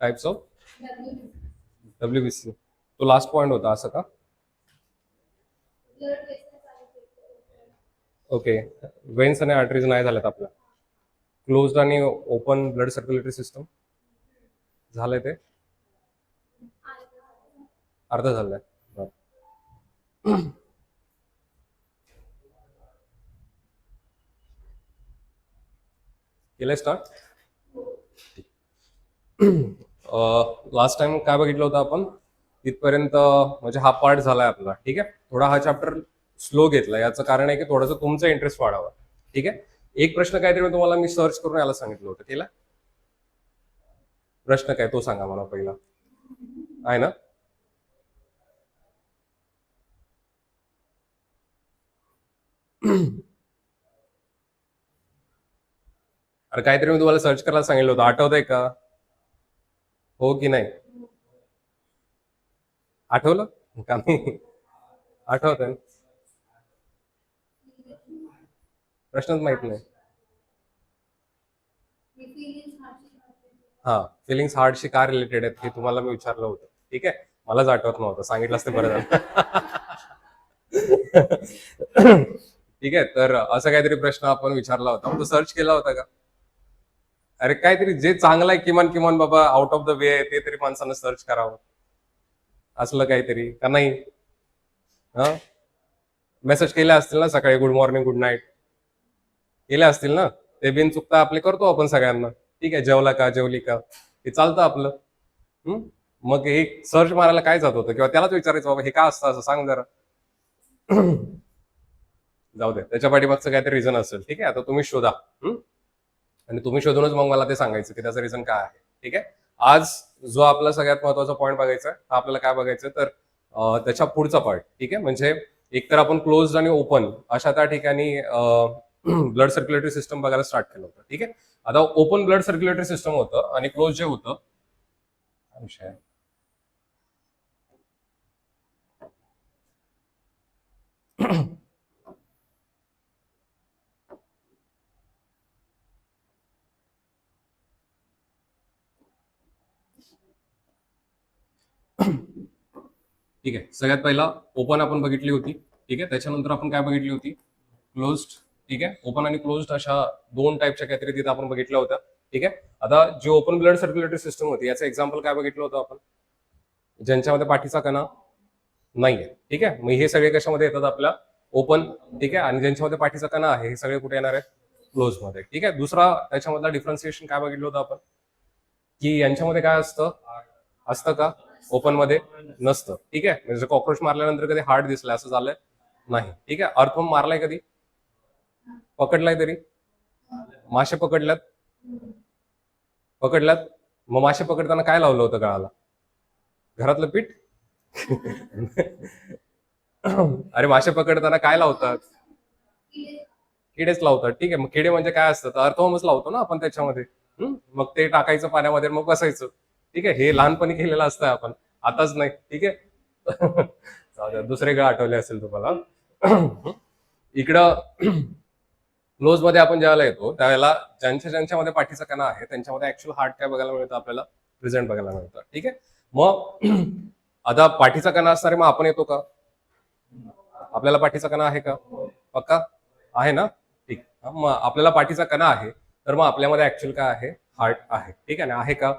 Types of WBC. तो last point होता असं का? ओके, वेन्स आणि आर्टरीज नाही झाल्यात आपल्या. क्लोज्ड आणि ओपन ब्लड सर्क्युलेटरी सिस्टम झालंय ते अर्ध झालंय. केलंय स्टार्ट. लास्ट टाइम काय बघितलं होतं आपण तिथपर्यंत, म्हणजे हा पार्ट झालाय आपला. ठीक आहे, थोडा हा चॅप्टर स्लो घेतला. याचं कारण आहे की थोडंसं तुमचा इंटरेस्ट वाढावा. ठीक आहे, एक प्रश्न काहीतरी तुम्हाला मी सर्च करून याला सांगितलं होतं. केला प्रश्न काय तो सांगा मला पहिला. आहे ना? अरे काहीतरी मी तुम्हाला सर्च करायला सांगितलं होतं, आठवतंय का? हो की नाही? आठवलं का? नाही आठवतंय? प्रश्नच माहित नाही. हा, फिलिंग्स हार्टशी का रिलेटेड आहेत हे तुम्हाला मी विचारलं होतं. ठीक आहे, मलाच आठवत नव्हतं, सांगितलं असते बरं झालं. ठीक आहे, तर असं काहीतरी प्रश्न आपण विचारला होता, तो सर्च केला होता का? अरे काहीतरी जे चांगलं आहे किमान किमान बाबा आउट ऑफ द वे आहे ते तरी माणसानं सर्च करावं, असलं काहीतरी का नाही? हा, मेसेज केले असतील ना सकाळी, गुड मॉर्निंग गुड नाईट केले असतील ना, ते बिन चुकता आपले करतो आपण सगळ्यांना. ठीक आहे, जेवला का जेवली का हे चालतं आपलं. मग हे सर्च मारायला काय जात होतं, किंवा त्यालाच विचारायचं बाबा हे का असतं असं सांग जरा. जाऊ दे, त्याच्या पाठीमागचं काहीतरी रिझन असेल. ठीक आहे, आता तुम्ही शोधा. आणि तुम्ही शोधूनच मग मला ते सांगायचं की त्याचं रिझन काय आहे. ठीक आहे, आज जो आपला सगळ्यात महत्वाचा पॉईंट बघायचा आहे, आपल्याला काय बघायचं तर त्याच्या पुढचा पार्ट. ठीक आहे, म्हणजे एकतर आपण क्लोज आणि ओपन अशा त्या ठिकाणी ब्लड सर्क्युलेटरी सिस्टम बघायला स्टार्ट केलं होतं. ठीक आहे, आता ओपन ब्लड सर्क्युलेटरी सिस्टम होतं आणि क्लोज जे होतं विषय ठीक आहे, सगळ्यात पहिला ओपन आपण बघितली होती. ठीक आहे, त्याच्यानंतर आपण काय बघितली होती? क्लोज्ड. ठीक आहे, ओपन आणि क्लोज्ड अशा दोन टाईपच्या काहीतरी तिथं आपण बघितल्या होत्या. ठीक आहे, आता जी ओपन ब्लड सर्क्युलेटरी सिस्टम होती याचं एक्झाम्पल काय बघितलं होतं आपण? ज्यांच्यामध्ये पाठीचा कणा नाहीये. ठीक आहे, मग हे सगळे कशामध्ये येतात आपल्या? ओपन. ठीक आहे, आणि ज्यांच्यामध्ये पाठीचा कणा आहे हे सगळे कुठे येणार आहे? क्लोज मध्ये. ठीक आहे, दुसरा त्याच्यामधला डिफरन्सिएशन काय बघितलं होतं आपण की यांच्यामध्ये काय असतं का? ओपन मध्ये नसतं. ठीक आहे, म्हणजे कॉक्रोच मारल्यानंतर कधी हार्ट दिसलाय असं झालंय नाही. ठीक आहे, अर्थवर्म मारलाय कधी? पकडलाय तरी? मासे पकडल्यात. मग मासे पकडताना काय लावलं होतं गळाला? घरातलं पीठ? अरे मासे पकडताना काय लावतात? किडेच लावतात. ठीक आहे, मग किडे म्हणजे काय असतं? अर्थवर्मच लावतो ना आपण त्याच्यामध्ये. मग ते टाकायचं पाण्यामध्ये, मग बसायचं. ठीक आहे, हे लहानपणी केलेलं असतं आपण, आताच नाही. ठीक आहे, दुसरे गळ आठवले असेल तुम्हाला. इकडं क्लोज मध्ये आपण ज्यावेळेला येतो त्यावेळेला ज्यांच्यामध्ये पाठीचा कणा आहे त्यांच्यामध्ये ऍक्च्युअल हार्ट काय बघायला मिळतं आपल्याला? प्रेझेंट बघायला मिळतं. ठीक आहे, मग आता पाठीचा कणा असणारे मग आपण येतो का? आपल्याला पाठीचा कणा आहे का? पक्का आहे ना? ठीक. मग आपल्याला पाठीचा कणा आहे तर मग आपल्यामध्ये ऍक्च्युअल काय आहे? हार्ट आहे. ठीक आहे ना? आहे का?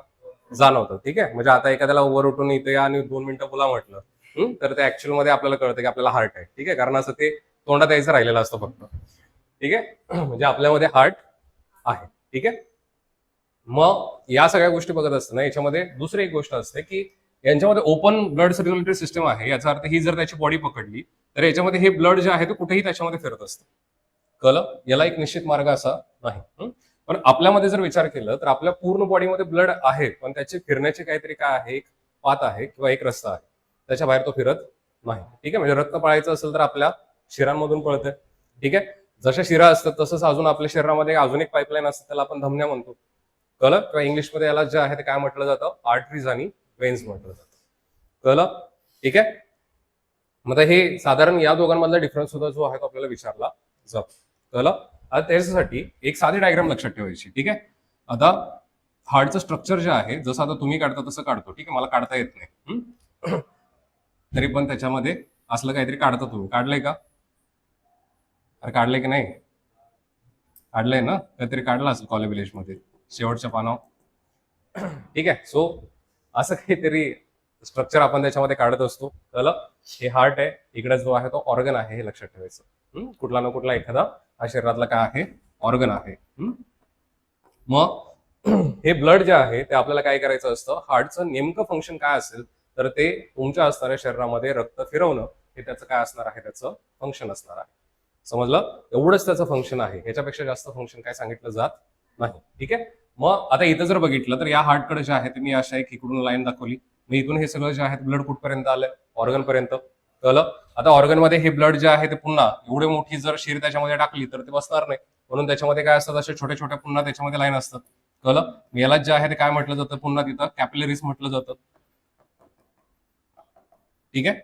जाणवतं. ठीक आहे, म्हणजे आता एखाद्याला वर उठून इथे आणि 2 मिनिटं बोला म्हटलं तर ते ऍक्च्युअल मध्ये आपल्याला कळतं की आपल्याला हार्ट आहे. ठीक आहे, कारण असं ते तोंडात यायचं राहिलेलं असतं फक्त. ठीक आहे, म्हणजे आपल्यामध्ये हार्ट आहे. ठीक आहे, मग या सगळ्या गोष्टी बघत असताना याच्यामध्ये दुसरी एक गोष्ट असते की यांच्यामध्ये ओपन ब्लड सर्क्युलेटरी सिस्टम आहे. याचा अर्थ ही जर त्याची बॉडी पकडली तर याच्यामध्ये हे ब्लड जे आहे ते कुठेही त्याच्यामध्ये फिरत असतं. कळलं? याला एक निश्चित मार्ग असा नाही. पण आपल्यामध्ये जर विचार केला तर आपल्या पूर्ण बॉडीमध्ये ब्लड आहे, पण त्याचे फिरण्याचे काहीतरी काय आहे? एक पाथ आहे किंवा एक रस्ता आहे, त्याच्या बाहेर तो फिरत नाही. ठीक आहे, म्हणजे रक्त पळायचं असेल तर आपल्या शिरांमधून पळतं. ठीक आहे, जशा शिरा असतात तसंच अजून आपल्या शरीरामध्ये अजून एक पाईपलाईन असते, त्याला आपण धमन्या म्हणतो. कळलं? किंवा इंग्लिशमध्ये याला जे आहे ते काय म्हटलं जातं? आर्टरीज आणि वेन्स म्हटलं जातं. कळलं? ठीक आहे, मग हे साधारण या दोघांमधला डिफरन्स सुद्धा जो आहे तो आपल्याला विचारला जातो. कळलं? आता त्याच्यासाठी एक साधी डायग्राम लक्षात ठेवायची. ठीक आहे, आता हार्टचं स्ट्रक्चर जे आहे जसं आता तुम्ही काढता तसं काढतो, ठीक आहे, मला काढता येत नाही. तरी पण त्याच्यामध्ये असलं काहीतरी काढता तुम्ही. काढलंय का? अरे काढलंय की नाही? काढलंय ना? काहीतरी काढलं असेल कॉलेज विलेजमध्ये शेवटच्या पानावर. ठीक आहे. सो असं काहीतरी स्ट्रक्चर आपण त्याच्यामध्ये काढत असतो. कळलं? हे हार्ट आहे, इकडे जो आहे तो ऑर्गन आहे, हे लक्षात ठेवायचं. कुठला ना कुठला एखादा हा शरीरातला काय आहे, ऑर्गन आहे. मग हे ब्लड जे आहे ते आपल्याला काय करायचं असतं, हार्टचं नेमकं फंक्शन काय असेल तर ते तुमच्या असणाऱ्या शरीरामध्ये रक्त फिरवणं हे त्याचं काय असणार आहे, त्याचं फंक्शन असणार आहे. समजलं? एवढंच त्याचं फंक्शन आहे, याच्यापेक्षा जास्त फंक्शन काय सांगितलं जात नाही. ठीक आहे. मग आता इथं जर बघितलं तर या हार्टकडे जे आहे ते मी अशा एक इकडून लाईन दाखवली, मी इथून हे सगळं जे आहे ब्लड कुठपर्यंत आलंय, ऑर्गन पर्यंत. कळलं? आता ऑर्गन मध्ये हे ब्लड जे आहे ते पुन्हा एवढे मोठी जर शीर त्याच्यामध्ये टाकली तर ते बसणार नाही, म्हणून त्याच्यामध्ये काय असतात, असे छोटे छोटे पुन्हा त्याच्यामध्ये लाईन असतात. कळलं? याला जे आहे ते काय म्हटलं जातं, पुन्हा तिथं कॅपिलरीज म्हटलं जातं. ठीक आहे.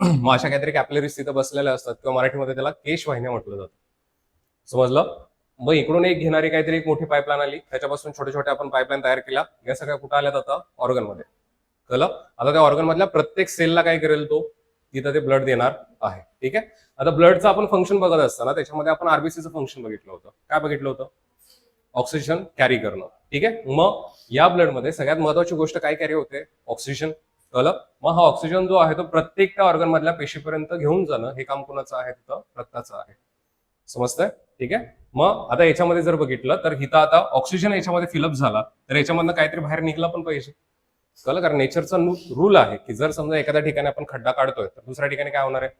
मग अशा काहीतरी कॅपिलरीज तिथं बसलेल्या असतात किंवा मराठीमध्ये त्याला केशवाहिन्या म्हटलं जातं. समजलं? मग इकडून एक घेणारी काहीतरी एक मोठी पाईपलाईन आली, त्याच्यापासून छोटे छोटे आपण पाईपलाईन तयार केल्या, या सगळ्या कुठं आल्यात आता, ऑर्गन मध्ये. कळलं? आता त्या ऑर्गन मधल्या प्रत्येक सेलला काय करेल तो, तिथं ते ब्लड देणार आहे. ठीक आहे. आता ब्लडचं आपण फंक्शन बघत असताना त्याच्यामध्ये आपण आरबीसीचं फंक्शन बघितलं होतं. काय बघितलं होतं? ऑक्सिजन कॅरी करणं. ठीक आहे. मग या ब्लडमध्ये सगळ्यात महत्वाची गोष्ट काय कॅरी होते, ऑक्सिजन. कळलं? मग हा ऑक्सिजन जो आहे तो प्रत्येक त्या ऑर्गन मधल्या पेशीपर्यंत घेऊन जाणं हे काम कोणाचं आहे, तिथं रक्ताचं आहे. समजतंय? ठीक आहे. मग आता याच्यामध्ये जर बघितलं तर इथं आता ऑक्सिजन याच्यामध्ये फिलअप झाला तर याच्यामधनं काहीतरी बाहेर निघलं पण पाहिजे. कळलं? कारण नेचरचा रूल आहे की जर समजा एखाद्या ठिकाणी आपण खड्डा काढतोय तर दुसऱ्या ठिकाणी काय होणार आहे,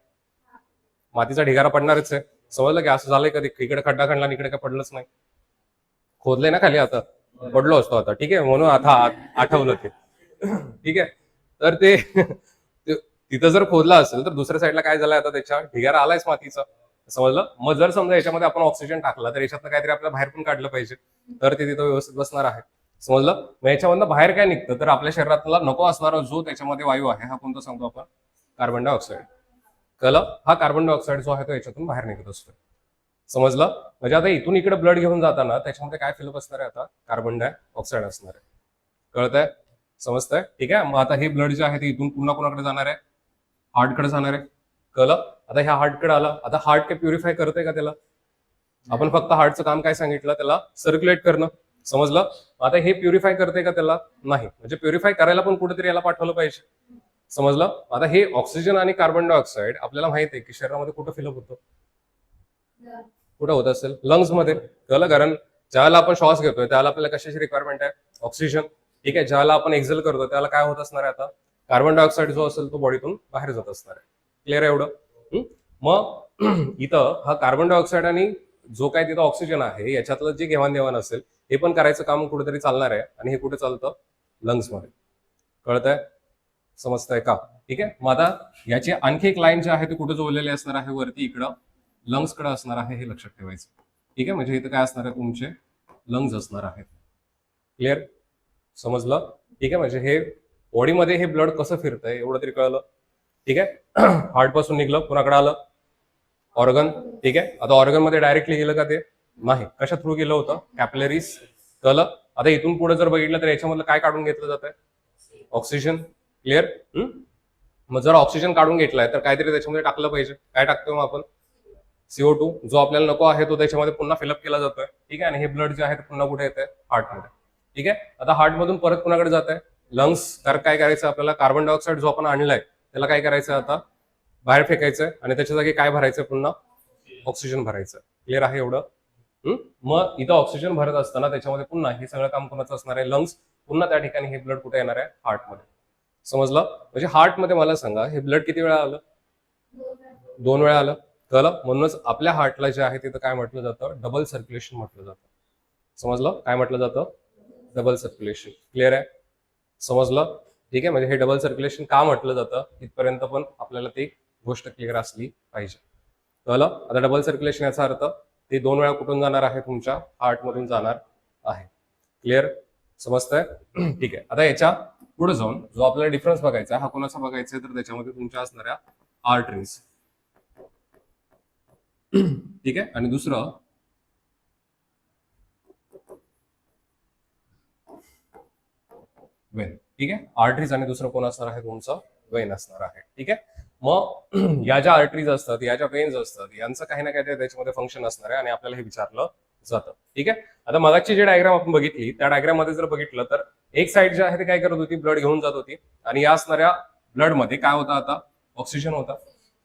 मातीचा ढिगारा पडणारच आहे. समजलं की असं झालंय कधी इकडे खड्डा काढला आणि इकडे काय पडलंच नाही, खोदले ना खाली, आता पडलो असतो आता. ठीक आहे, म्हणून आता आठवलं ते. ठीक आहे. तर ते तिथं जर खोदला असेल तर दुसऱ्या साईडला काय झालंय, आता त्याच्या ढिगारा आलायच मातीचा. समजलं? मग जर समजा याच्यामध्ये आपण ऑक्सिजन टाकला तर याच्यातनं काहीतरी आपल्याला बाहेर पण काढलं पाहिजे, तर ते तिथं व्यवस्थित बसणार आहे. समजलं? मग याच्यामधनं बाहेर काय निघतं, तर आपल्या शरीरातला नको असणारा जो त्याच्यामध्ये वायू आहे हा कोणता सांगतो आपण, कार्बन डायऑक्साईड. कळलं? हा कार्बन डायऑक्साईड जो आहे तो याच्यातून बाहेर निघत असतो. समजलं? म्हणजे आता इथून इकडे ब्लड घेऊन जाताना त्याच्यामध्ये काय फिलअप असणार आहे, आता कार्बन डायऑक्साईड असणार आहे. कळतंय? समजतंय? ठीक आहे. मग आता हे ब्लड जे आहे ते इथून पुन्हा कोणाकडे जाणार आहे, हार्टकडे जाणार आहे. कळलं? आता ह्या हार्टकडे आला, आता हार्ट काय प्युरिफाय करतंय का त्याला, आपण फक्त हार्टचं काम काय सांगितलं, त्याला सर्क्युलेट करणं. समजलं? आता हे प्युरिफाय करते का त्याला, नाही, म्हणजे प्युरिफाय करायला पण कुठेतरी याला पाठवलं पाहिजे. समजलं? आता हे ऑक्सिजन आणि कार्बन डायऑक्साईड आपल्याला माहिती आहे की शरीरामध्ये कुठं फिलअप होतं, कुठं होत असेल, लंग्स मध्ये. कळलं? कारण ज्यावेळेला आपण श्वास घेतोय त्यावेळेला आपल्याला कशाची रिक्वायरमेंट आहे, ऑक्सिजन. ठीक आहे. ज्यावेळेला आपण एक्झेल करतो त्याला काय होत असणार आहे, आता कार्बन डायऑक्साईड जो असेल तो बॉडीतून बाहेर जात असणार आहे. क्लिअर आहे एवढं? मग इथं हा कार्बन डायऑक्साईड आणि जो काय तिथं ऑक्सिजन आहे याच्यातलं जे घेवाणदेवाण असेल हे पण करायचं काम कुठेतरी चालणार आहे, आणि हे कुठे चालतं, लंग्स मध्ये. कळतंय? समजतंय का? ठीक आहे. मग आता याची आणखी एक लाईन जी आहे ती कुठे जोडलेली असणार आहे, वरती इकडं लंग्स कडे असणार आहे, हे लक्षात ठेवायचं. ठीक आहे. म्हणजे इथं काय असणार आहे, तुमचे लंग्स असणार आहेत. क्लिअर? समजलं? ठीक आहे. म्हणजे हे बॉडीमध्ये हे ब्लड कसं फिरतंय एवढं तरी कळलं. ठीक आहे. हार्ट पासून निघलं, कुणाकडे आलं, ऑर्गन. ठीक आहे. आता ऑर्गन मध्ये डायरेक्टली गेलं का, ते नाही, कशा थ्रू गेलं होतं, कॅपिलरीज. कळलं? आता इथून पुढे जर बघितलं तर याच्यामधलं काय काढून घेतलं जात आहे, ऑक्सिजन. क्लिअर? मग जर ऑक्सिजन काढून घेतलाय तर काहीतरी त्याच्यामध्ये टाकलं पाहिजे. काय टाकतोय मग आपण, CO2, जो आपल्याला नको आहे तो त्याच्यामध्ये पुन्हा फिलअप केला जातोय. ठीक आहे. आणि हे ब्लड जे आहे ते पुन्हा कुठे येते, हार्टमध्ये. ठीक आहे. आता हार्ट मधून परत कुणाकडे जात आहे, लंग्स. तर काय करायचं आपल्याला, कार्बन डायऑक्साईड जो आपण आणलाय त्याला काय करायचं, आता बाहेर फेकायचंय, आणि त्याच्या जागी काय भरायचं, पुन्हा ऑक्सिजन भरायचं. क्लिअर आहे एवढं? मग इथं ऑक्सिजन भरत असताना त्याच्यामध्ये पुन्हा हे सगळं काम कोणाचं असणार आहे, लंग्स. पुन्हा त्या ठिकाणी हे ब्लड कुठे येणार आहे, हार्टमध्ये. समजलं? म्हणजे हार्टमध्ये मला सांगा हे ब्लड किती वेळा आलं, 2 वेळा आलं. कळलं? म्हणूनच आपल्या हार्टला जे आहे तिथं काय म्हटलं जातं, डबल सर्क्युलेशन म्हटलं जातं. समजलं? काय म्हटलं जातं, डबल सर्क्युलेशन. क्लिअर आहे? समजलं? ठीक आहे. म्हणजे हे डबल सर्क्युलेशन का म्हटलं जातं, इथपर्यंत पण आपल्याला ती गोष्ट क्लिअर असली पाहिजे. कळलं? आता डबल सर्क्युलेशन याचा अर्थ ते 2 वेळा कुठून जाणार आहे, तुमच्या हार्टमधून जाणार आहे. क्लिअर? समजतंय? ठीक आहे. आता याच्या पुढे जाऊन जो आपल्याला डिफरन्स बघायचा हा कोणाचा बघायचा तर त्याच्यामध्ये तुमच्या असणाऱ्या आर्टरीज. ठीक आहे. आणि दुसरं वेन. ठीक आहे, आर्टरीज आणि दुसरं कोण असणार आहे तुमचं वेन असणार आहे. ठीक आहे, मग या ज्या आर्टरीज असतात, या ज्या वेन्स असतात, यांचं काही ना काही त्याच्यामध्ये फंक्शन असणार आहे आणि आपल्याला हे विचारलं जातं. ठीक आहे, आता मगाची जी डायग्राम आपण बघितली त्या डायग्राम मध्ये जर बघितलं तर एक साईड जी आहे ते काय करत होती, ब्लड घेऊन जात होती आणि या असणाऱ्या ब्लड मध्ये काय होता, आता ऑक्सिजन होता.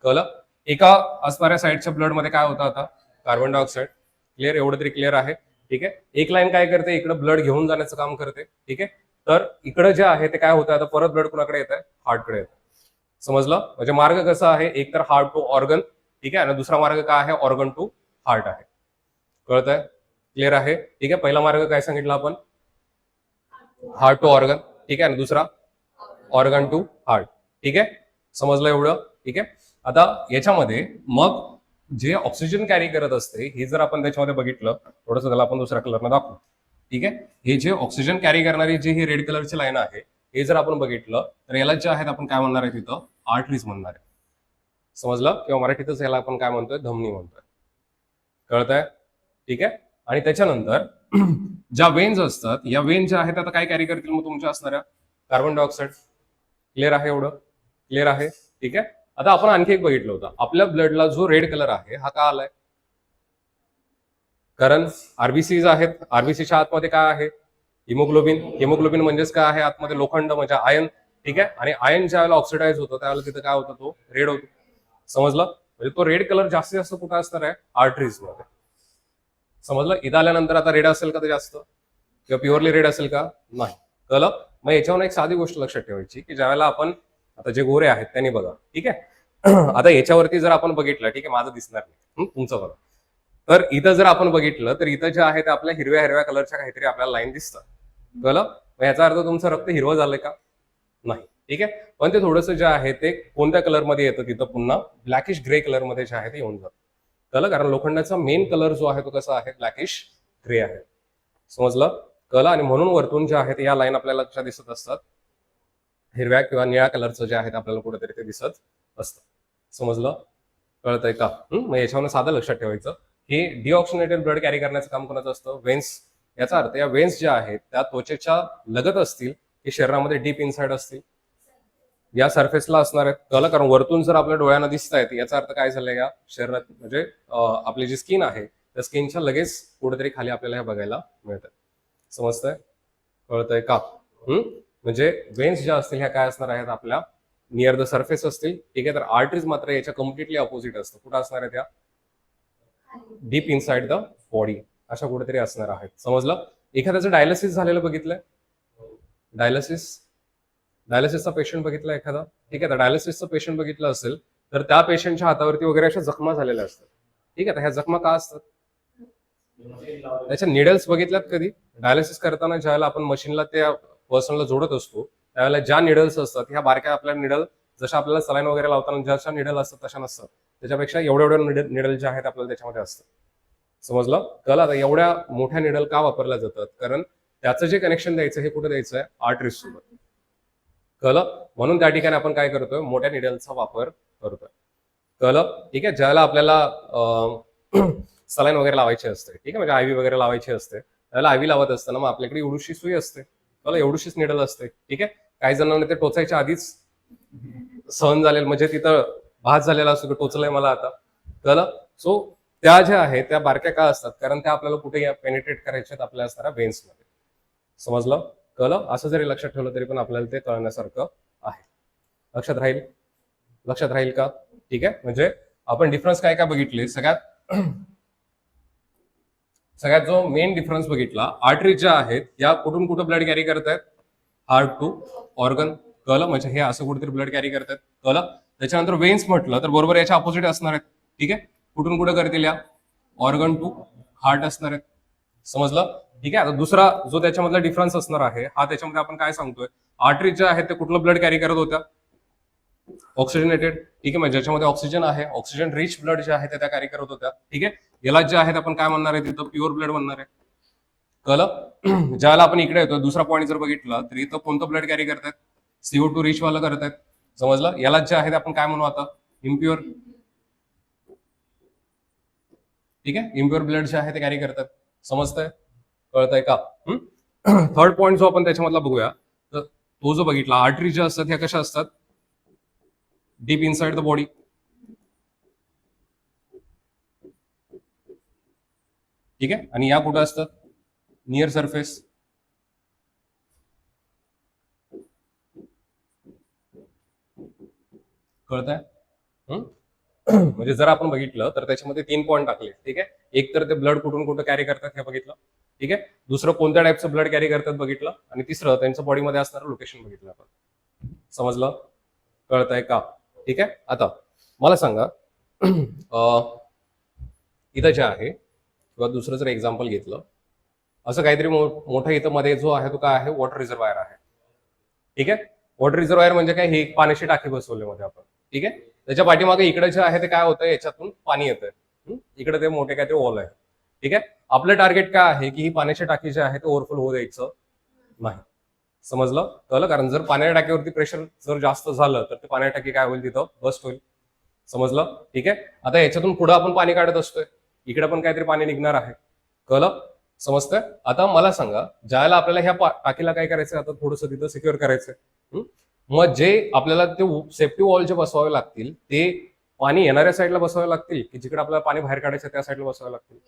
कळलं? एका असणाऱ्या साईडच्या ब्लड मध्ये काय होता, आता कार्बन डायऑक्साईड. क्लिअर? एवढं तरी क्लिअर आहे. ठीक आहे, एक लाईन काय करते, इकडे ब्लड घेऊन जाण्याचं काम करते. ठीक आहे, तर इकडे जे आहे ते काय होतं, आता परत ब्लड कुणाकडे येत आहे, हार्टकडे येत. समजलं? म्हणजे मार्ग कसा आहे, एक तर हार्ट टू ऑर्गन, ठीक आहे, आणि दुसरा मार्ग काय आहे, ऑर्गन टू हार्ट आहे. कळत आहे? क्लिअर आहे? ठीक आहे, पहिला मार्ग काय सांगितला आपण, हार्ट टू ऑर्गन. ठीक आहे, आणि दुसरा ऑर्गन टू हार्ट. ठीक आहे, समजलं एवढं? ठीक आहे, आता याच्यामध्ये मग जे ऑक्सिजन कॅरी करत असते हे जर आपण त्याच्यामध्ये बघितलं, थोडंसं त्याला आपण दुसऱ्या कलरनं दाखवू. ठीक आहे, हे जे ऑक्सिजन कॅरी करणारी जी ही रेड कलरची लाईन आहे हे जर आपण बघितलं तर याला जे आहेत आपण काय म्हणणार आहे, तिथं आर्टरीज म्हणणार आहे. समजलं? किंवा मराठीतच याला आपण काय म्हणतोय, धमनी म्हणतोय. कळत आहे? ठीक आहे, आणि त्याच्यानंतर ज्या वेन्स असतात या वेन ज्या आहेत आता काय कॅरी करतील मग तुमच्या असणाऱ्या, कार्बन डायऑक्साईड. क्लिअर आहे एवढं? क्लिअर आहे? ठीक आहे, आता आपण आणखी एक बघितलं होतं, आपल्या ब्लडला जो रेड कलर आहे हा का आलाय, कारण आरबीसीज आहेत. आरबीसीच्या आतमध्ये काय आहे, हिमोग्लोबिन. हिमोग्लोबिन म्हणजेच काय आहे, आतमध्ये लोखंड म्हणजे आयन. ठीक आहे, आणि आयन ज्या वेळेला ऑक्सिडाइज होतो त्यावेळेला तिथं काय होतं, तो रेड होतो. समजलं? म्हणजे तो रेड कलर जास्तीत जास्त कुठं असणार आहे, आर्टरीज मध्ये. समजलं? इथं आल्यानंतर आता रेड असेल का ते जास्त, किंवा प्युअरली रेड असेल का, नाही. कळलं? मग याच्यावर एक साधी गोष्ट लक्षात ठेवायची की ज्यावेळेला आपण आता जे गोरे आहेत त्यांनी बघा. ठीक आहे, आता याच्यावरती जर आपण बघितलं, ठीक आहे, माझं दिसणार नाही, तुमचं बघा. तर इथं जर आपण बघितलं तर इथं जे आहे ते आपल्या हिरव्या हिरव्या कलरच्या काहीतरी आपल्याला लाईन दिसतात. कळलं? मग याचा अर्थ तुमचं रक्त हिरवं झालंय का, नाही. ठीक आहे, पण ते थोडंसं जे आहे ते कोणत्या कलरमध्ये येतं, तिथं पुन्हा ब्लॅकिश ग्रे कलरमध्ये जे आहे ते येऊन जातं. कळलं? कारण लोखंडाचा मेन कलर जो आहे तो कसा आहे, ब्लॅकिश ग्रे आहे. समजलं? कळलं? आणि म्हणून वरतून जे आहे या लाईन आपल्याला लक्षात दिसत असतात, हिरव्या किंवा निळ्या कलरचं जे आहे आपल्याला कुठेतरी ते दिसत असतं. समजलं? कळतंय का? मग याच्यावर साधं लक्षात ठेवायचं, हे डिऑक्सिनेटेड ब्लड कॅरी करण्याचं काम कोणाचं असतं, वेन्स. याचा अर्थ या वेन्स ज्या आहेत त्या त्वचेच्या लगत असतील की शरीरामध्ये डीप इनसाइड असतील, या सरफेसला असणार आहेत. कळलं? कारण वरतून जर आपल्या डोळ्यांना दिसत आहेत याचा अर्थ काय झालंय, या शरीरात म्हणजे आपली जी स्किन आहे त्या स्किनच्या लगेच कुठेतरी खाली आपल्याला हे बघायला मिळतं. समजतंय? कळतंय का? म्हणजे वेन्स ज्या असतील ह्या काय असणार आहेत, आपल्या नियर द सरफेस असतील. ठीक आहे, तर आर्टरीज मात्र याच्या कम्प्लिटली अपोजिट असतं. कुठं असणार आहे, त्या डीप इनसाइड द बॉडी अशा कुठेतरी असणार आहेत. समजलं? एखाद्याचं डायलिसिस झालेलं बघितलंय, डायलिसिसचा पेशंट बघितला एखादा. ठीक आहे, तर डायलिसिसचं पेशंट बघितलं असेल तर त्या पेशंटच्या हातावरती वगैरे अशा जखमा झालेल्या असतात. ठीक आहे, तर ह्या जखमा का असतात, त्याच्या निडल्स बघितल्यात कधी? डायलिसिस करताना ज्यावेळेला आपण मशीनला त्या पर्सनला जोडत असतो त्यावेळेला ज्या निडल्स असतात ह्या बारक्या आपल्या निडल, जशा आपल्याला सलाईन वगैरे लावताना जशा निडल असतात तशा नसतात, त्याच्यापेक्षा एवढ्या एवढ्या निडल ज्या आहेत आपल्याला त्याच्यामध्ये असतात. समजलं? कळलं? आता एवढ्या मोठ्या निडल का वापरल्या जातात, कारण त्याचं जे कनेक्शन द्यायचं हे कुठे द्यायचं आहे, आर्टरीज सोबत. कळलं? म्हणून त्या ठिकाणी आपण काय करतोय, मोठ्या निडलचा वापर करतोय. कळलं? ठीक आहे, ज्याला आपल्याला सलाईन वगैरे लावायची असते, ठीक आहे, म्हणजे आयव्ही वगैरे लावायची असते, त्याला आयव्ही लावत असताना मग आपल्याकडे एवढीशी सुई असते. कळलं? एवढीशीच निडल असते. ठीक आहे, काही जणांना ते टोचायच्या आधीच सहन झालेलं, म्हणजे तिथं भास झालेला असतो की टोचलंय मला आता. कळलं? सो त्या ज्या आहेत त्या बारक्या का असतात, कारण त्या आपल्याला कुठे पेनिट्रेट करायच्यात, आपल्या असणाऱ्या वेन्स मध्ये. समजलं? कळलं? असं जरी लक्षात ठेवलं तरी पण आपल्याला ते कळण्यासारखं आहे. लक्षात राहील? लक्षात राहील का? ठीक आहे, म्हणजे आपण डिफरन्स काय काय बघितले, सगळ्यात जो मेन डिफरन्स बघितला, आर्टरीज ज्या आहेत या कुठून कुठं ब्लड कॅरी करत आहेत, हार्ट टू ऑर्गन. कळलं? म्हणजे हे असं कुठेतरी ब्लड कॅरी करतात. कळलं? त्याच्यानंतर वेन्स म्हटलं तर बरोबर याच्या अपोजिट असणार आहेत. ठीक आहे, कुठून कुठं करतील, या ऑर्गन टू हार्ट असणार आहेत. समजलं? ठीक आहे, आता दुसरा जो त्याच्यामधला डिफरन्स असणार आहे हा त्याच्यामध्ये आपण काय सांगतोय, आर्टरीज ज्या आहेत ते कुठलं ब्लड कॅरी करत होत्या, ऑक्सिजनेटेड. ठीक आहे, म्हणजे ज्याच्यामध्ये ऑक्सिजन आहे, ऑक्सिजन रिच ब्लड जे आहे ते त्या कॅरी करत होत्या. ठीक आहे, याला जे आहेत आपण काय म्हणणार आहे, तिथं प्युअर ब्लड म्हणणार आहे. कळलं? ज्याला आपण इकडे येतो दुसरा पॉईंट जर बघितला तर इथं कोणतं ब्लड कॅरी करतात, CO2 रिच वाला करतात. समजलं? याला जे आहे आपण काय म्हणू आता, इम्प्युअर. ठीक आहे, इम्प्युअर ब्लड जे आहे ते कॅरी करतात. समजतंय? कळतंय का? थर्ड पॉईंट जो आपण त्याच्यामधला बघूया, तर तो जो बघितला आर्टरी ज्या असतात ह्या कशा असतात, डीप इनसाइड द बॉडी. ठीक आहे, आणि या कुठं असतात, नियर सरफेस. कळतंय? म्हणजे जर आपण बघितलं तर त्याच्यामध्ये 3 पॉईंट टाकले. ठीक आहे, एक तर ते ब्लड कुठून कुठं कॅरी करतात हे बघितलं. ठीक आहे, दुसरं कोणत्या टाईपचं ब्लड कॅरी करतात बघितलं, आणि तिसरं त्यांच्या बॉडीमध्ये असणारं लोकेशन बघितलं आपण. समजलं? कळतंय का? ठीक आहे, आता मला सांगा इथं जे आहे किंवा दुसरं जर एक्झाम्पल घेतलं, असं काहीतरी मोठं इथं मध्ये जो आहे तो काय आहे, वॉटर रिझर्वायर आहे. ठीक आहे, वॉटर रिझर्वायर म्हणजे काय, ही पाण्याची टाकी बसवली मध्ये आपण. ठीक आहे, त्याच्या पाठीमागे इकडे जे आहे ते काय होतं, याच्यातून पाणी येतंय, इकडे ते मोठे काहीतरी वॉल आहे. ठीक आहे, आपलं टार्गेट काय आहे की ही पाण्याची टाकी जी आहे ते ओव्हरफ्लो होऊ द्यायचं नाही. समजलं? कळलं? कारण जर पाण्याच्या टाकीवरती प्रेशर जर जास्त झालं तर ते पाण्याची टाकी काय होईल, तिथं बस्ट होईल. समजलं? ठीक आहे, आता याच्यातून पुढे आपण पाणी काढत असतोय, इकडे पण काहीतरी पाणी निघणार आहे. कळलं? समजतंय? आता मला सांगा, ज्याला आपल्याला ह्या टाकीला काय करायचं, आता थोडंसं तिथं सिक्युअर करायचंय, मग जे आपल्याला ते सेफ्टी वॉल जे बसवावे लागतील ते पाणी येणाऱ्या साईडला बसवावे लागतील की जिकडे आपल्याला पाणी बाहेर काढायचं त्या साईडला बसवावे लागतील?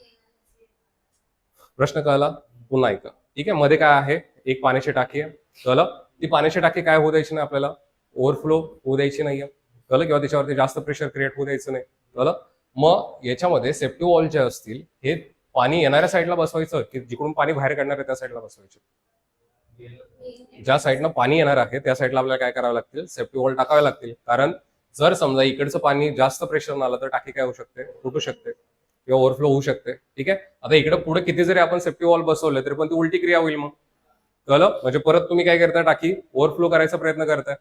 प्रश्न कळला? पुन्हा ऐका. ठीक आहे, मध्ये काय आहे, एक पाण्याची टाकी आहे. कळलं? ती पाण्याची टाकी काय होऊ द्यायची नाही, आपल्याला ओव्हरफ्लो होऊ द्यायची नाहीये. कळलं? किंवा त्याच्यावरती जास्त प्रेशर क्रिएट होऊ द्यायचं नाही. कळलं? मग याच्यामध्ये सेफ्टी वॉल जे असतील हे पाणी येणाऱ्या साईडला बसवायचं की जिकडून पाणी बाहेर काढणार आहे त्या साईडला बसवायचे? ज्या साईडनं पाणी येणार आहे त्या साईडला आपल्याला काय करावं लागतील, सेफ्टी वॉल टाकावे लागतील. कारण जर समजा इकडचं पाणी जास्त प्रेशर आलं तर टाकी काय होऊ शकते, फुटू शकते किंवा ओव्हरफ्लो होऊ शकते. ठीक आहे, आता इकडे पुढे किती जरी आपण सेफ्टी वॉल बसवले तरी पण ती उलटी क्रिया होईल. मग कळलं? म्हणजे परत तुम्ही काय करताय, टाकी ओव्हरफ्लो करायचा प्रयत्न करताय.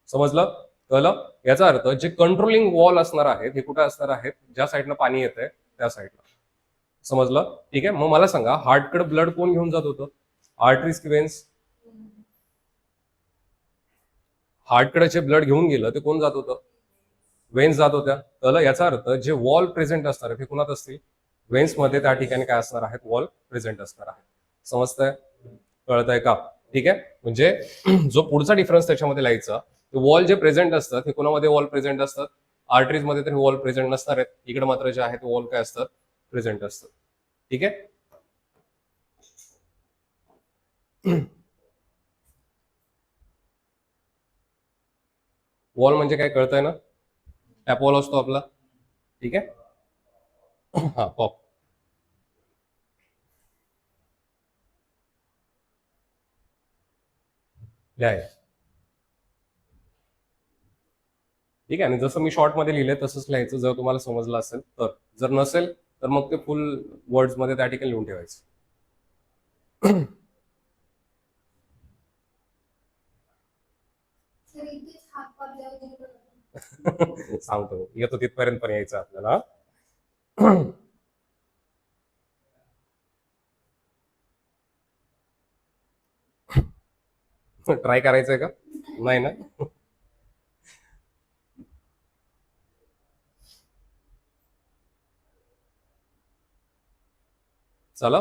समजलं? कळलं? याचा अर्थ जे कंट्रोलिंग वॉल असणार आहेत हे कुठे असणार आहेत, ज्या साईडनं पाणी येत आहे त्या साईडला. समजलं? ठीक आहे, मग मला सांगा, हार्टकडे ब्लड कोण घेऊन जात होतं, आर्टरीज की वेन्स? हार्टकडे जे ब्लड घेऊन गेलं ते कोण जात होतं, वेन्स जात होत्या. कळलं? याचा अर्थ जे वॉल प्रेझेंट असणार आहे ते कुणात असतील, वेन्स मध्ये त्या ठिकाणी काय असणार आहेत, वॉल प्रेझेंट असणार आहे. समजतंय? कळतंय का? ठीक आहे, म्हणजे जो पुढचा डिफरन्स त्याच्यामध्ये लिहायचा, वॉल जे प्रेझेंट असतात हे कोणामध्ये वॉल प्रेझेंट असतात, आर्टरीज मध्ये तर वॉल प्रेझेंट नसणार आहेत. इकडे मात्र जे आहे ते वॉल काय असतात, प्रेझेंट असतात. ठीक आहे, वॉल म्हणजे काय कळतंय ना, टॅप वॉल असतो आपला. ठीक आहे, हा पॉप. लिहाय. ठीक आहे, आणि जसं मी शॉर्ट मध्ये लिहिलंय तसंच लिहायचं जर तुम्हाला समजलं असेल तर. जर नसेल तर मग ते फुल वर्ड्स मध्ये त्या ठिकाणी लिहून ठेवायचं. सांगतो, येतो तिथपर्यंत पण यायचं आपल्याला. ट्राय करायचंय का? नाही ना? चला,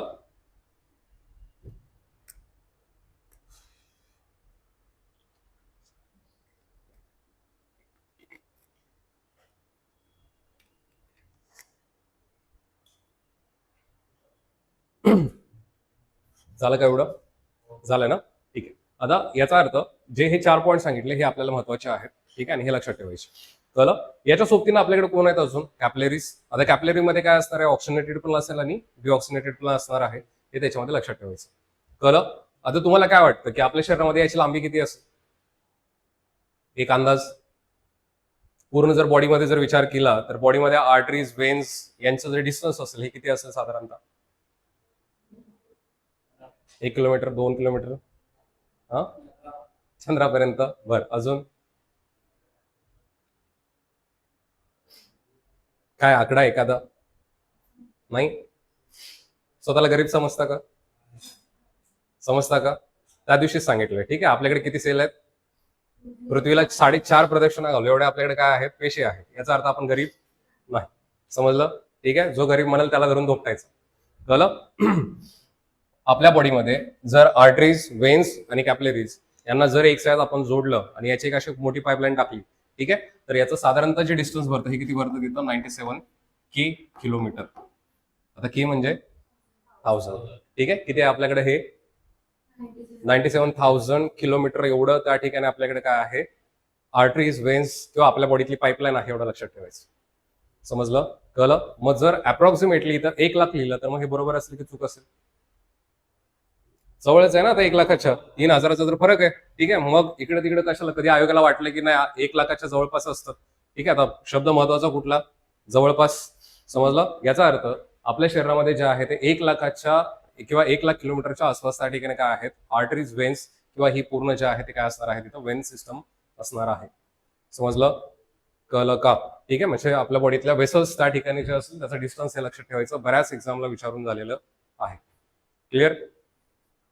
झालं का एवढं? झालं ना? ठीक आहे, आता याचा अर्थ जे हे 4 पॉईंट सांगितले हे आपल्याला महत्वाचे आहेत. ठीक आहे, आणि हे लक्षात ठेवायचे. कळलं? याच्या सोबतीनं आपल्याकडे कोण आहेत अजून, कॅपलरीज. आता कॅपलरी मध्ये काय असणार आहे, ऑक्सिनेटेड पण असेल आणि डिऑक्सिनेटेड पण असणार आहे, हे त्याच्यामध्ये लक्षात ठेवायचं. कळलं? आता तुम्हाला काय वाटतं की आपल्या शरीरामध्ये याची लांबी किती असेल, एक अंदाज? पूर्ण जर बॉडीमध्ये जर विचार केला तर बॉडीमध्ये आर्टरीज, वेन्स यांचं जे डिस्टन्स असेल हे किती असेल साधारणतः? 1 किलोमीटर, 2 किलोमीटर? हा, चंद्रापर्यंत. बर, अजून काय आकडा एखादा? नाही? स्वतःला गरीब समजता का? समजता का? त्या दिवशीच सांगितलं. ठीक आहे, आपल्याकडे किती सेल आहेत, पृथ्वीला 4.5 प्रदक्षिणा घालू एवढे आपल्याकडे काय आहेत, पेशी आहेत. याचा अर्थ आपण गरीब नाही. समजलं? ठीक आहे, जो गरीब म्हणाल त्याला धरून धोपटायचं. कळलं? आपल्या बॉडीमध्ये जर आर्टरीज, वेन्स आणि कॅपलरीज यांना जर एक साईड आपण जोडलं आणि याची एक अशी मोठी पाईपलाईन टाकली, ठीक आहे, तर याचं साधारणतः जे डिस्टन्स भरतं हे किती भरतं तिथं 97 किलोमीटर. आता के म्हणजे 1000, ठीक आहे. किती आहे आपल्याकडे हे 97,000 किलोमीटर एवढं त्या ठिकाणी आपल्याकडे काय आहे, आर्टरीज, वेन्स किंवा आपल्या बॉडीतली पाईपलाईन आहे, एवढं लक्षात ठेवायचं. समजलं, कळलं. मग जर अप्रॉक्सिमेटली इथं 1,00,000 लिहिलं तर मग हे बरोबर असेल की चूक असेल? जवळच आहे ना आता 1,00,000च्या, 3,000चा जर फरक आहे, ठीक आहे. मग इकडे तिकडे कशाला, कधी आयोगाला वाटलं की नाही 1,00,000च्या जवळपास असतं, ठीक आहे. आता शब्द महत्वाचा कुठला, जवळपास. समजलं. याचा अर्थ आपल्या शरीरामध्ये जे आहे ते 1,00,000च्या किंवा 1,00,000 किलोमीटरच्या आसपास त्या ठिकाणी काय आहेत, आर्टरीज, वेन्स किंवा ही पूर्ण जे आहे ते काय असणार आहे, तिथं वेन सिस्टम असणार आहे. समजलं, कळलं का? ठीक आहे. म्हणजे आपल्या बॉडीतल्या वेसल्स त्या ठिकाणी जे असेल त्याचा डिस्टन्स हे लक्षात ठेवायचं, बऱ्याच एक्झामला विचारून झालेलं आहे. क्लिअर.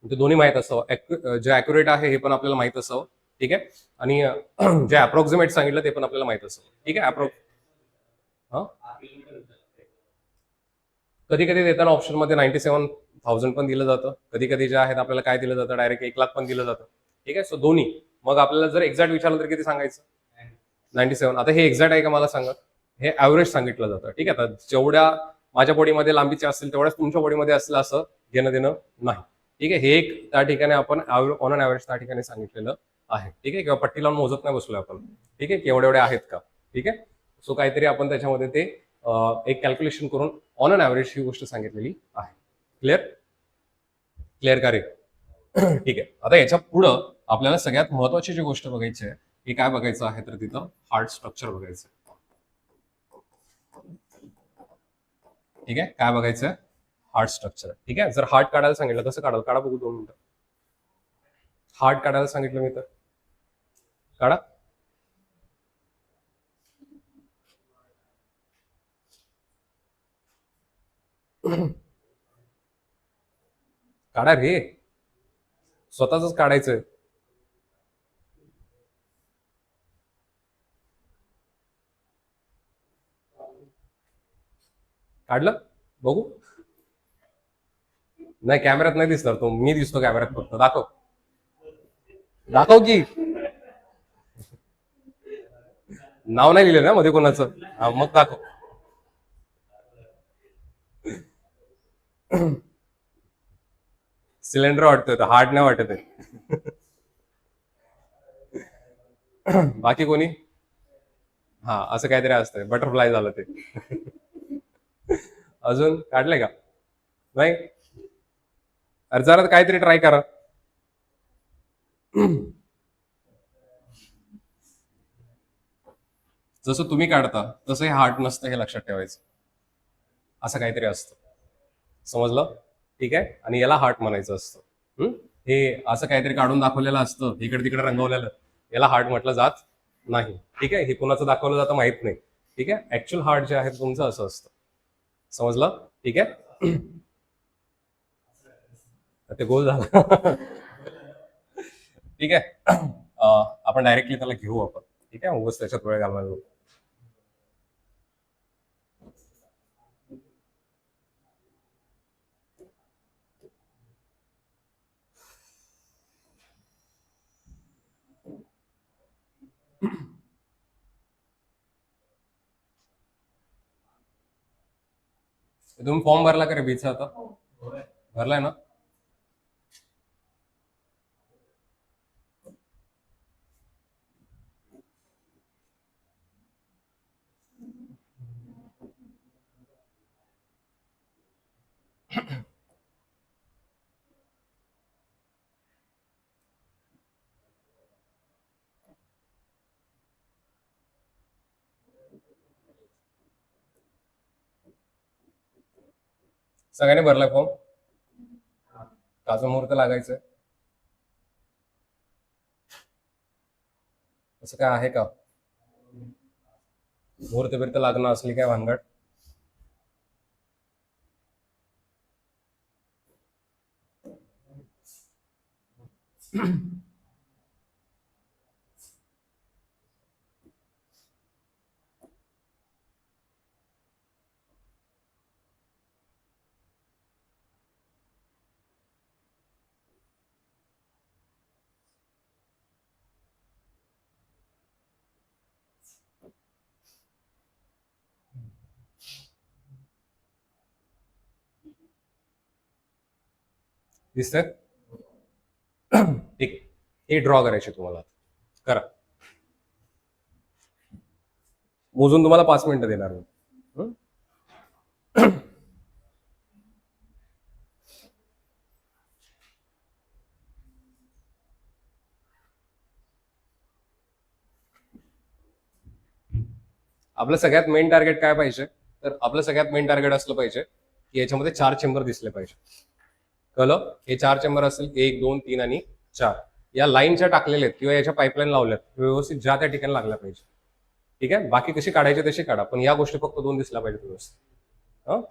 ते दोन्ही माहित असावं, जे अॅक्युरेट आहे हे पण आपल्याला माहित असावं, ठीक आहे. आणि जे अप्रॉक्सिमेट सांगितलं ते पण आपल्याला माहित असावं, ठीक आहे. कधी कधी देताना ऑप्शन मध्ये 97,000 पण दिलं जातं, कधी कधी जे आहेत आपल्याला काय दिलं जातं, डायरेक्ट 1,00,000 पण दिलं जातं, ठीक आहे. सो दोन्ही. मग आपल्याला जर एक्झॅक्ट विचारलं तर किती सांगायचं, 97. आता हे एक्झॅक्ट आहे का मला सांगा, हे ऍव्हरेज सांगितलं जातं, ठीक आहे. आता जेवढ्या माझ्या बॉडीमध्ये लांबीचे असतील तेवढ्याच तुमच्या बॉडीमध्ये असलं असं घेणं देणं नाही, ठीक आहे. हे एक त्या ठिकाणी आपण ऑन अन ऍव्हरेज त्या ठिकाणी सांगितलेलं आहे, ठीक आहे. किंवा पट्टी लावून मोजत नाही बसलोय आपण, ठीक आहे, की एवढे एवढे आहेत का, ठीक आहे. सो काहीतरी आपण त्याच्यामध्ये ते एक कॅल्क्युलेशन करून ऑन अन ऍव्हरेज ही गोष्ट सांगितलेली आहे. क्लिअर, क्लिअर का रे? ठीक आहे. आता याच्या पुढं आपल्याला सगळ्यात महत्वाची जी गोष्ट बघायची आहे ही काय बघायचं आहे, तर तिथं हार्ट स्ट्रक्चर बघायचं, ठीक आहे. काय बघायचं, हार्ट स्ट्रक्चर, ठीक आहे. जर हार्ट काढायला सांगितलं कसं काढाल, काढा बघू 2 मिनिटं. हार्ट काढायला सांगितलं मी तर काढा. काढा रे, स्वतःच काढायचं. काढलं बघू. नाही, कॅमेऱ्यात नाही दिसणार तो, मी दिसतो कॅमेऱ्यात फक्त. दाखव, दाखव की. नाव नाही लिहिलं ना मध्ये कोणाचं, हा मग दाखव. सिलेंडर वाटतोय, हार्ट नाही वाटत आहे. बाकी कोणी, हा असं काहीतरी असतंय, बटरफ्लाय झालं ते. अजून काढलंय का, नाही? अरे जरा काहीतरी ट्राय करा. जसं तुम्ही काढता तसं हे हार्ट नसतं, हे लक्षात ठेवायचं. असं काहीतरी असतं, समजलं, ठीक आहे. आणि याला हार्ट म्हणायचं असतं. हे असं काहीतरी काढून दाखवलेलं असतं, इकडे तिकडे रंगवलेलं, याला हार्ट म्हटलं जात नाही, ठीक आहे. हे कुणाचं दाखवलं जातं माहित नाही, ठीक आहे. ऍक्च्युअल हार्ट जे आहे तुमचं असं असतं, समजलं, ठीक आहे. ते गोल झालं. ठीक आहे. आपण डायरेक्टली त्याला घेऊ आपण, ठीक आहे. उगाच त्याच्यात वेळ घालवायला नको. तुम्ही फॉर्म भरला का रे बीचा आता, भरलाय ना? सगळ्यांनी भरलाय फॉर्म? काचा मुहूर्त लागायचं असं काय आहे का, मुहूर्त बिर्त लागणं असली काय भानगड? दिसतंय? ठीक आहे. हे ड्रॉ करायचे तुम्हाला. करा. मोजून तुम्हाला 5 मिनिटं देणार मी. हं? आपलं सगळ्यात मेन टार्गेट काय पाहिजे? तर आपलं सगळ्यात मेन टार्गेट असलं पाहिजे की याच्यामध्ये 4 चेंबर दिसले पाहिजे. कळलं? हे 4 चेंबर असतील, 1, 2, 3 आणि 4. या लाईनच्या टाकलेल्या आहेत किंवा याच्या पाईपलाईन लावल्यात, व्यवस्थित ज्या त्या ठिकाणी लागल्या पाहिजे. ठीक आहे? बाकी कशी काढायची तशी काढा, पण या गोष्टी फक्त 2 दिसल्या पाहिजेत व्यवस्थित. हं?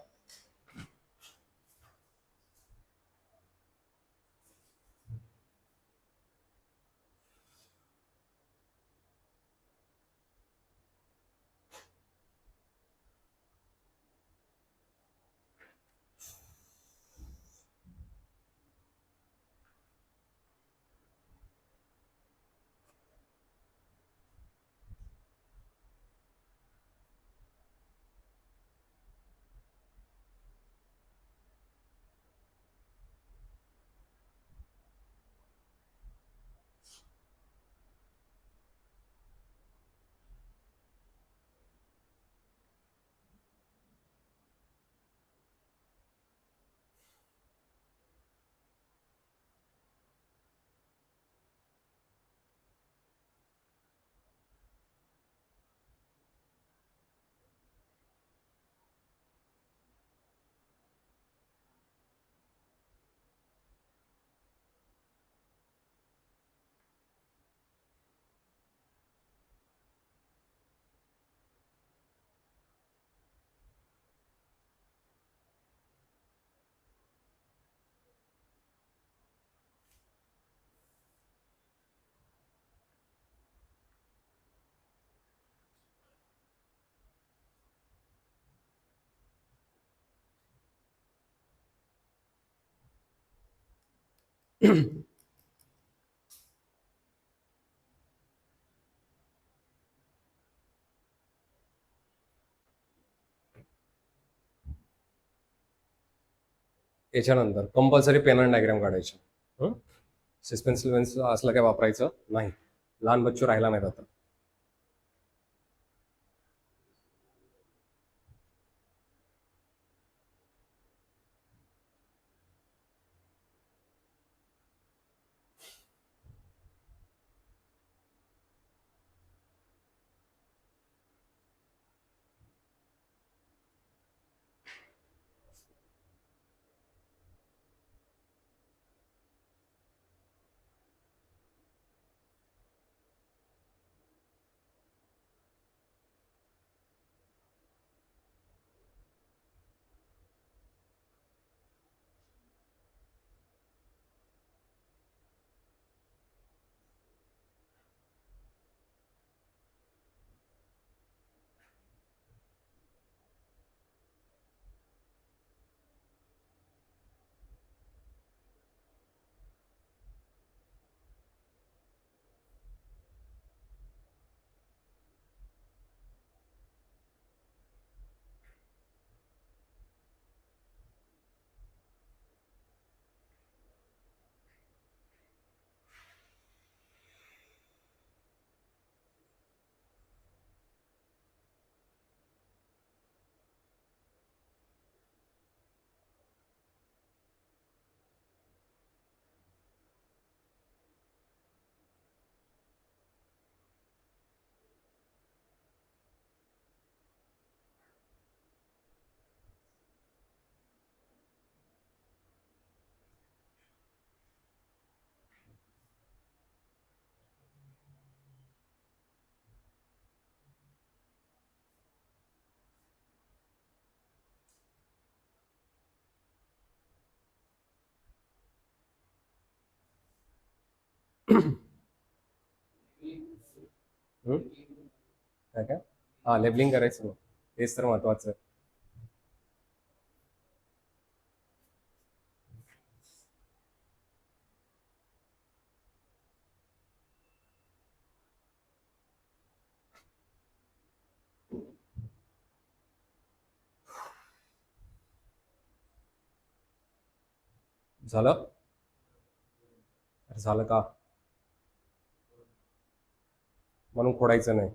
याच्यानंतर कंपल्सरी पेन अँड डायग्राम काढायचे. हं? पेन्सिल पेन्सिल असलं काय वापरायचं नाही. लहान बच्चू राहिला नाहीत आता. हं? काय काय? हा, लेबलिंग करायचं मग. तेच तर महत्वाचं आहे. झालं? झालं का? म्हणून खोडायचं नाही.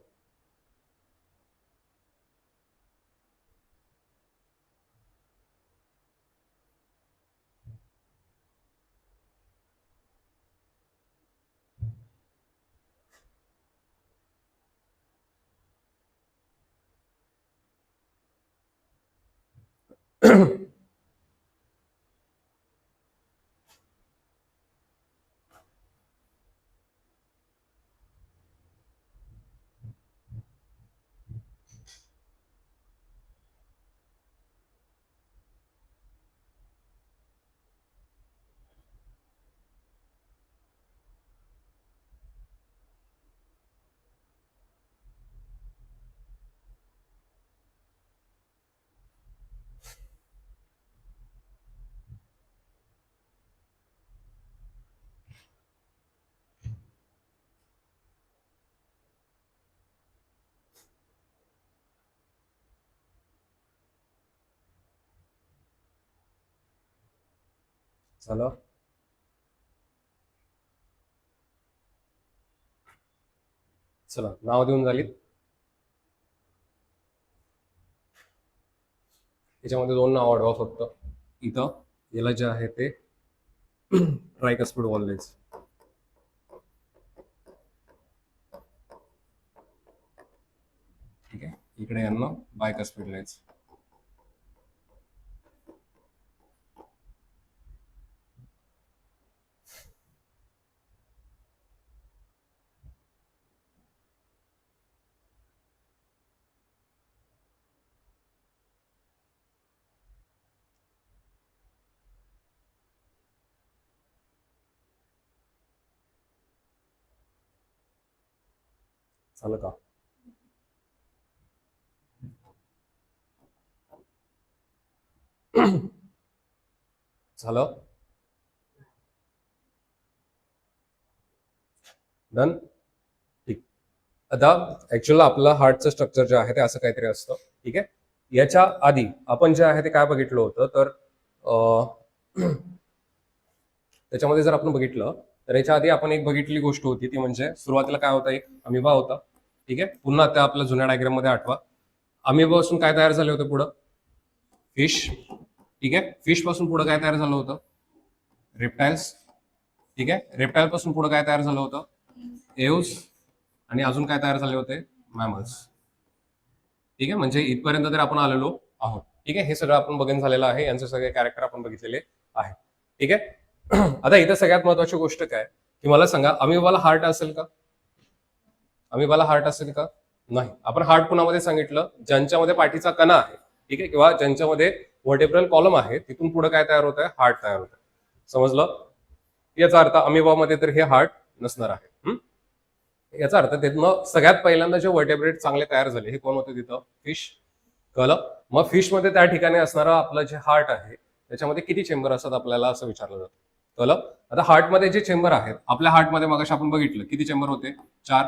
झालं. चला, नाव देऊन झालीत. याच्यामध्ये 2 नाव वाढवा फक्त. इथं याला जे आहे ते ट्रायकस्पिड वॉललेज. ठीक आहे, इकडे यांना बायकस्पिड लेज. झालं का? झालं. डन. ठीक. आता ऍक्च्युअल आपलं हार्टचं स्ट्रक्चर जे आहे ते असं काहीतरी असतं. ठीक आहे, याच्या आधी आपण जे आहे ते काय बघितलं होतं, तर त्याच्यामध्ये जर आपण बघितलं तर याच्या आधी आपण एक बघितलेली गोष्ट होती, ती म्हणजे सुरुवातीला काय होता, एक अमिबा होता. ठीक आहे, पुन्हा त्या आपल्या जुन्या डायग्राम मध्ये आठवा. अमिबा पासून काय तयार झाले होते पुढं? फिश. ठीक आहे, फिश पासून पुढे काय तयार झालं होतं? रेप्टाइल्स. ठीक आहे, रेप्टाइल पासून पुढे काय तयार झालं होतं? एव्स. आणि अजून काय तयार झाले होते? मॅमल्स. ठीक आहे, म्हणजे इथपर्यंत तर आपण आलेलो आहोत. ठीक आहे, हे सगळं आपण बघून झालेलं आहे, यांचे सगळे कॅरेक्टर आपण बघितलेले आहे. ठीक आहे. आता इथं सगळ्यात महत्वाची गोष्ट काय की मला सांगा, अमिबाला हार्ट असेल का? अमिबाला हार्ट असेल का? नाही. आपण हार्ट कुणामध्ये सांगितलं? ज्यांच्यामध्ये पाठीचा कणा आहे, ठीक आहे, किंवा ज्यांच्यामध्ये व्हर्टेब्रल कॉलम आहे, तिथून पुढे काय तयार होत आहे? हार्ट तयार होत आहे. समजलं? याचा अर्थ अमिबामध्ये तर हे हार्ट नसणार आहे. याचा अर्थ तिथनं सगळ्यात पहिल्यांदा जे व्हर्टेब्रेट चांगले तयार झाले हे कोण होते तिथं? फिश. कळलं? मग फिश मध्ये त्या ठिकाणी असणारं आपलं जे हार्ट आहे त्याच्यामध्ये किती चेंबर असतात आपल्याला असं विचारलं जातं. कळलं? आता हार्टमध्ये जे चेंबर आहेत, आपल्या हार्टमध्ये मगाशी आपण बघितलं किती चेंबर होते? 4.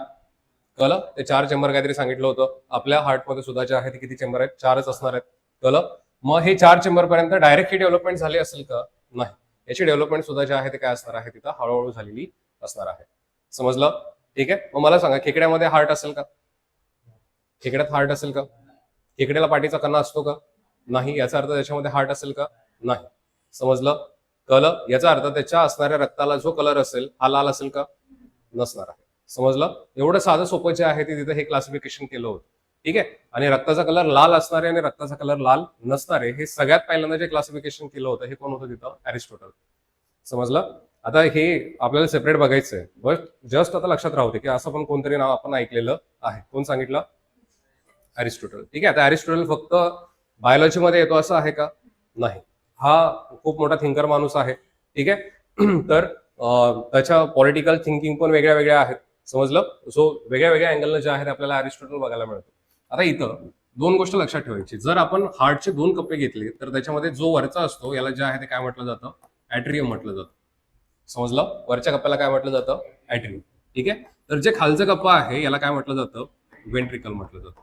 कळलं? ते 4 चेंबर काहीतरी सांगितलं होतं. आपल्या हार्टमध्ये सुद्धा जे आहे ते किती चेंबर आहेत? 4च असणार आहेत. कळलं? मग हे 4 चेंबर पर्यंत डायरेक्ट ही डेव्हलपमेंट झाली असेल का? नाही. याची डेव्हलपमेंट सुद्धा जे आहे ते काय असणार आहे? तिथं हळूहळू झालेली असणार आहे. समजलं? ठीक आहे, मग मला सांगा, खेकड्यामध्ये हार्ट असेल का? खेकड्यात हार्ट असेल का? खेकड्याला पाठीचा कणा असतो का? नाही. याचा अर्थ त्याच्यामध्ये हार्ट असेल का? नाही. समजलं? कळलं? याचा अर्थ त्याच्या असणाऱ्या रक्ताला जो कलर असेल हा लाल असेल का? नसणार आहे. समजलं? एवढं साधं सोपं जे आहे ते तिथं हे क्लासिफिकेशन केलं होतं. ठीक आहे, आणि रक्ताचा कलर लाल असणारे आणि रक्ताचा कलर लाल नसणारे हे सगळ्यात पहिल्यांदा जे क्लासिफिकेशन केलं होतं हे कोण होतं तिथं? अरिस्टॉटल. समजलं? आता हे आपल्याला सेपरेट बघायचं आहे, बट जस्ट आता लक्षात राहू दे की असं पण कोणतरी नाव आपण ऐकलेलं आहे. कोण सांगितलं? अरिस्टॉटल. ठीक आहे, आता अरिस्टॉटल फक्त बायोलॉजी मध्ये येतो असं आहे का? नाही. हा खूप मोठा थिंकर माणूस आहे. ठीक आहे, तर त्याच्या पॉलिटिकल थिंकिंग पण वेगळ्या वेगळ्या आहेत. समजलं? सो वेगळ्या वेगळ्या अँगलनं जे आहेत आपल्याला अरिस्टॉटल बघायला मिळतो. आता इथं 2 गोष्ट लक्षात ठेवायची. जर आपण हार्टचे 2 कप्पे घेतले तर त्याच्यामध्ये जो वरचा असतो याला जे आहे ते काय म्हटलं जातं? ॲट्रियम म्हटलं जातं. समजलं? वरच्या कप्प्याला काय म्हटलं जातं? ॲट्रियम. ठीक आहे, तर जे खालचा कप्पा आहे याला काय म्हटलं जातं? वेंट्रिकल म्हटलं जातं.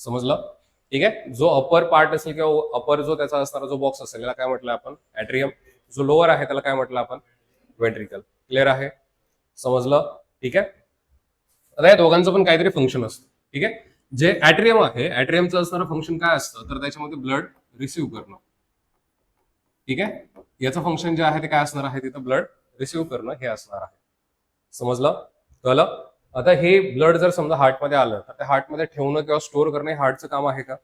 समजलं? ठीक आहे, जो अपर पार्ट असेल किंवा अपर जो त्याचा असणारा जो बॉक्स असेल याला काय म्हटलं आपण? ॲट्रियम. जो लोअर आहे त्याला काय म्हटलं आपण? वेंट्रिकल. क्लिअर आहे? समजलं? ठीक आहे. आता या दोघांचं पण काहीतरी फंक्शन असतं. ठीक आहे. जे ऍट्रियम आहे, ऍट्रियमचं असणारं फंक्शन काय असतं, तर त्याच्यामध्ये ब्लड रिसिव्ह करणं. ठीक आहे. याचं फंक्शन जे आहे ते काय असणार आहे, तिथं ब्लड रिसिव्ह करणं हे असणार आहे. समजलं? कळलं? आता हे ब्लड जर समजा हार्टमध्ये आलं तर त्या हार्टमध्ये ठेवणं किंवा स्टोअर करणं हे हार्टचं काम आहे का?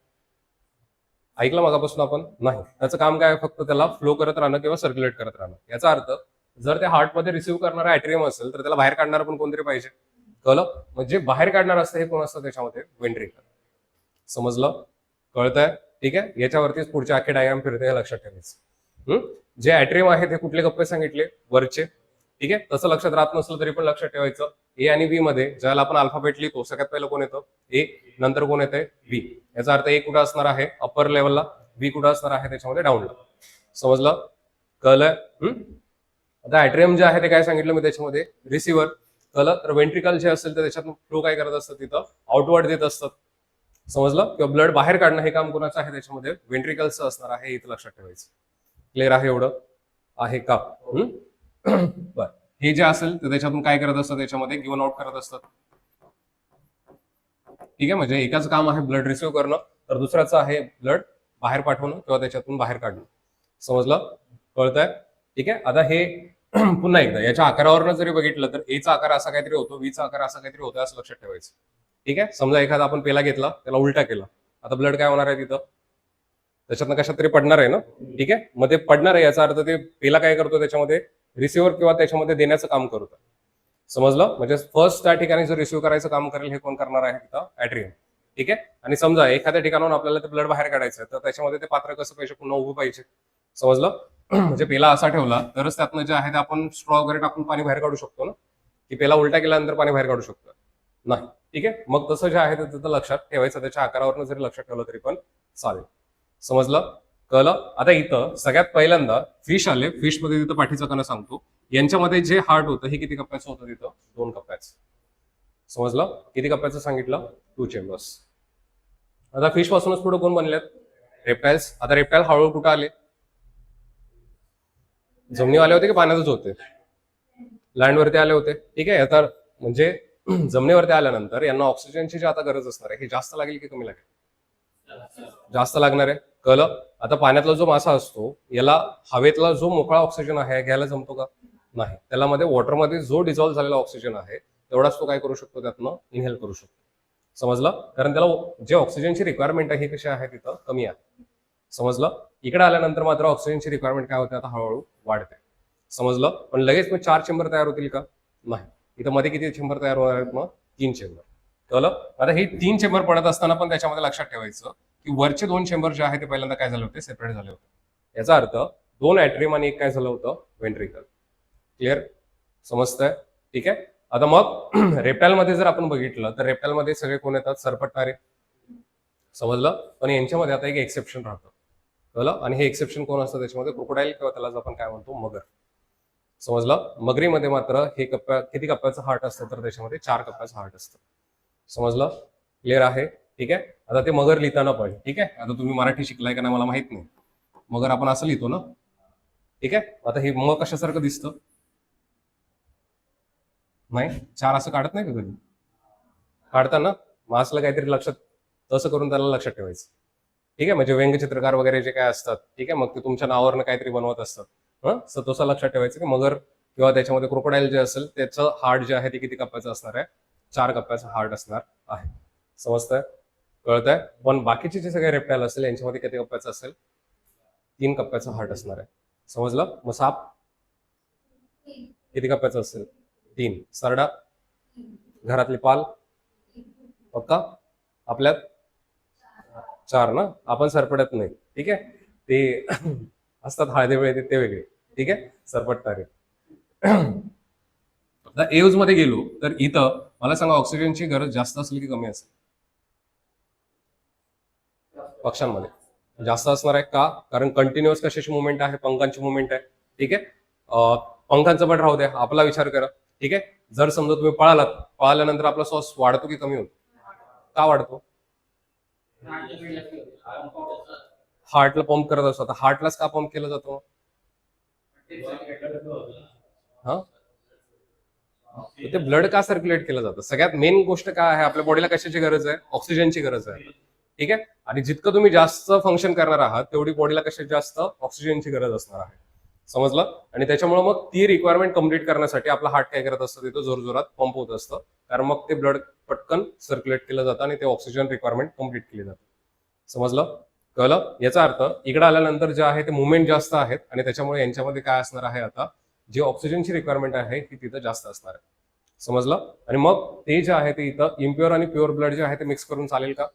ऐकलं मगापासून आपण? नाही. त्याचं काम काय आहे, फक्त त्याला फ्लो करत राहणं किंवा सर्क्युलेट करत राहणं. याचा अर्थ जर त्या हार्टमध्ये रिसिव्ह करणारा ऍट्रियम असेल तर त्याला बाहेर काढणारं पण कोणतरी पाहिजे. कळलं? म्हणजे बाहेर काढणार असतं हे कोण असतं त्याच्यामध्ये? वेंट्रिकल. समजलं? कळतंय? ठीक आहे. याच्यावरतीच पुढचे अख्खे डायग्राम फिरते हे लक्षात ठेवायचं. जे ऍट्रियम आहे ते कुठले कप्पे सांगितले? वरचे. ठीक आहे. तसं लक्षात राहत नसलं तरी पण लक्षात ठेवायचं, ए आणि बी मध्ये ज्याला आपण अल्फाबेट लिहितो सगळ्यात पहिलं कोण येतं? ए, नंतर कोण येतंय? बी. याचा अर्थ ए कुठं असणार आहे? अप्पर लेवलला. बी कुठं असणार आहे त्याच्यामध्ये? डाऊनला. समजलं? कळलंय? आता ऍट्रियम जे आहे ते काय सांगितलं मी त्याच्यामध्ये? रिसिव्हर. कळलं? तर वेंट्रिकल जे असेल तर त्याच्यातून फ्लो काय करत असतं, तिथं आउटवर्ड देत असतात. समजलं? किंवा ब्लड बाहेर काढणं हे काम कोणाचं आहे त्याच्यामध्ये? वेंट्रिकलचं असणार आहे. इथं लक्षात ठेवायचं. क्लिअर आहे एवढं? आहे का? बर. हे जे असेल तर त्याच्यातून काय करत असतात, त्याच्यामध्ये गिव्हन आउट करत असतात. ठीक आहे. म्हणजे एकाच काम आहे ब्लड रिसिव्ह करणं, तर दुसऱ्याचं आहे ब्लड बाहेर पाठवणं किंवा त्याच्यातून बाहेर काढणं. समजलं? कळतंय? ठीक आहे. आता हे पुन्हा एकदा याच्या आकारावरनं जरी बघितलं तर एचा आकार असा काहीतरी होतो, वीचा आकार असा काहीतरी होतो, असं लक्षात ठेवायचं. ठीक आहे. समजा एखादा आपण पेला घेतला, त्याला उलटा केला, आता ब्लड काय होणार आहे तिथं? त्याच्यातनं कशात तरी पडणार आहे ना. ठीक आहे. मग ते पडणार आहे याचा अर्थ ते पेला काय करतो, त्याच्यामध्ये रिसिव्हर किंवा त्याच्यामध्ये देण्याचं काम करतो. समजलं? म्हणजे फर्स्ट त्या ठिकाणी जर रिसिव्ह करायचं काम करेल हे कोण करणार आहे तिथं? ऍट्रियम. ठीक आहे. आणि समजा एखाद्या ठिकाणाहून आपल्याला ते ब्लड बाहेर काढायचं आहे तर त्याच्यामध्ये ते पात्र कसं पाहिजे? पुन्हा उभं पाहिजे. समजलं? म्हणजे पेला असा ठेवला तरच त्यातनं जे आहे ते आपण स्ट्रॉ वगैरे टाकून पाणी बाहेर काढू शकतो ना, की पेला उलटा केल्यानंतर पाणी बाहेर काढू शकतो? नाही. ठीक आहे. मग तसं जे आहे ते तिथं लक्षात ठेवायचं, त्याच्या आकारावरनं जरी लक्षात ठेवलं तरी पण चालेल. समजलं? कळलं? आता इथं सगळ्यात पहिल्यांदा फिश आले. फिश मध्ये तिथं पाठीचं कणं सांगतो. यांच्यामध्ये जे हार्ट होतं हे किती कप्प्याचं होतं तिथं? 2 कप्प्याचं. समजलं? किती कप्प्याचं सांगितलं? 2 चेंबर्स. आता फिश पासूनच पुढे कोण बनल्यात? रेप्टाइल्स. आता रेप्टाइल हळूहळू कुठं आले? जमिनीवाले होते की पाण्यातच होते? लँडवरती आले होते. ठीक आहे. आता म्हणजे जमिनीवरती आल्यानंतर यांना ऑक्सिजनची जी आता गरज असणार आहे, ही जास्त लागेल की कमी लागेल? जास्त लागणार आहे. कळलं? आता पाण्यातला जो मासा असतो याला हवेतला जो मोकळा ऑक्सिजन आहे घ्यायला जमतो का? नाही. त्याला मध्ये वॉटरमध्ये जो डिझॉल्व्ह झालेला ऑक्सिजन आहे तेवढाच तो काय करू शकतो, त्यातनं इनहेल करू शकतो. समजलं? कारण त्याला जे ऑक्सिजनची रिक्वायरमेंट आहे ही कशी आहे तिथं? कमी आहे. समजलं? इकडे आल्यानंतर मात्र ऑक्सिजनची रिक्वायरमेंट काय होते, आता हळूहळू वाढते. समजलं? पण लगेच मग 4 चेंबर तयार होतील का? नाही. इथं मध्ये किती चेंबर तयार होणार आहेत? मग 3 चेंबर. कळलं? आता हे 3 चेंबर पडत असताना पण त्याच्यामध्ये लक्षात ठेवायचं की वरचे 2 चेंबर जे आहे ते पहिल्यांदा काय झाले होते? सेपरेट झाले होते. याचा अर्थ 2 ऍट्रियम आणि एक काय झालं होतं? वेंट्रिकल. क्लिअर? समजतंय? ठीक आहे. आता मग रेप्टाइल मध्ये जर आपण बघितलं तर रेप्टाइल मध्ये सगळे कोण येतात? सरपटणारे. समजलं? पण यांच्यामध्ये आता एक एक्सेप्शन राहतं. कळलं? आणि हे एक्सेप्शन कोण असतं त्याच्यामध्ये? क्रोकोडाईल किंवा त्याला आपण काय म्हणतो? मगर. समजलं? मगरीमध्ये मात्र हे किती कप्प्याचं हार्ट असतं, तर त्याच्यामध्ये 4 कप्प्याचं हार्ट असतं. समजलं? क्लिअर आहे? ठीक आहे. आता ते मगर लिहिताना पण, ठीक आहे, आता तुम्ही मराठी शिकलाय का नाही मला माहित नाही, मगर आपण असं लिहितो ना. ठीक आहे. आता हे मग कशासारखं दिसतं? नाही, 4 असं काढत नाही का कधी? काढताना मग असलं काहीतरी लक्षात, तसं करून त्याला लक्षात ठेवायचं. ठीक आहे. म्हणजे व्यंगचित्रकार वगैरे जे काय असतात, ठीक आहे, मग ते तुमच्या नावावरनं काहीतरी बनवत असतात. तसं लक्षात ठेवायचं की मगर किंवा त्याच्यामध्ये क्रोकोडाईल जे असेल त्याचं हार्ट जे आहे ते किती कप्प्याचं असणार आहे? 4 कप्प्याचं हार्ट असणार आहे. समजतंय? कळतंय? पण बाकीचे जे सगळे रेप्टाईल असेल यांच्यामध्ये किती कप्प्याचं असेल? 3 कप्प्याचं हार्ट असणार आहे. समजलं? मग साप किती कप्प्याचं असेल? 3. सरडा? घरातली पाल? पक्का? आपल्यात 4 ना. आपण सरपटत नाही. ठीक आहे. ते असतात हळदे वेळे ते वेगळे. ठीक आहे. सरपटणारे. आता एव्ज मध्ये गेलो तर इथं मला सांगा ऑक्सिजनची गरज जास्त असेल की कमी असेल? पक्ष्यांमध्ये जास्त असणार आहे का? कारण कंटिन्युअस कशाची मुवमेंट आहे? पंखांची मुवमेंट आहे. ठीक आहे. पंखांचं पण राहू द्या, आपला विचार करा. ठीक आहे. जर समजा तुम्ही पळालात, पळाल्यानंतर आपला श्वास वाढतो की कमी होतो? का वाढतो? हार्टला पंप करत असतो. आता हार्टलाच का पंप केलं जातो? हा, तर ते ब्लड का सर्क्युलेट केलं जातं? सगळ्यात मेन गोष्ट काय आहे, आपल्या बॉडीला कशाची गरज आहे? ऑक्सिजनची गरज आहे. ठीक आहे. आणि जितकं तुम्ही जास्त फंक्शन करणार आहात तेवढी बॉडीला कशाची जास्त ऑक्सिजनची गरज असणार आहे. समजलं? आणि त्याच्यामुळे मग ती रिक्वायरमेंट कम्प्लीट करण्यासाठी आपला हार्ट काय करत असतं, तिथं जोरजोरात पंप होत असतं, कारण मग ते ब्लड पटकन सर्क्युलेट केलं जातं आणि ते ऑक्सिजन रिक्वायरमेंट कम्प्लीट केली जाते. समजलं? कळलं? याचा अर्थ इकडे आल्यानंतर जे आहे ते मुवमेंट जास्त आहेत आणि त्याच्यामुळे यांच्यामध्ये काय असणार आहे, आता जी ऑक्सिजनची रिक्वायरमेंट आहे ती तिथं जास्त असणार आहे. समजलं? आणि मग ते जे आहे ते इथं इम्प्युअर आणि प्युअर ब्लड जे आहे ते मिक्स करून चालेल का?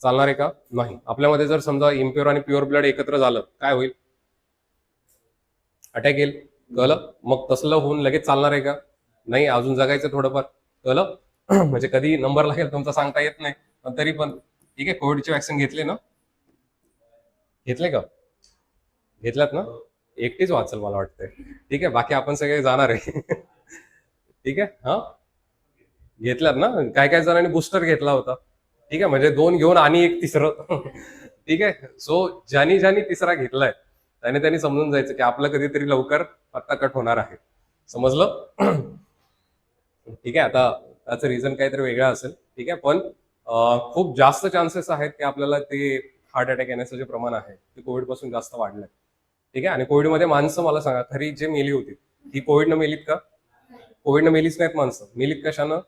चालणार आहे का? नाही. आपल्यामध्ये जर समजा इम्प्युअर आणि प्युअर ब्लड एकत्र झालं, काय होईल? अटॅक येईल. कळलं? मग तसलं होऊन लगेच चालणार आहे का? नाही, अजून जगायचं थोडंफार. कळलं? म्हणजे कधी नंबर लागेल तुमचा सांगता येत नाही, पण तरी पण ठीक आहे. कोविडची वॅक्सिन घेतली ना? घेतले का? घेतल्यात ना? एकटीच वाचल मला वाटतंय. ठीक आहे, बाकी आपण सगळे जाणार आहे. ठीक आहे. हा, घेतल्यात ना? काय काय जणांनी बुस्टर घेतला होता. ठीक आहे, म्हणजे 2 घेऊन आणि एक तिसरं. ठीक आहे. सो ज्यांनी ज्यांनी तिसरा घेतलाय त्याने त्यांनी समजून जायचं की आपलं कधीतरी लवकर पत्ता कट होणार आहे. समजलं? ठीक आहे. आता त्याचं रिझन काहीतरी वेगळं असेल. ठीक आहे, पण खूप जास्त चान्सेस आहेत की आपल्याला ते हार्ट अटॅक येण्याचं जे प्रमाण आहे ते कोविड पासून जास्त वाढलंय. ठीक आहे. आणि कोविडमध्ये माणसं, मला सांगा, खरी जे मेली होती ती कोविडनं मेलीत का? कोविडनं मेलीच नाहीत माणसं. मेलीत कशानं?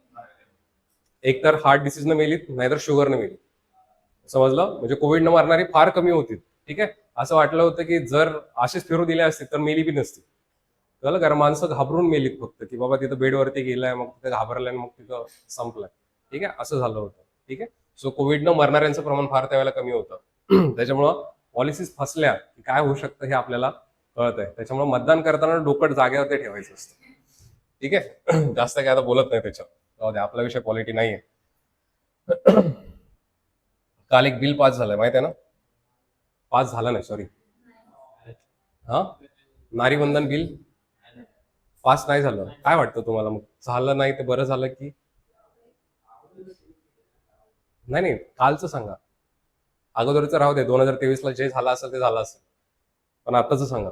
एक तर हार्ट डिसीजनं मेलीत, नाहीतर शुगरनं मेलीत. समजलं? म्हणजे कोविडनं मारणारी फार कमी होती. ठीक आहे. असं वाटलं होतं की जर असेच फिरू दिले असते तर मेली बी नसती. कळलं? कारण माणसं घाबरून मेलीत फक्त, की बाबा तिथं बेडवरती गेलाय, मग तिथं घाबरलाय, मग तिथं संपलाय. ठीक आहे, असं झालं होतं. ठीक आहे. सो कोविडनं मरणाऱ्यांचं प्रमाण फार त्यावेळेला कमी होतं. त्याच्यामुळं पॉलिसीज फसल्या की काय होऊ शकतं हे आपल्याला कळत आहे. त्याच्यामुळे मतदान करताना डोकं जागेवरती ठेवायचं असतं. ठीक आहे. जास्त काय आता बोलत नाही त्याच्यावर. जाऊ दे, आपला विषय पॉलिटी नाहीये. काल एक बिल पास झालंय, माहित आहे ना? पास झालं नाही, सॉरी. हा, नारीवंदन बिल पास नाही झालं. काय वाटतं तुम्हाला? मग झालं नाही तर बरं झालं की नाही? नाही, कालचं सांगा. अगोदरचं राहू दे, 2023ला जे झालं असेल ते झालं असेल, पण आताच सांगा.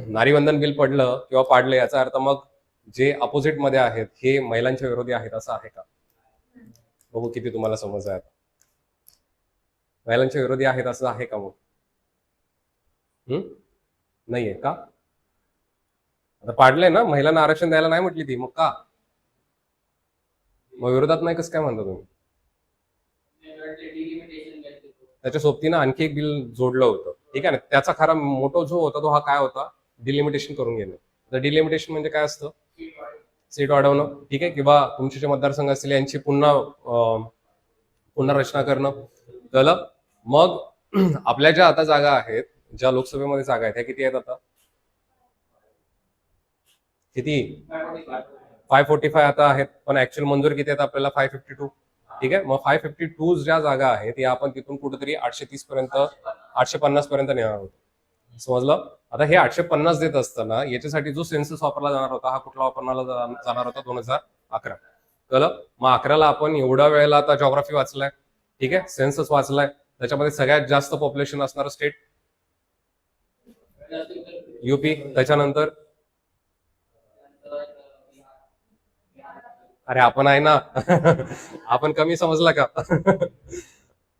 नारीवंदन बिल पडलं किंवा पाडलं याचा अर्थ मग जे अपोजिट मध्ये आहेत हे महिलांच्या विरोधी आहेत असं आहे का? बघू किती तुम्हाला समज आहे. महिलांच्या विरोधी आहेत असं आहे का मग? नाहीये का? आता पाडलंय ना, महिलांना आरक्षण द्यायला नाही म्हटली ती, मग का? मग विरोधात नाही कसं काय म्हणता तुम्ही? त्याच्या सोबतीनं आणखी एक बिल जोडलं होतं. ठीक आहे ना. त्याचा खरा मोठो जो होता तो हा काय होता? डिलिमिटेशन करून घेणं. तर डिलिमिटेशन म्हणजे काय असतं? सीट वाढवणं. ठीक आहे. किंवा तुमचे जे मतदारसंघ असतील यांची पुन्हा रचना करणं. कळलं? मग आपल्या ज्या आता जागा आहेत, ज्या लोकसभेमध्ये जागा आहेत, ह्या किती आहेत आता? किती? 545 आता आहेत, पण ऍक्च्युअल मंजूर किती आहेत आपल्याला? 552. ठीक आहे. मग 552 ज्या जागा आहेत या आपण तिथून कुठेतरी 830 पर्यंत, 850 पर्यंत नेणार आहोत. समजलं? आता हे 850 देत असताना याच्यासाठी जो सेन्सस वापरला जाणार होता हा कुठला वापरला जाणार होता? 2011. कळलं? मग 11ला आपण एवढ्या वेळेला आता जॉग्राफी वाचलाय, ठीक आहे, सेन्सस वाचलाय, त्याच्यामध्ये सगळ्यात जास्त पॉप्युलेशन असणारं स्टेट युपी. त्याच्यानंतर अरे आपण आहे ना. आपण कमी समजला का?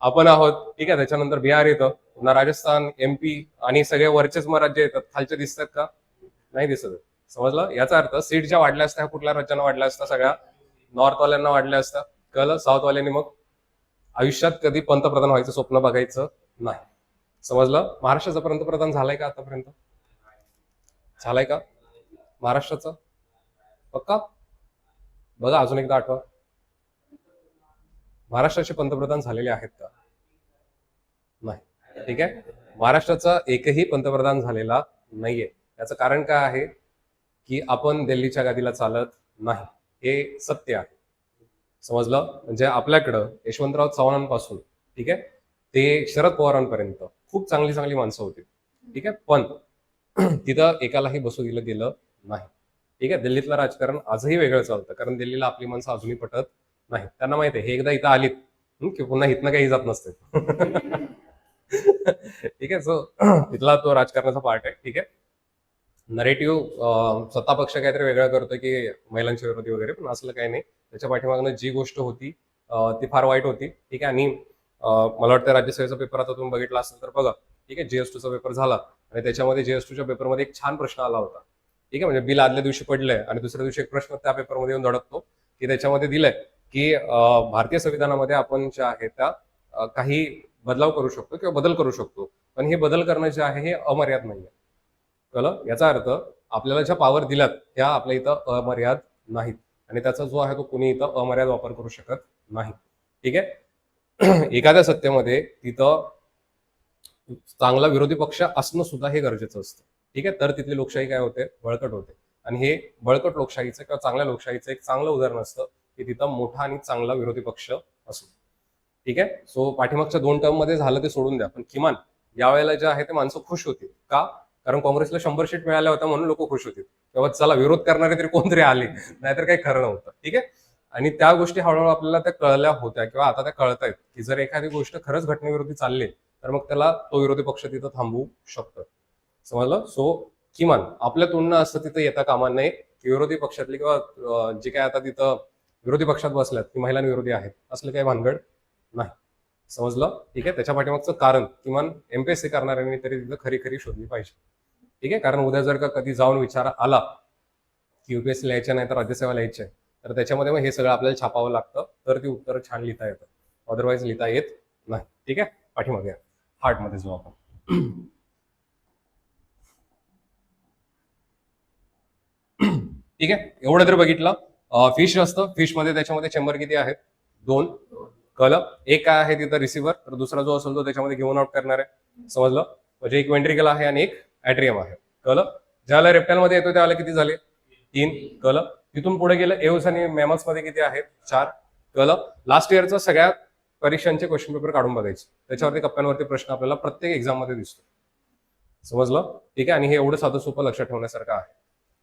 आपण आहोत. ठीक आहे. त्याच्यानंतर बिहार येतं, पुन्हा राजस्थान, एमपी आणि सगळे वरचेच मग राज्य येतात. खालचे दिसतात का? नाही दिसत. समजलं? याचा अर्थ सीट ज्या वाढल्या असत्या कुठल्या राज्यांना वाढल्या असत्या? सगळ्या नॉर्थवाल्यांना वाढल्या असत्या. कळलं? साऊथवाल्यांनी मग आयुष्यात कधी पंतप्रधान व्हायचं स्वप्न बघायचं नाही. समजलं? महाराष्ट्राचा पंतप्रधान झालाय का आतापर्यंत? झालाय का महाराष्ट्राचा? पक्का? बघा, अजून एकदा आठवा. महाराष्ट्राचे पंतप्रधान झालेले आहेत का? नाही. ठीक आहे. महाराष्ट्राचा एकही पंतप्रधान झालेला नाहीये. याचं कारण काय आहे? की आपण दिल्लीच्या गादीला चालत नाही. हे सत्य आहे. समजलं? म्हणजे आपल्याकडं यशवंतराव चव्हाणांपासून, ठीक आहे, ते शरद पवारांपर्यंत खूप चांगली चांगली माणसं होती. ठीक आहे. पण तिथं एकालाही बसू दिलं गेलं नाही. ठीक आहे. दिल्लीतलं राजकारण आजही वेगळं चालतं, कारण दिल्लीला आपली माणसं अजूनही पटत नाही. त्यांना माहिती आहे हे एकदा इथं आलीत की पुन्हा इथनं काही जात नसते. ठीक आहे. सो तिथला तो राजकारणाचा पार्ट आहे. ठीक आहे. नरेटिव्ह सत्ता पक्ष काहीतरी वेगळं करतो की महिलांच्या विरोधी वगैरे, पण असलं काही नाही. त्याच्या पाठीमागनं जी गोष्ट होती ती फार वाईट होती. ठीक आहे. आणि मला वाटतं राज्यसेवेचा पेपर आता तुम्ही बघितला असेल तर बघा. ठीक आहे. GS2चा पेपर झाला आणि त्याच्यामध्ये GS2च्या पेपरमध्ये एक छान प्रश्न आला होता. ठीक आहे. म्हणजे बिल आदल्या दिवशी पडलंय आणि दुसऱ्या दिवशी एक प्रश्न त्या पेपरमध्ये येऊन धडकतो की त्याच्यामध्ये दिलंय की भारतीय संविधानामध्ये आपण ज्या आहे त्या काही बदलाव करू शकतो किंवा बदल करू शकतो, पण हे बदल करणं जे आहे हे अमर्याद नाहीये. कळलं? याचा अर्थ आपल्याला ज्या पॉवर दिल्यात त्या आपल्या इथं अमर्याद नाहीत आणि त्याचा जो आहे तो कोणी इथं अमर्याद वापर करू शकत नाही. ठीक आहे. एखाद्या सत्तेमध्ये तिथं चांगला विरोधी पक्ष असणं सुद्धा हे गरजेचं असतं. ठीक आहे. तर तिथली लोकशाही काय होते, बळकट होते. आणि हे बळकट लोकशाहीचं किंवा चांगल्या लोकशाहीचं एक चांगलं उदाहरण असतं की तिथं मोठा आणि चांगला विरोधी पक्ष असतो. ठीक आहे. सो पाठीमागच्या 2 टर्म मध्ये झालं ते सोडून द्या, पण किमान यावेळेला जे आहे ते माणसं खुश होतील. का? कारण काँग्रेसला 100 सीट मिळाल्या होत्या म्हणून लोक खुश होतील. तेव्हा चला विरोध करणारे तरी कोणतरी आले, नाहीतर काही खरं नव्हतं. ठीक आहे. आणि त्या गोष्टी हळूहळू आपल्याला त्या कळल्या होत्या किंवा आता त्या कळत आहेत की जर एखादी गोष्ट खरंच घटनेविरोधी चालली तर मग त्याला तो विरोधी पक्ष तिथं थांबवू शकतो. समजलं? सो किमान आपल्या तुलना असं तिथं येता कामा नये की विरोधी पक्षातले किंवा जे काय आता तिथं विरोधी पक्षात बसल्यात की महिलांविरोधी आहेत, असलं काही भानगड नाही. समजलं? ठीक आहे. त्याच्या पाठीमागचं कारण किमान MPSC करणाऱ्यांनी तरी तिथं खरी खरी शोधली पाहिजे. ठीक आहे. कारण उद्या जर का कधी जाऊन विचार आला की UPSC लिहायच्या नाही तर राज्यसेवा लिहायच्या आहे, तर त्याच्यामध्ये मग हे सगळं आपल्याला छापावं लागतं, तर ती उत्तरं छान लिहिता येतात. अदरवाईज लिहिता येत नाही. ठीक आहे. पाठीमागे हार्टमध्ये जाऊ आपण. ठीक आहे. एवढं जर बघितलं, फिश असतं, फिशमध्ये त्याच्यामध्ये चेंबर किती आहेत? 2. कळलं? एक काय आहे तिथं रिसिव्हर, तर दुसरा जो असेल तो त्याच्यामध्ये घेऊन आउट करणार आहे. समजलं? म्हणजे एक वेंट्रिकल आहे आणि एक ॲट्रियम आहे. कळलं? ज्याला रेप्टाइलमध्ये येतो त्याला किती झाले? 3. कळलं? तिथून पुढे गेलं एव्स आणि मॅमल्स मध्ये किती आहेत? 4. कळलं? लास्ट इयरचा सगळ्या परीक्षांचे क्वेश्चन पेपर काढून बघायचे. त्याच्यावरती कप्प्यांवरती प्रश्न आपल्याला प्रत्येक एक्झाम मध्ये दिसतो. समजलं? ठीक आहे. आणि हे एवढं साधं सोपं लक्षात ठेवण्यासारखं आहे.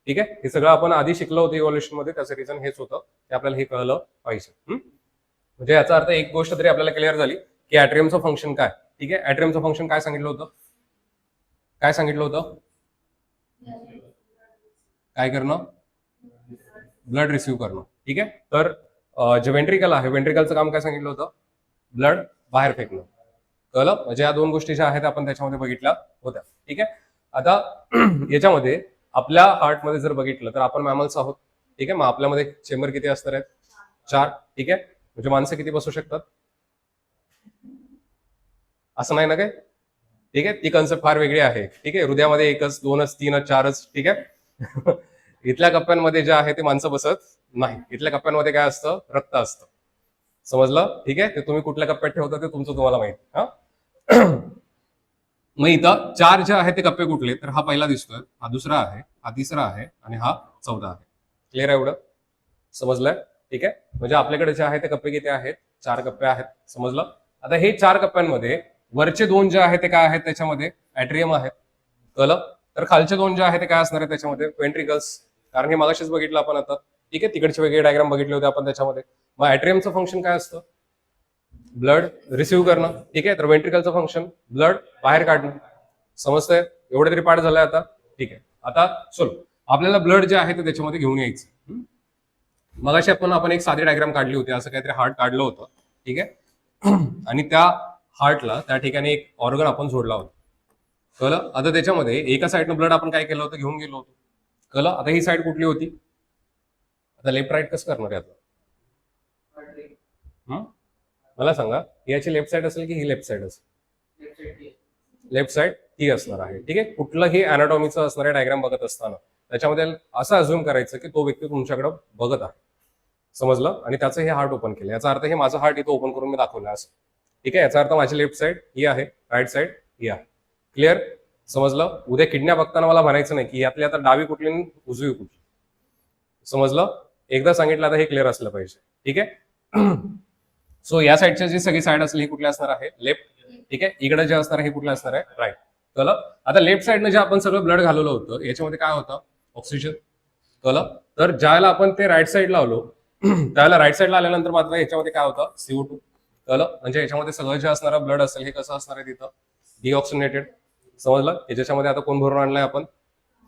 ठीक आहे. हे सगळं आपण आधी शिकलो होतो इव्हॉल्युशन मध्ये, त्याचं रिझन हेच होतं की आपल्याला हे कळलं पाहिजे. म्हणजे याचा अर्थ एक गोष्ट तरी आपल्याला क्लिअर झाली की ॲट्रियमचं फंक्शन काय. ठीक आहे. ॲट्रियमचं फंक्शन काय सांगितलं होतं? काय सांगितलं होतं? काय करणं? ब्लड रिसिव्ह करणं. ठीक आहे. तर जे वेंट्रिकल आहे, वेंट्रिकलचं काम काय सांगितलं होतं? ब्लड बाहेर फेकणं. कळलं? म्हणजे या 2 गोष्टी ज्या आहेत आपण त्याच्यामध्ये बघितल्या होत्या. ठीक आहे. आता याच्यामध्ये आपल्या हार्टमध्ये जर बघितलं तर आपण मॅमल्स आहोत. ठीक आहे. मग आपल्यामध्ये चेंबर किती असणार आहेत? 4. ठीक आहे. म्हणजे माणसं किती बसू शकतात? असं नाही ना काय? ठीक आहे. ती कन्सेप्ट फार वेगळी आहे. ठीक आहे. हृदयामध्ये 1च, 2च, 3च, 4च. ठीक आहे. इथल्या कप्प्यांमध्ये जे आहे ते माणसं बसत नाही. इथल्या कप्प्यांमध्ये काय असतं? रक्त असतं. समजलं? ठीक आहे. ते तुम्ही कुठल्या कप्प्यात ठेवता ते तुमचं तुम्हाला माहिती. हा. मग इथं 4 जे आहे ते कप्पे कुठले? तर हा पहिला दिसतोय, हा दुसरा आहे, हा तिसरा आहे आणि हा 14 आहे. क्लिअर आहे एवढं? समजलंय? ठीक आहे. म्हणजे आपल्याकडे जे आहे ते कप्पे किती आहेत? 4 कप्पे आहेत. समजलं? आता हे 4 कप्प्यांमध्ये वरचे 2 जे आहेत ते काय आहेत? त्याच्यामध्ये ॲट्रियम आहेत. कळलं? तर खालचे 2 जे आहेत ते काय असणार आहे त्याच्यामध्ये? वेंट्रिकल्स. कारण हे मगाशीच बघितलं आपण आता. ठीक आहे. तिकडचे वेगळे डायग्राम बघितले होते आपण त्याच्यामध्ये. मग ॲट्रियमचं फंक्शन काय असतं? ब्लड रिसिव्ह करणं. ठीक आहे. तर वेंट्रिकलचं फंक्शन ब्लड बाहेर काढणं. समजतंय? एवढे तरी पाठ झालंय आता. ठीक आहे. आता चलो आपल्याला ब्लड जे आहे ते त्याच्यामध्ये घेऊन यायचं. मगाशी आपण एक साधी डायग्राम काढली होती, असं काहीतरी हार्ट काढलं होतं. ठीक आहे. आणि त्या हार्टला त्या ठिकाणी एक ऑर्गन आपण जोडला होता. कळलं? आता त्याच्यामध्ये एका साईडनं ब्लड आपण काय केलं होतं? घेऊन गेलो होतो. कळलं? आता ही साईड कुठली होती? आता लेफ्ट राईट कसं करणार आहे आता? मला सांगा, याची लेफ्ट साईड असेल की ही लेफ्ट साईड असेल? लेफ्ट साईड ही असणार आहे. ठीक आहे. कुठलंही अनाटॉमीचं असणारे डायग्राम बघत असताना त्याच्यामध्ये असं अज्युम करायचं की तो व्यक्ती तुमच्याकडे बघत आहे. समजलं? आणि त्याचं हे हार्ट ओपन केलं. याचा अर्थ हे माझं हार्ट इथं ओपन करून मी दाखवलं असं. ठीक आहे. याचा अर्थ माझी लेफ्ट साईड ही आहे, राईट साईड ही आहे. क्लिअर? समजलं? उद्या किडन्या बघताना मला म्हणायचं नाही की यातली आता डावी कुठली आणि उजवी कुठली. समजलं? एकदा सांगितलं, आता हे क्लिअर असलं पाहिजे. ठीक आहे. सो या साईडच्या जी सगळी साईड असली ही कुठली असणार आहे? लेफ्ट. ठीक आहे. इकडे जे असणार आहे हे कुठलं असणार आहे? राईट. कळलं? आता लेफ्ट साईडनं जे आपण सगळं ब्लड घालवलं होतं याच्यामध्ये काय होतं? ऑक्सिजन. कळलं? तर ज्याला आपण ते राईट साईड लावलो त्याला राईट साईडला आल्यानंतर मात्र याच्यामध्ये काय होतं? CO2. कळलं? म्हणजे याच्यामध्ये सगळं जे असणारं ब्लड असेल हे कसं असणार आहे तिथं? डिऑक्सिनेटेड. समजलं? याच्यामध्ये आता कोण भरून आणलंय आपण?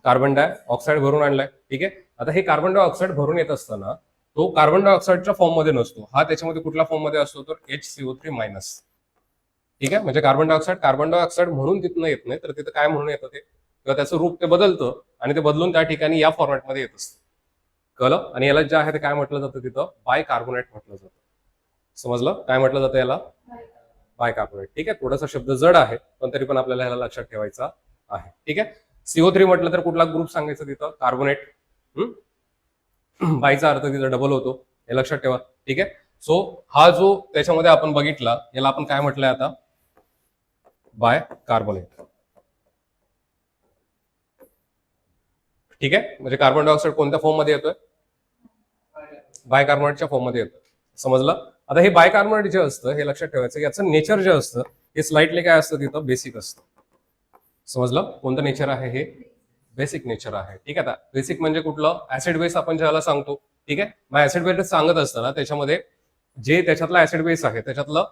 कार्बन डायऑक्साईड भरून आणलाय. ठीक आहे. आता हे कार्बन डायऑक्साईड भरून येत असताना तो कार्बन डायऑक्साईडच्या फॉर्म मध्ये नसतो, हा त्याच्यामध्ये कुठल्या फॉर्म मध्ये असतो तर HCO3 मायनस. ठीक आहे. म्हणजे कार्बन डायऑक्साईड म्हणून तिथनं येत नाही, तर तिथं काय म्हणून येतं ते, किंवा त्याचं रूप ते बदलतं आणि ते बदलून त्या ठिकाणी या फॉर्मॅटमध्ये येत असतं. कळलं. आणि याला जे आहे ते काय म्हटलं जातं तिथं, बायकार्बोनेट म्हटलं जातं. समजलं काय म्हटलं जातं याला, बायकार्बोनेट. ठीक आहे. थोडासा शब्द जड आहे पण तरी पण आपल्याला ह्याला लक्षात ठेवायचा आहे. ठीक आहे. CO3 म्हटलं तर कुठला ग्रुप सांगायचा तिथं, कार्बोनेट. बायचा अर्थ तिथं डबल होतो, हे लक्षात ठेवा. ठीक आहे. सो हा जो त्याच्यामध्ये आपण बघितला याला आपण काय म्हटलंय आता, बायकार्बोनेट. ठीक आहे. म्हणजे कार्बन डायऑक्साईड कोणत्या फॉर्म मध्ये येतोय, बायकार्बोनेटच्या फॉर्म मध्ये येतोय. समजलं. आता हे बायकार्बोनेट जे असतं हे लक्षात ठेवायचं, याचं नेचर जे असतं हे स्लाइटली काय असतं तिथं, बेसिक असतं. समजलं. कोणतं नेचर आहे हे, बेसिक नेचर आहे. ठीक आहे. आता बेसिक म्हणजे कुठलं, ऍसिड बेस आपण ज्याला सांगतो. ठीक आहे. मग ऍसिड बेस सांगत असताना त्याच्यामध्ये जे त्याच्यातला ऍसिड बेस आहे त्याच्यातलं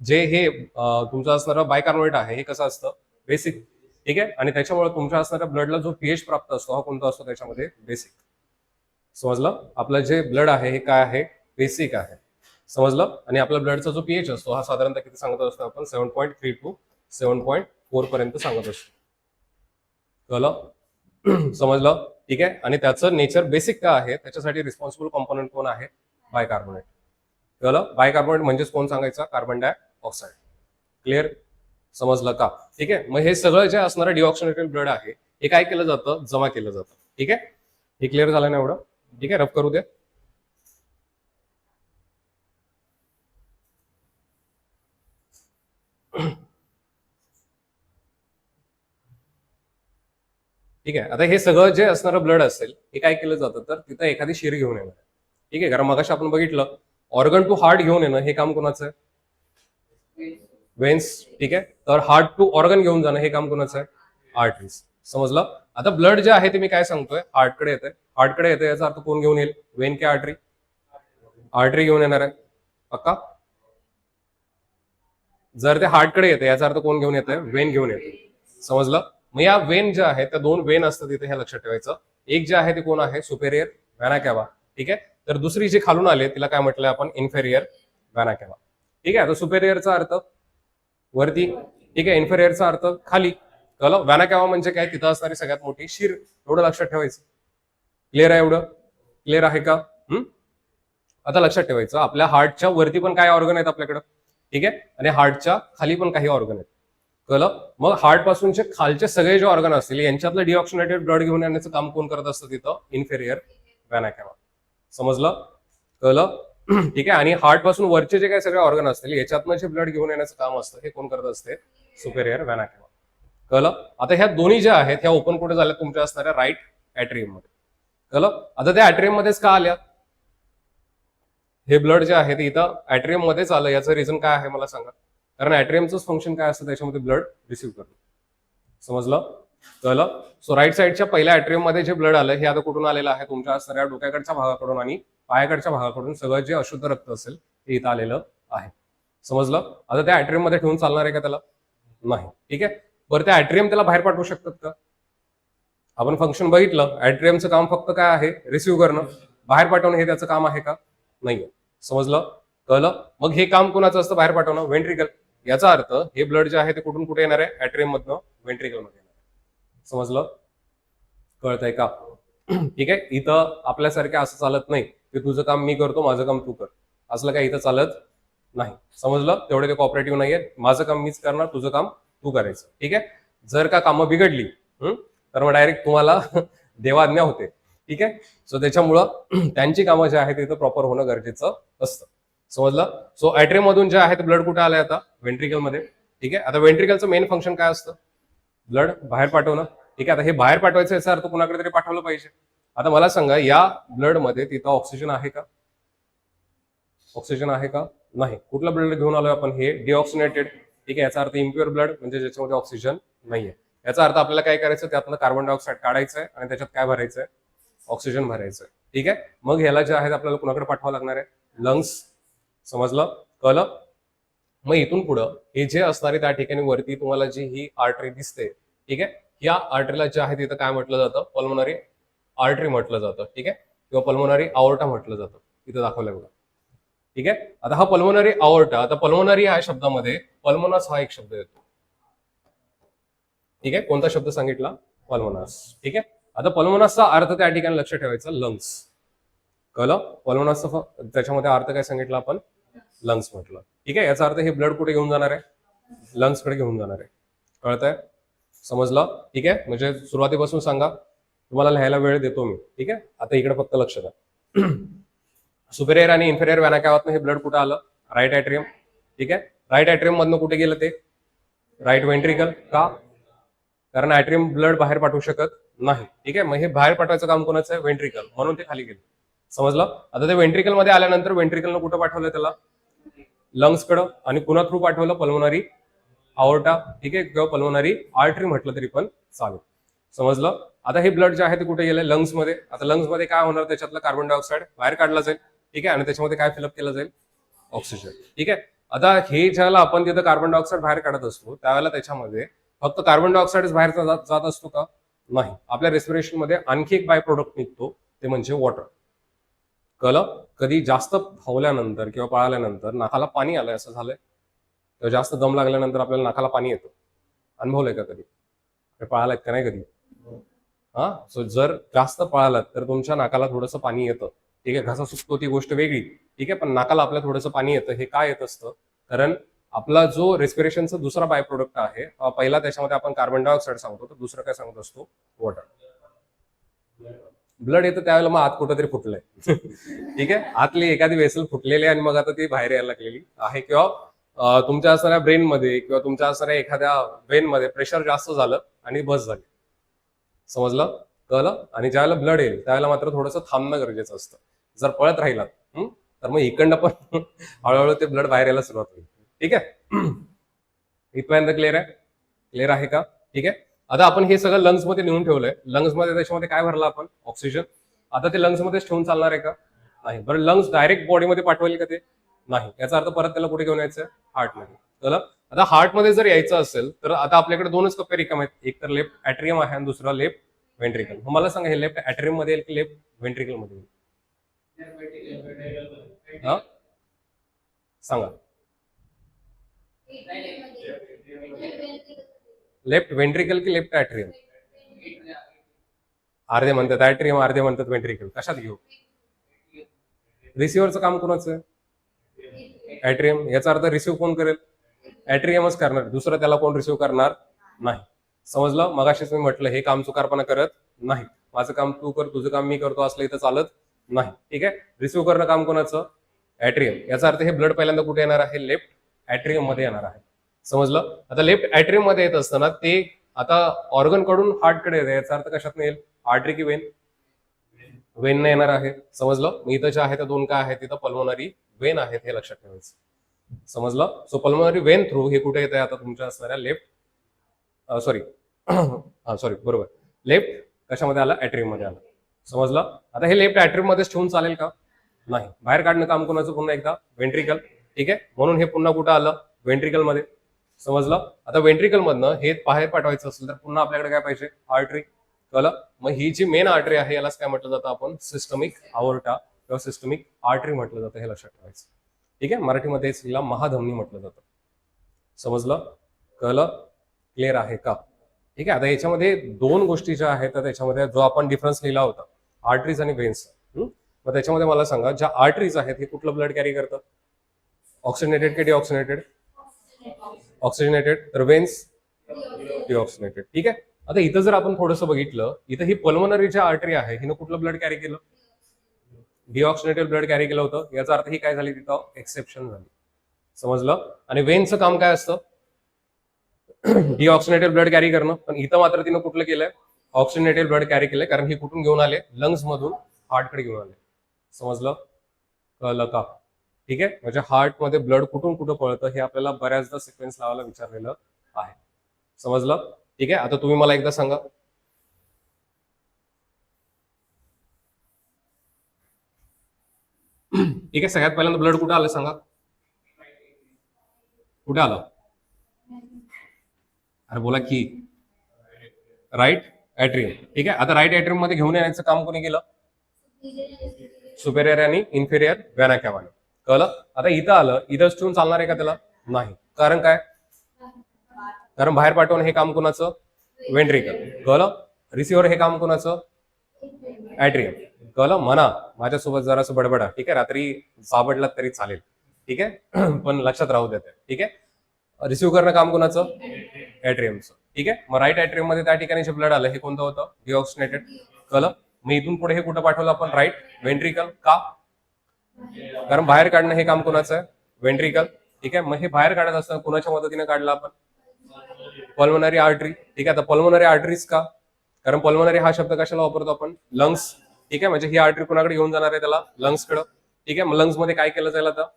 जे हे तुमचं असणारं बायकार्बोनेट आहे हे कसं असतं, बेसिक. ठीक आहे. आणि त्याच्यामुळे तुमच्या असणाऱ्या ब्लडला जो पीएच प्राप्त असतो हा कोणता असतो त्याच्यामध्ये, बेसिक. समजलं. आपलं जे ब्लड आहे हे काय आहे, बेसिक आहे. समजलं. आणि आपल्या ब्लडचा जो पीएच असतो हा साधारणतः किती सांगत असतो आपण, 7.3 to 7.4 पर्यंत सांगत असतो. कळलं. समजलं. ठीक आहे. आणि त्याचं नेचर बेसिक का आहे, त्याच्यासाठी रिस्पॉन्सिबल कॉम्पोनंट कोण आहे, बायकार्बोनेट. कळलं. बायकार्बोनेट म्हणजेच कोण सांगायचा, कार्बन डायऑक्साईड. क्लिअर. समजलं का. ठीक आहे. मग हे सगळं जे असणारं डिऑक्सिनेटेड ब्लड आहे हे काय केलं जातं, जमा केलं जातं. ठीक आहे. हे क्लिअर झालं ना एवढं. ठीक आहे. रफ करू दे. ठीक आहे. आता हे सगळं जे असणारं ब्लड असेल हे काय केलं जातं तर तिथं एखादी शिर घेऊन येणार. ठीक आहे. कारण मगाशी आपण बघितलं ऑर्गन टू हार्ट घेऊन येणं हे काम कोणाचं आहे, वेन्स. ठीक आहे. तर हार्ट टू ऑर्गन घेऊन जाणं हे काम कोणाचं आहे, आर्टरीज. समजलं. आता ब्लड जे आहे ते मी काय सांगतोय, हार्टकडे येतंय. हार्टकडे येतं याचा अर्थ कोण घेऊन येईल, वेन की आर्टरी, आर्टरी घेऊन येणार आहे. पक्का. जर ते हार्टकडे येते याचा अर्थ कोण घेऊन येतंय, वेन घेऊन येते. समजलं. मग या वेन ज्या आहेत त्या दोन वेन असतात इथे, हे लक्षात ठेवायचं. एक जे आहे ते कोण आहे, सुपेरियर व्हॅना कॅवा. ठीक आहे. तर दुसरी जी खालून आले तिला काय म्हटलंय आपण, इन्फेरियर व्हॅना कॅवा. ठीक आहे. आता सुपेरियरचा अर्थ वरती. ठीक आहे. इन्फेरियरचा अर्थ खाली. कळलं. व्हॅना कॅवा म्हणजे काय, तिथं असणारी सगळ्यात मोठी शिर. एवढं लक्षात ठेवायचं. क्लिअर आहे एवढं, क्लिअर आहे का. आता लक्षात ठेवायचं आपल्या हार्टच्या वरती पण काय ऑर्गन आहेत आपल्याकडं. ठीक आहे. आणि हार्टच्या खाली पण काही ऑर्गन आहेत. कळलं. मग हार्ट पासूनचे खालचे सगळे जे ऑर्गन असतील यांच्यातलं डिऑक्सिनेटेड ब्लड घेऊन येण्याचं काम कोण करत असतं तिथं, इन्फेरियर व्हॅना कॅवा. समजलं. कळलं. ठीक आहे. आणि हार्ट पासून वरचे जे काही सगळे ऑर्गन असतील याच्यातनं जे ब्लड घेऊन येण्याचं काम असतं हे कोण करत असते, सुपेरियर व्हॅना कॅवा. कळलं. आता ह्या दोन्ही ज्या आहेत ह्या ओपन कुठे झाल्या, तुमच्या असणाऱ्या राईट ऍट्रियम मध्ये. कळलं. आता त्या ऍट्रियम मध्येच का आल्या, हे ब्लड जे आहे ते इथं ऍट्रियम मध्येच आलं, याचं रिझन काय आहे मला सांगा. कारण ऍट्रियमचं फंक्शन काय असतं, त्याच्यामध्ये ब्लड रिसिव्ह करणं. समजलं. कळलं. सो राईट साईडच्या पहिल्या ऍट्रियम मध्ये जे ब्लड आलं हे आता कुठून आलेलं आहे, तुमच्या असणाऱ्या डोक्याकडच्या भागाकडून आणि पायाकडच्या भागाकडून सगळं जे अशुद्ध रक्त असेल ते इथं आलेलं आहे. समजलं. आता त्या ऍट्रियम मध्ये ठेवून चालणार आहे का त्याला, नाही. ठीक आहे. बरं त्या ऍट्रियम त्याला बाहेर पाठवू शकतात का, आपण फंक्शन बघितलं. ऍट्रियमचं काम फक्त काय आहे, रिसिव्ह करणं. बाहेर पाठवणं हे त्याचं काम आहे का, नाहीये. समजलं. कळलं. मग हे काम कोणाचं असतं, बाहेर पाठवणं, व्हेंट्रिकल. याचा अर्थ हे ब्लड जे आहे ते कुठून कुठे येणार आहे, ऍट्रियम मधनं व्हेंट्रिकल मध्ये येणार आहे. समजलं. कळतंय का. ठीक आहे. इथं आपल्यासारख्या असं चालत नाही की तुझं काम मी करतो माझं काम तू कर, असलं काय इथं चालत नाही. समजलं. तेवढे ते कॉपरेटिव्ह नाहीये. माझं काम मीच करणार, तुझं काम तू करायचं. ठीक आहे. जर का कामं बिघडली तर मग डायरेक्ट तुम्हाला देवाज्ञा होते. ठीक आहे. सो त्याच्यामुळं त्यांची कामं जे आहेत तिथं प्रॉपर होणं गरजेचं असतं. समजलं. सो ऍट्रियम मधून जे आहे ते ब्लड कुठे आलंय आता, व्हेंट्रिकल मध्ये. ठीक आहे. आता व्हेंट्रिकलचं मेन फंक्शन काय असतं, ब्लड बाहेर पाठवणं. ठीक आहे. आता हे बाहेर पाठवायचं याचा अर्थ कुणाकडे तरी पाठवलं पाहिजे. आता मला सांगा या ब्लड मध्ये तिथं ऑक्सिजन आहे का, ऑक्सिजन आहे का, नाही. कुठलं ब्लड घेऊन आलोय आपण, हे डिऑक्सिनेटेड. ठीक आहे. याचा अर्थ इम्प्युअर ब्लड म्हणजे ज्याच्यामध्ये ऑक्सिजन नाहीये. याचा अर्थ आपल्याला काय करायचं, त्यातलं कार्बन डायऑक्साईड काढायचंय आणि त्याच्यात काय भरायचंय, ऑक्सिजन भरायचंय. ठीक आहे. मग ह्याला जे आहे आपल्याला कुणाकडे पाठवावं लागणार आहे, लंग्स. समजलं. कळलं. मग इथून पुढं हे जे असणारे त्या ठिकाणी वरती तुम्हाला जी ही आर्टरी दिसते, ठीक आहे, या आर्टरीला जे आहे तिथं काय म्हटलं जातं, पल्मोनरी आर्टरी म्हटलं जातं, ठीक आहे, किंवा पल्मोनरी आवर्टा म्हटलं जातं, इथं दाखवलंय बघा, ठीक आहे. आता हा पल्मोनरी आवर्टा, आता पल्मोनरी या शब्दामध्ये पल्मोनस हा एक शब्द येतो, ठीक आहे. कोणता शब्द सांगितला, पल्मोनस, ठीक आहे. आता पल्मोनसचा अर्थ त्या ठिकाणी लक्ष ठेवायचा, लंग्स, कळलं. पल्मोनसचा त्याच्यामध्ये अर्थ काय सांगितलं आपण, लंग्स म्हटलं, ठीक आहे. याचा अर्थ हे ब्लड कुठे घेऊन जाणार आहे, लंग्स कडे घेऊन जाणार आहे, कळतंय, समजलं, ठीक आहे. म्हणजे सुरुवातीपासून सांगा, तुम्हाला लिहायला वेळ देतो मी, ठीक आहे. आता इकडे फक्त लक्ष द्या. सुपेरियर आणि इन्फेरियर व्हॅना कॅव्हातनं हे ब्लड कुठं आलं, राईट ॲट्रियम, ठीक आहे. राईट ॲट्रियम मधनं कुठे गेलं ते, राईट वेंट्रिकल, का, कारण ॲट्रियम ब्लड बाहेर पाठवू शकत नाही, ठीक आहे. मग हे बाहेर पाठवायचं काम कोणाचं आहे, वेंट्रिकल, म्हणून ते खाली गेले, समजलं. आता ते वेंट्रिकल मध्ये आल्यानंतर वेंट्रिकलनं कुठं पाठवलं त्याला, लंग्स कडं, आणि पुन्हा थ्रू पाठवलं पल्मोनरी आवर्टा, ठीक आहे, किंवा पल्मोनरी आर्टरी म्हटलं तरी पण चालेल, समजलं. आता हे ब्लड जे आहे ते कुठे गेलं, लंग्स मध्ये. आता लंग्स मध्ये काय होणार, त्याच्यातलं कार्बन डायऑक्साईड बाहेर काढला जाईल, ठीक आहे, आणि त्याच्यामध्ये काय फिलअप केलं जाईल, ऑक्सिजन, ठीक आहे. आता हे ज्याला आपण तिथं कार्बन डायऑक्साईड बाहेर काढत असतो त्यावेळेला त्याच्यामध्ये फक्त कार्बन डायऑक्साईड बाहेर जात असतो का, नाही. आपल्या रेस्पिरेशन मध्ये आणखी एक बाय प्रोडक्ट निघतो, ते म्हणजे वॉटर, कळलं. कधी जास्त धावल्यानंतर किंवा पळाल्यानंतर नाकाला पाणी आलंय असं झालंय, किंवा जास्त दम लागल्यानंतर आपल्याला नाकाला पाणी येतं, अनुभवलंय का कधी, पळालात का नाही कधी, हा. सो जर जास्त पळालात तर तुमच्या नाकाला थोडंसं पाणी येतं, ठीक आहे. घसा सुकतो ती गोष्ट वेगळी, ठीक आहे, पण नाकाला आपल्या थोडंसं पाणी येतं. हे काय येत असतं, कारण आपला जो रेस्पिरेशनचा दुसरा बाय प्रोडक्ट आहे, पहिला त्याच्यामध्ये आपण कार्बन डायऑक्साईड सांगतो, तर दुसरं काय सांगत असतो, वॉटर. ब्लड येतं त्यावेळेला मग आत कुठंतरी फुटलंय, ठीक आहे, आतली एखादी वेसल फुटलेली आणि मग आता ती बाहेर यायला लागलेली आहे, किंवा तुमच्या असणाऱ्या ब्रेन मध्ये किंवा तुमच्या असणाऱ्या एखाद्या वेन मध्ये प्रेशर जास्त झालं आणि बस झाली, समजलं, कळलं. आणि ज्यावेळेला ब्लड येईल त्यावेळेला मात्र थोडंसं थांबणं गरजेचं असतं. जर पळत राहिलात तर मग इकडनं पण हळूहळू ते ब्लड बाहेर यायला सुरुवात होईल, ठीक आहे. इथपर्यंत क्लिअर आहे, क्लिअर आहे का, ठीक आहे. आता आपण हे सगळं लंग्स मध्ये नेऊन ठेवलंय, लंग्स मध्ये त्याच्यामध्ये काय भरलं आपण, ऑक्सिजन. आता ते लंग्स मध्येच ठेवून चालणार आहे का, नाही. बरं, लंग्स डायरेक्ट बॉडीमध्ये पाठवेल का ते, नाही. याचा अर्थ परत त्याला कुठे घेऊन यायचं, हार्टमध्ये, चला. आता हार्टमध्ये जर यायचं असेल तर आता आपल्याकडे दोनच कप्पे रिकाम आहेत, एक तर लेफ्ट ॲट्रियम आहे आणि दुसरा लेफ्ट वेंट्रिकल. मला सांगा, हे लेफ्ट ॲट्रियम मध्ये येईल की लेफ्ट वेंट्रिकल मध्ये येईल, सांगा. लेफ्ट वेंट्रिकल की लेफ्ट ॲट्रियम, अर्धे म्हणतात ॲट्रियम, अर्धे म्हणतात वेंट्रिकल, कशात घेऊ. रिसिव्हरचं काम कोणाचं आहे, ॲट्रियम. याचा अर्थ रिसिव्ह कोण करेल, ॲट्रियमच करणार, दुसरं त्याला कोण रिसिव्ह करणार नाही, समजलं. मगाशीच मी म्हटलं, हे काम चुकारपणा करत नाही, माझं काम तू कर, तुझं काम मी करतो असलं इथं चालत नाही, ठीक आहे. रिसिव्ह करणं काम कोणाचं, ॲट्रियम. याचा अर्थ हे ब्लड पहिल्यांदा कुठे येणार आहे, लेफ्ट ॲट्रियम मध्ये येणार आहे, समजलं. आता लेफ्ट ॲट्रियम मध्ये येत असताना ते आता ऑर्गन कडून हार्ट कडे येते, याचा अर्थ कशात येईल, आर्टरी की वेन, वेन येणार आहे, समजलं. मी इथं जे आहे त्या दोन काय आहेत, तिथं पल्मोनरी वेन आहेत, हे लक्षात ठेवायचं, समजलं. सो पल्मोनरी वेन थ्रू हे कुठे येत आहे, आता तुमच्या असणाऱ्या लेफ्ट सॉरी बरोबर, लेफ्ट कशामध्ये आला, ॲट्रियम मध्ये आला, समजलं. आता हे लेफ्ट ॲट्रियम मध्येच ठेवून चालेल का, नाही. बाहेर काढणं काम कोणाचं, पुन्हा एकदा वेंट्रिकल, ठीक आहे. म्हणून हे पुन्हा कुठं आलं, वेंट्रिकल मध्ये, समजलं. आता वेंट्रिकल मधनं हे बाहेर पाठवायचं असेल तर पुन्हा आपल्याकडे काय पाहिजे, आर्टरी, कळलं. मग ही जी मेन आर्टरी आहे यालाच काय म्हटलं जातं आपण, सिस्टमिक आवर्टा किंवा सिस्टमिक आर्टरी म्हटलं जातं, हे लक्षात ठेवायचं, ठीक आहे. मराठीमध्ये हिला महाधमनी म्हटलं जातं, समजलं, कळलं, क्लिअर आहे का, ठीक आहे. आता याच्यामध्ये दोन गोष्टी ज्या आहेत त्याच्यामध्ये जो आपण डिफरन्स लिहिला होता, आर्टरीज आणि वेन्स, मग त्याच्यामध्ये मला सांगा, ज्या आर्टरीज आहेत हे कुठलं ब्लड कॅरी करतात, ऑक्सिजनेटेड की डिऑक्सिजनेटेड, ऑक्सिजनेटेड, तर वेन्स डिऑक्सिजनेटेड, ठीक आहे. आता इथं जर आपण थोडंसं बघितलं, इथं ही पल्मोनरी जी आर्टरी आहे हिनं कुठलं ब्लड कॅरी केलं, डिऑक्सिजनेटेड ब्लड कॅरी केलं होतं, याचा अर्थ ही काय झाली, तिथं एक्सेप्शन झाली, समजलं. आणि वेनचं काम काय असतं, डिऑक्सिजनेटेड ब्लड कॅरी करणं, पण इथं मात्र तिनं कुठलं केलंय, ऑक्सिजनेटेड ब्लड कॅरी केलंय, कारण ही कुठून घेऊन आले, लंग्स मधून हार्टकडे घेऊन आले, समजलं, कळलं का, ठीक आहे. म्हणजे हार्ट मध्ये ब्लड कुठून कुठं पळतं हे आपल्याला बऱ्याचदा सिक्वेन्स लावायला विचारलेलं आहे, समजलं, ठीक आहे. आता तुम्ही मला एकदा सांगा, ठीक आहे. सगळ्यात पहिल्यांदा ब्लड कुठं आलं सांगा, कुठे आलं, अरे बोला की, राईट ऍट्रियम. ठीक आहे, आता राईट ऍट्रियम मध्ये घेऊन येण्याचं काम कोणी केलं? सुपेरियर आणि इन्फेरियर व्हेना कॅव्हाने. कळलं? आता इथं आलं, इथंच ठेवून चालणार आहे का त्याला? नाही. कारण काय? कारण बाहेर पाठवणं हे काम कोणाचं? वेंट्रिकल. कळलं? रिसिव्हर हे काम कोणाचं? ऍट्रियम. कळलं? म्हणा माझ्यासोबत जरासं बडबडा. ठीक आहे, रात्री साबडलात तरी चालेल. ठीक आहे, पण लक्षात राहू देते. ठीक आहे, रिसिव्ह करणं काम कोणाचं? ऍट्रियमचं. ठीक आहे, मग राईट ऍट्रियम मध्ये त्या ठिकाणी जे ब्लड आलं हे कोणतं होतं? डिऑक्सिनेटेड. कळलं? मग इथून पुढे हे कुठं पाठवलं आपण? Right ventricle. का? कारण बाहेर काढणं हे काम कोणाचं आहे? वेंट्रिकल. ठीक आहे, मग हे बाहेर काढत असताना कुणाच्या मदतीने काढलं आपण? Pulmonary artery. ठीक आहे, आता पल्मोनरी आर्टरीज का? कारण पल्मोनरी हा शब्द कशाला वापरतो आपण? लंग्स. ठीक आहे, म्हणजे ही आर्टरी कुणाकडे घेऊन जाणार आहे? त्याला लंग्स कडे. ठीक आहे, मग लंग्स मध्ये काय केलं जाईल? आता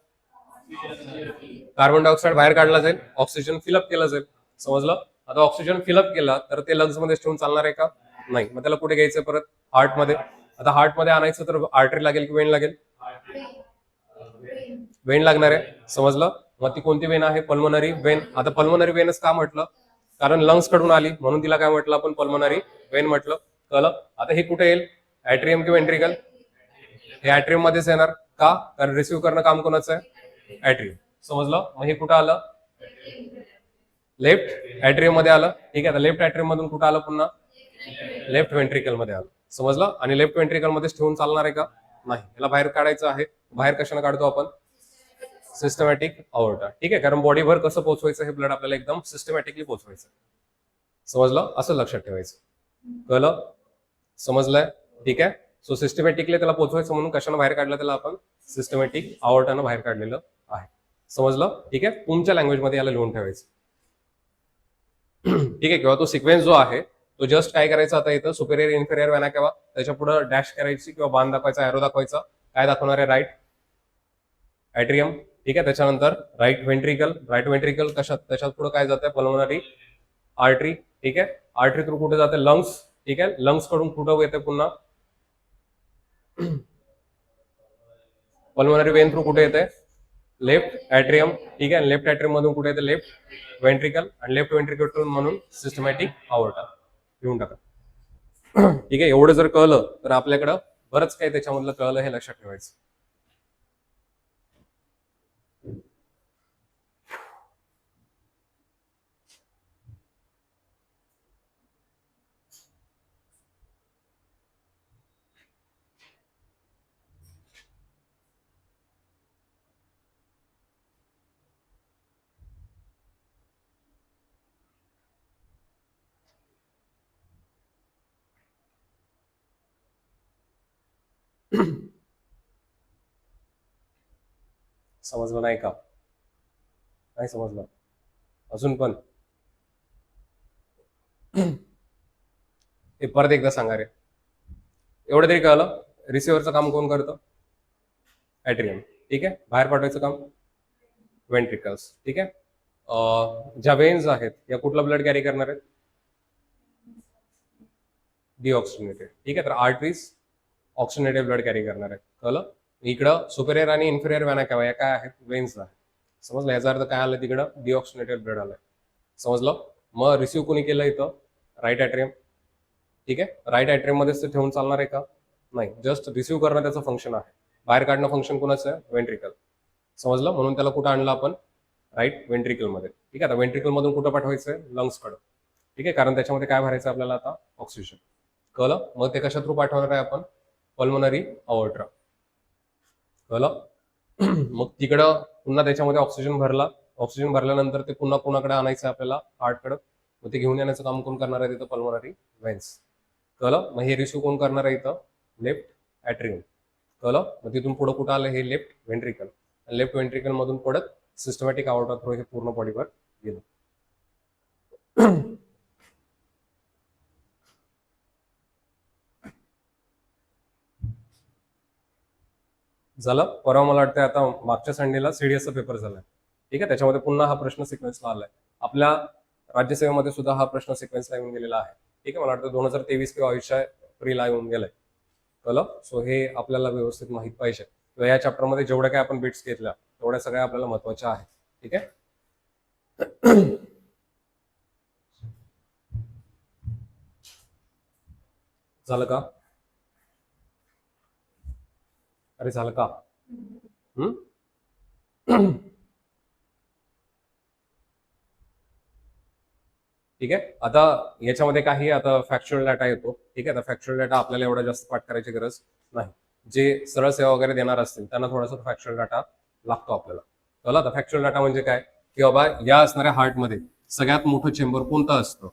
कार्बन डायऑक्साईड बाहेर काढला जाईल, ऑक्सिजन फिलअप केलं जाईल. समजलं? आता ऑक्सिजन फिलअप केला तर ते लंग्स मध्ये ठेवून चालणार आहे का? नाही. मग त्याला कुठे घ्यायचं? परत हार्ट मध्ये. आता हार्ट मध्ये आणायचं तर आर्टरी लागेल की वेन लागेल? वेन लागणार आहे. समजलं? मग ती कोणती वेन आहे? Pulmonary vein. आता पल्मोनरी वेनच का म्हटलं? कारण लंग्स कडून आली म्हणून तिला काय म्हटलं आपण? पल्मोनरी वेन म्हटलं. कळलं? आता हे कुठे येईल? ऍट्रियम की वेंट्रिकल? हे ऍट्रियम मध्येच येणार. का? कारण रिसिव्ह करणं काम कोणाचं आहे? ऍट्रियम. समजलं? मग हे कुठं आलं? लेफ्ट ऍट्रियम मध्ये आलं. ठीक आहे, आता लेफ्ट ऍट्रियम मधून कुठं आलं? पुन्हा लेफ्ट वेंट्रिकल मध्ये आलं. समजलं? आणि लेफ्ट वेंट्रिकल मध्येच ठेवून चालणार आहे का? नाही. याला बाहेर काढायचं आहे. बाहेर कशाने काढतो आपण? सिस्टमॅटिक अवॉर्टा. ठीक आहे, कारण बॉडीभर कसं पोहोचवायचं हे ब्लड आपल्याला एकदम सिस्टमॅटिकली पोहोचवायचं. समजलं? असं लक्षात ठेवायचं. कळलं? समजलंय? ठीक आहे, सो सिस्टमॅटिकली त्याला पोहोचवायचं म्हणून कशाने बाहेर काढलं? त्याला आपण सिस्टमॅटिक अवॉर्टानं बाहेर काढलेलं आहे. समजलं? ठीक आहे, तुमच्या लँग्वेज मध्ये याला लिहून ठेवायचं. ठीक आहे, किंवा तो सिक्वेन्स जो आहे तो जस्ट काय करायचा? आता इथं सुपेरियर इन्फेरियर व्हेना केव्हा त्याच्या पुढे डॅश करायची किंवा बाण दाखवायचा, एरो दाखवायचा. काय दाखवणार आहे? राईट ऍट्रियम. ठीक आहे, त्याच्यानंतर राईट वेंट्रिकल. राईट वेंट्रिकल कशात? त्याच्यात पुढे काय जाते? Pulmonary artery. ठीक आहे, आर्टरी थ्रू कुठे जाते? लंग्स. ठीक आहे, लंग्स कडून कुठं येते? पुन्हा पल्मोनरी वेन थ्रू कुठे येते? लेफ्ट ऍट्रियम. ठीक आहे, लेफ्ट ऍट्रियम मधून कुठे येते? Left ventricle. आणि लेफ्ट वेंट्रिकल म्हणून सिस्टमॅटिक अवॉर्टा. घेऊन टाका. ठीक आहे, एवढं जर कळलं तर आपल्याकडं बरंच काही त्याच्यामधलं कळलं हे लक्षात ठेवायचं. समजलं नाही का? नाही समजलं अजून पण? हे परत एकदा सांगा रे. एवढं तरी कळलं? रिसिव्हरचं काम कोण करतं? ऍट्रियम. ठीक आहे, बाहेर पाठवायचं काम वेंट्रिकल्स. ठीक आहे, ज्या वेन्स आहेत या कुठला ब्लड कॅरी करणार आहेत? डिऑक्सिनेटेड. ठीक आहे, तर आर्टरीज ऑक्सिनेटेड ब्लड कॅरी करणार आहे. कळलं? इकडं सुपेरियर आणि इन्फेरियर व्हेना केव्हा या काय आहेत? वेन्स आहेत. समजलं? याचा अर्थ काय आलं? तिकडं डिऑक्सिनेटेड ब्लड आलंय. समजलं? मग रिसिव्ह कोणी केलं? इथं राईट ऍट्रियम. ठीक आहे, राईट ऍट्रियम मध्येच ते ठेवून चालणार आहे का? नाही. जस्ट रिसिव्ह करणं त्याचं फंक्शन आहे. बाहेर काढणं फंक्शन कोणाचं आहे? वेंट्रिकल. समजलं? म्हणून त्याला कुठं आणलं आपण? राईट वेंट्रिकल मध्ये. ठीक आहे, आता वेंट्रिकल मधून कुठं पाठवायचंय? लंग्स कडं. ठीक आहे, कारण त्याच्यामध्ये काय भरायचं आपल्याला आता? ऑक्सिजन. कळलं? मग ते कशा थ्रू पाठवणार आहे आपण? पल्मोनरी अवॉर्ट्रा. कळलं? मग तिकडं पुन्हा त्याच्यामध्ये ऑक्सिजन भरला. ऑक्सिजन भरल्यानंतर ते पुन्हा कोणाकडे आणायचं आपल्याला? हार्टकडं. मग ते घेऊन येण्याचं काम कोण करणार आहे? तिथं पल्मोनरी व्हेन्स. कळलं? मग हे रिसिव्ह कोण करणार आहे? इथं लेफ्ट ऍट्रियम. कळलं? मग तिथून पुढे कुठं आलं? हे लेफ्ट वेंट्रिकल. लेफ्ट वेंट्रिकल मधून पडत सिस्टमॅटिक अवॉर्टा थ्रू हे पूर्ण बॉडीवर गेलं. झालं? परवा मला वाटतं आता मागच्या संडेला सीडीएसचा पेपर झालाय. ठीक आहे, त्याच्यामध्ये पुन्हा हा प्रश्न सिक्वेन्सला आलाय. आपल्या राज्यसेवेमध्ये सुद्धा हा प्रश्न सिक्वेन्सला येऊन गेलेला आहे. ठीक आहे, मला वाटतं 2023 किंवा 22 एप्रिलला येऊन गेलाय. कळलं? सो हे आपल्याला व्यवस्थित माहित पाहिजे. किंवा या चॅप्टरमध्ये जेवढ्या काय आपण बिट्स घेतल्या तेवढ्या सगळ्या आपल्याला महत्वाच्या आहेत. ठीक आहे. झालं का? अरे झालं का? हम्म ठीक आहे. आता याच्यामध्ये काही आता फॅक्च्युअल डाटा येतो. ठीक आहे. आता फॅक्च्युअल डाटा आपल्याला एवढा जास्त पाठ करायची गरज नाही. जे सरळ सेवा वगैरे देणार असतील त्यांना थोडासा फॅक्च्युअल डाटा लागतो आपल्याला. कळलं? आता फॅक्च्युअल डाटा म्हणजे काय, की बाबा या असणाऱ्या हार्टमध्ये सगळ्यात मोठं चेंबर कोणतं असतं?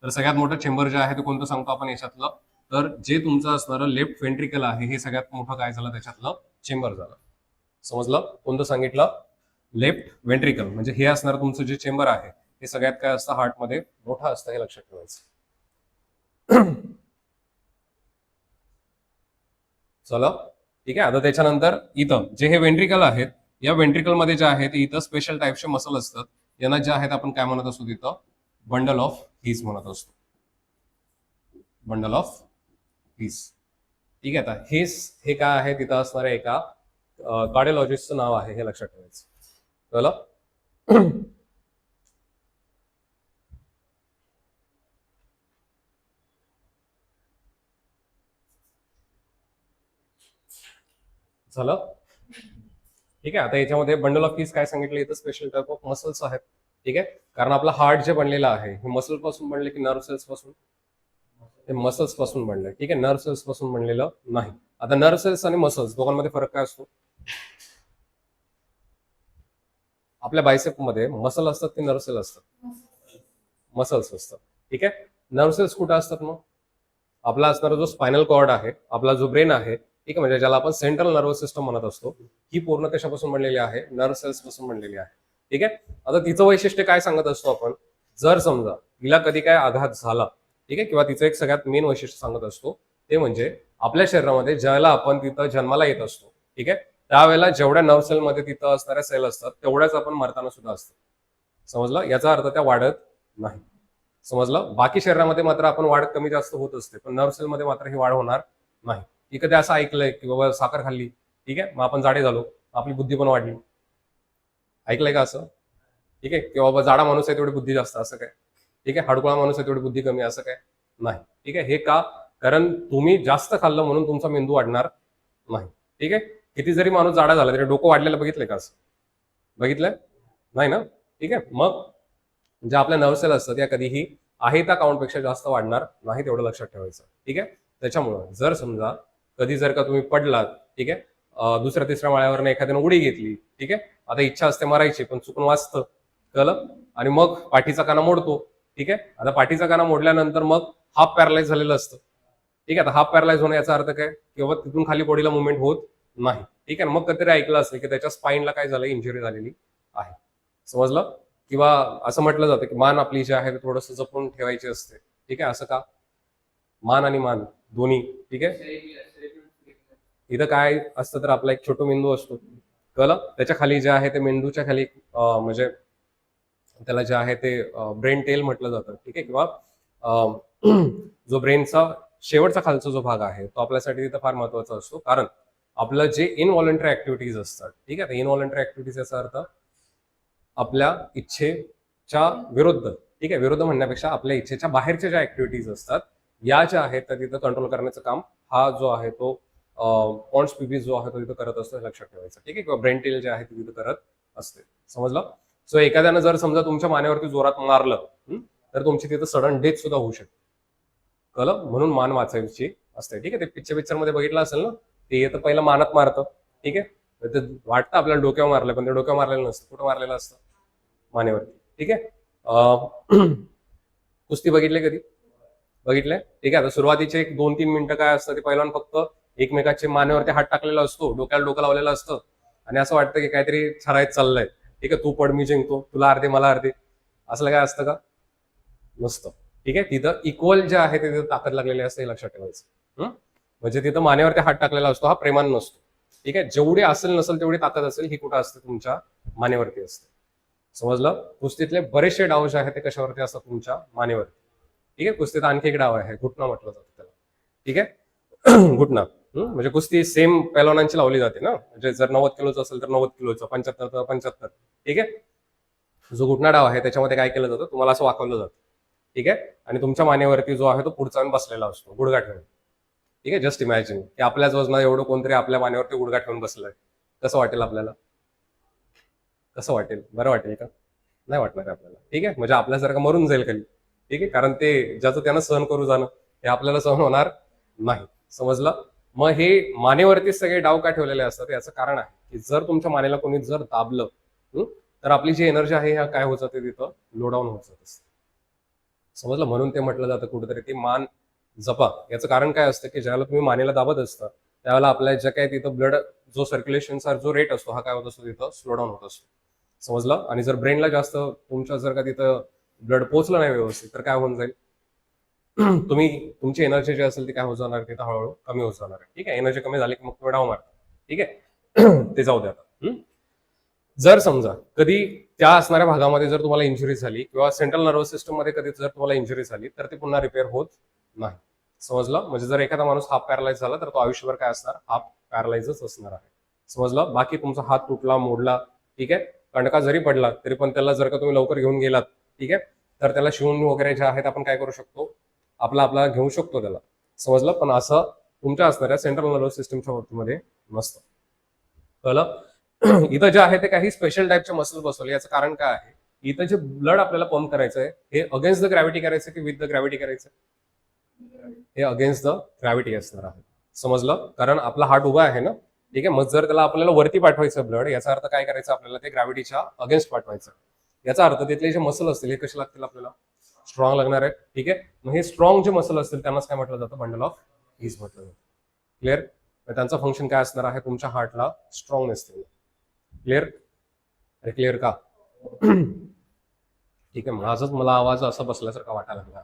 तर सगळ्यात मोठं चेंबर जे आहे ते कोणतं सांगतो आपण याच्यातलं? तर जे तुमचं असणारं लेफ्ट व्हेंट्रिकल आहे हे सगळ्यात मोठं काय झालं त्याच्यातलं चेंबर झालं. समजलं? कोणतं सांगितलं? लेफ्ट व्हेंट्रिकल म्हणजे हे असणारं तुमचं जे चेंबर आहे हे सगळ्यात काय असतं हार्टमध्ये मोठं असतं, हे लक्षात ठेवायचं. चला ठीक आहे. आता त्याच्यानंतर इथं जे हे व्हेंट्रिकल आहेत या व्हेंट्रिकल मध्ये जे आहेत इथं स्पेशल टाईपचे मसल असतात. यांना जे आहेत आपण काय म्हणत असतो तिथं बंडल ऑफ हीज म्हणत असतो. Bundle of His. ठीक आहे. आता हे काय आहे तिथं असणाऱ्या एका कार्डिओलॉजिस्टचं नाव आहे, हे लक्षात ठेवायचं. कळलं? झालं? ठीक आहे. आता याच्यामध्ये बंडल ऑफ पीस काय सांगितलं इथं स्पेशल टाईप ऑफ मसल्स आहेत. ठीक आहे. कारण आपलं हार्ट जे बनलेलं आहे हे मसल पासून बनले की नर्व्ह सेल्स पासून? हे मसल्स पासून बनले. ठीक आहे. नर्व्ह सेल्स पासून बनलेलं नाही. आता नर्व्ह सेल्स आणि मसल्स दोघांमध्ये फरक काय असतो? आपल्या बायसेप मध्ये मसल असतात की नर्व्ह सेल असतात? मसल्स असतात. ठीक आहे. नर्व्ह सेल्स कुठे असतात मग? आपला असणारा जो स्पायनल कॉर्ड आहे, आपला जो ब्रेन आहे, ठीक आहे, म्हणजे ज्याला आपण सेंट्रल नर्व्हस सिस्टम म्हणत असतो, ही पूर्ण कशापासून बनलेली आहे? नर्व्ह सेल्स पासून बनलेली आहे. ठीक आहे. आता तिचं वैशिष्ट्य काय सांगत असतो आपण? जर समजा तिला कधी काय आघात झाला, ठीक आहे, किंवा तिचं एक सगळ्यात मेन वैशिष्ट्य सांगत असतो ते म्हणजे आपल्या शरीरामध्ये ज्यावेळेला आपण तिथं जन्माला येत असतो, ठीक आहे, त्यावेळेला जेवढ्या नर्व्ह सेलमध्ये तिथं असणाऱ्या सेल असतात तेवढ्याच आपण मरताना सुद्धा असतो. समजलं? याचा अर्थ त्या वाढत नाही. समजलं? बाकी शरीरामध्ये मात्र आपण वाढ कमी जास्त होत असते, पण नर्व्ह सेल मध्ये मात्र ही वाढ होणार नाही. की कधी असं ऐकलंय की बाबा साखर खाल्ली, ठीक आहे, मग आपण जाडे झालो, आपली बुद्धी पण वाढली? ऐकलंय का असं? ठीक आहे. किंवा बाबा जाडा माणूस आहे तेवढी बुद्धी जास्त, असं काय? ठीक आहे. हडकुळा माणूस आहे तेवढी बुद्धी कमी, असं काय नाही. ठीक आहे. हे का? कारण तुम्ही जास्त खाल्लं म्हणून तुमचा मेंदू वाढणार नाही. ठीक आहे. किती जरी माणूस जाडा झाला तरी डोकं वाढलेलं बघितलंय का? असं बघितलंय नाही ना? ठीक आहे. मग ज्या आपल्या नर्व्ह सेल असतात त्या कधीही आहे त्या काउंटपेक्षा जास्त वाढणार नाही, तेवढं लक्षात ठेवायचं. ठीक आहे. त्याच्यामुळं जर समजा कधी जर का तुम्ही पडलात, ठीक आहे, दुसऱ्या तिसऱ्या माळ्यावर एखाद्यानं उडी घेतली, ठीक आहे, आता इच्छा असते मारायची पण चुकून वाचतं, कळलं, आणि मग पाठीचा काना मोडतो. ठीक आहे. आता पाठीचा काना मोडल्यानंतर मग हाफ पॅरालाइज झालेलं असतं. ठीक आहे. आता हाफ पॅरालाइज होणं याचा अर्थ काय? किंवा तिथून खाली बॉडीला मुवमेंट होत नाही. ठीक आहे. मग कधीतरी ऐकलं असेल की त्याच्या स्पाईनला काय झालं, इंजुरी झालेली आहे. समजलं? किंवा असं म्हटलं जातं की मान आपली जी आहे थोडस जपून ठेवायची असते. ठीक आहे. असं का? मान आणि मान दोन्ही. ठीक आहे. इथं काय असतं तर आपला एक छोटो मेंदू असतो, कळलं, त्याच्या खाली जे आहे ते मेंदूच्या खाली म्हणजे त्याला जे आहे ते ब्रेन टेल म्हटलं जातं. ठीक आहे. किंवा जो ब्रेनचा शेवटचा खालचा जो भाग आहे तो आपल्यासाठी तिथं फार महत्वाचा असतो, कारण आपलं जे इनव्हॉलंटरी ऍक्टिव्हिटीज असतात, ठीक आहे, इनव्हॉलंटरी ऍक्टिव्हिटीज याचा अर्थ आपल्या इच्छेच्या विरुद्ध, ठीक आहे, विरुद्ध म्हणण्यापेक्षा आपल्या इच्छेच्या बाहेरच्या ज्या ऍक्टिव्हिटीज असतात या ज्या आहेत त्या तिथं कंट्रोल करण्याचं काम हा जो आहे तो पॉन्स पीबीज जो आहे तो तिथं करत असतो, हे लक्षात ठेवायचं. ठीक आहे. किंवा ब्रेन टेल जे आहे ते तिथं करत असते. समजलं? सो एखाद्यानं जर समजा तुमच्या मानेवरती जोरात मारलं, तर तुमची तिथं सडन डेथ सुद्धा होऊ शकते. कळलं? म्हणून मान वाचायची असते. ठीक आहे. ते पिक्चर मध्ये बघितलं असेल ना, ते येतं पहिलं मानात मारतं. ठीक आहे. ते वाटतं आपल्याला डोक्यावर मारलं, पण ते डोक्यावर मारलेलं नसतं. कुठं मारलेलं असतं? मानेवरती. ठीक आहे. कुस्ती बघितली कधी? बघितलंय? ठीक आहे. आता सुरुवातीचे एक 2-3 मिनिटं काय असतं ते पहिल्यांदा फक्त एकमेकाचे मानेवरती हात टाकलेला असतो, डोक्याला डोकं लावलेलं असतं आणि असं वाटतं की काहीतरी ठरायच चाललंय. ठीक आहे. तू पड मी जिंकतो, तुला अर्धे मला अर्धे, असलं काय असतं का? नसतं. ठीक आहे. तिथं इक्वल जे आहे ते तिथं ताकद लागलेली असते, हे लक्षात ठेवायचं. म्हणजे तिथं मानेवरती हात टाकलेला असतो हा प्रेमान नसतो. ठीक आहे. जेवढी असेल नसेल तेवढी ताकद असेल ही कुठं असते? तुमच्या मानेवरती असते. समजलं? कुस्तीतले बरेचसे डाव जे आहेत ते कशावरती असतात? तुमच्या मानेवरती. ठीक आहे. कुस्तीत आणखी एक डाव आहे, घुटणा म्हटलं जातं त्याला. ठीक आहे. घुटणा. म्हणजे कुस्ती सेम पैलवानांची लावली जाते ना, म्हणजे जर 90 किलोचं असेल तर 90 किलोचं, 75 तर 75. ठीक आहे. जो घुटणा डाव आहे त्याच्यामध्ये काय केलं जातं? तुम्हाला असं वाकवलं जातं. ठीक आहे. आणि तुमच्या मानेवरती जो आहे तो पुढचा बसलेला असतो, गुडघा ठेवून. ठीक आहे. जस्ट इमॅजिन की आपल्याच वजनात एवढं कोणतरी आपल्या मानेवरती गुडघा ठेवून बसलंय. कसं वाटेल आपल्याला? कसं वाटेल? बरं वाटेल का? नाही वाटणार आहे आपल्याला. ठीक आहे. म्हणजे आपल्यासारखं मरून जाईल खाली. ठीक आहे. कारण ते ज्याचं त्यानं सहन करू जाणं हे आपल्याला सहन होणार नाही. समजलं? मग हे मानेवरती सगळे डाव का ठेवलेले असतात याचं कारण आहे की जर तुमच्या मानेला कोणी जर दाबलं तर आपली जी एनर्जी आहे ह्या काय होत जाते तिथं लो डाऊन होत जाते. समजलं? म्हणून ते म्हटलं जातं कुठेतरी की मान जपा. याचं कारण काय असतं की ज्यावेळेला तुम्ही मानेला दाबत असता त्यावेळेला आपल्या ज्या काही तिथं ब्लड जो सर्क्युलेशनचा जो रेट असतो हा काय होत असतो तिथं स्लो डाऊन होत असतो. समजलं? आणि जर ब्रेनला जास्त तुमच्या जर का तिथं ब्लड पोहोचलं नाही व्यवस्थित तर काय होऊन जाईल? तुम्ही तुमची एनर्जी जी असेल ती काय होत जाणार तिथं हळूहळू कमी होत जाणार आहे. ठीक आहे. एनर्जी कमी झाली की मग तुम्ही डाव मारता. ठीक आहे. ते जाऊ द्या आता. जर समजा कधी त्या असणाऱ्या भागामध्ये जर तुम्हाला इंजुरी झाली किंवा सेंट्रल नर्वस सिस्टम मध्ये कधी जर तुम्हाला इंजुरी झाली तर ती पुन्हा रिपेअर होत नाही. समजलं? म्हणजे जर एखादा माणूस हाफ पॅरालाइज झाला तर तो आयुष्यभर काय असणार? हाफ पॅरालाइजच असणार आहे. समजलं? बाकी तुमचा हात तुटला मोडला ठीक आहे, कणका जरी पडला तरी पण त्याला जर का तुम्ही लवकर घेऊन गेलात ठीक आहे, तर त्याला शिवून वगैरे जे आहेत आपण काय करू शकतो, आपला घेऊ शकतो त्याला. समजलं? पण असं तुमच्या असणाऱ्या सेंट्रल नर्वस सिस्टमच्या बाबतीमध्ये नसतं. कळलं? इथं जे आहे ते काही स्पेशल टाईपचे मसल बसवले. याचं कारण काय आहे? इथं जे ब्लड आपल्याला पंप करायचं आहे हे अगेन्स्ट द ग्रॅव्हिटी करायचं की विथ द ग्रॅव्हिटी करायचं? हे अगेन्स्ट द ग्रॅव्हिटी असणार आहे. समजलं? कारण आपला हार्ट उभा आहे ना, ठीक आहे. मग जर त्याला आपल्याला वरती पाठवायचं ब्लड, याचा अर्थ काय करायचं आपल्याला? ते ग्रॅव्हिटीच्या अगेन्स्ट पाठवायचं. याचा अर्थ तिथले जे मसल असतील हे कसे लागतील आपल्याला? स्ट्रॉंग लागणार आहे. ठीक आहे. मग हे स्ट्रॉंग जे मसल असतील त्यांनाच काय म्हटलं जातं? बंडल ऑफ हीज म्हटलं जातं. क्लिअर? त्यांचं फंक्शन काय असणार आहे? तुमच्या हार्टला स्ट्रॉंगनेस देणं. क्लिअर? अरे क्लिअर का? ठीक आहे. माझाच मला आवाज असा बसल्यासारखा वाटायला लागला.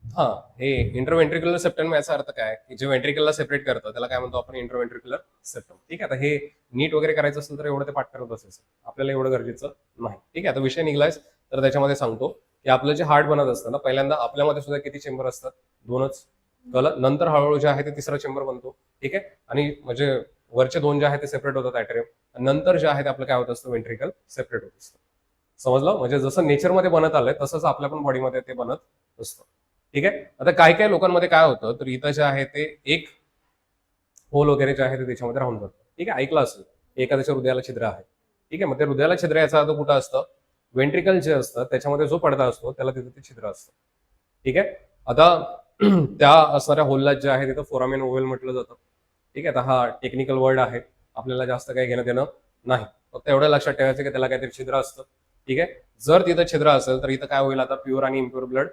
हा, हे इंटरव्हेंट्रिक्युलर सेप्टम याचा अर्थ काय की जे व्हेंट्रिकलला सेपरेट करतं त्याला काय म्हणतो आपण? इंटरव्हेंट्रिक्युलर सेप्टम. ठीक आहे. आता हे नीट वगैरे करायचं असेल तर एवढं ते पाठ करत असायचं, आपल्याला एवढं गरजेचं नाही. ठीक आहे. आता विषय निघलायच तर त्याच्यामध्ये सांगतो की आपलं जे हार्ट बनत असतं ना, पहिल्यांदा आपल्यामध्ये सुद्धा किती चेंबर असतात? 2च. कळलं? नंतर हळूहळू जे आहे ते तिसरा चेंबर बनतो. ठीक आहे. आणि म्हणजे वरचे 2 जे आहेत ते सेपरेट होतात ॲट्रियम, नंतर जे आहे ते आपलं काय होत असतं? व्हेंट्रिकल सेपरेट होत असतं. समजलं? म्हणजे जसं नेचरमध्ये बनत आलंय तसंच आपल्या पण बॉडीमध्ये ते बनत असतं. ठीक आहे. आता काही काही लोकांमध्ये काय होतं तर इथं जे आहे ते एक होल वगैरे जे आहे ते त्याच्यामध्ये राहून जातं. ठीक आहे. ऐकलं असेल एखाद्याच्या हृदयाला छिद्र आहे. ठीक आहे. मग ते हृदयाला छिद्र याचा अर्थ कुठं असतं? वेंट्रिकल जे असतं त्याच्यामध्ये जो पडदा असतो त्याला तिथे ते छिद्र असतं. ठीक आहे. आता त्या असणाऱ्या होलला जे आहे तिथं फोरामेन ओव्हल म्हटलं जातं. ठीक आहे. आता हा टेक्निकल वर्ड आहे, आपल्याला जास्त काही घेणं देणं नाही. फक्त एवढं लक्षात ठेवायचं की त्याला काहीतरी छिद्र असतं. ठीक आहे. जर तिथं छिद्र असेल तर इथं काय होईल? आता प्युअर आणि इम्प्युअर ब्लड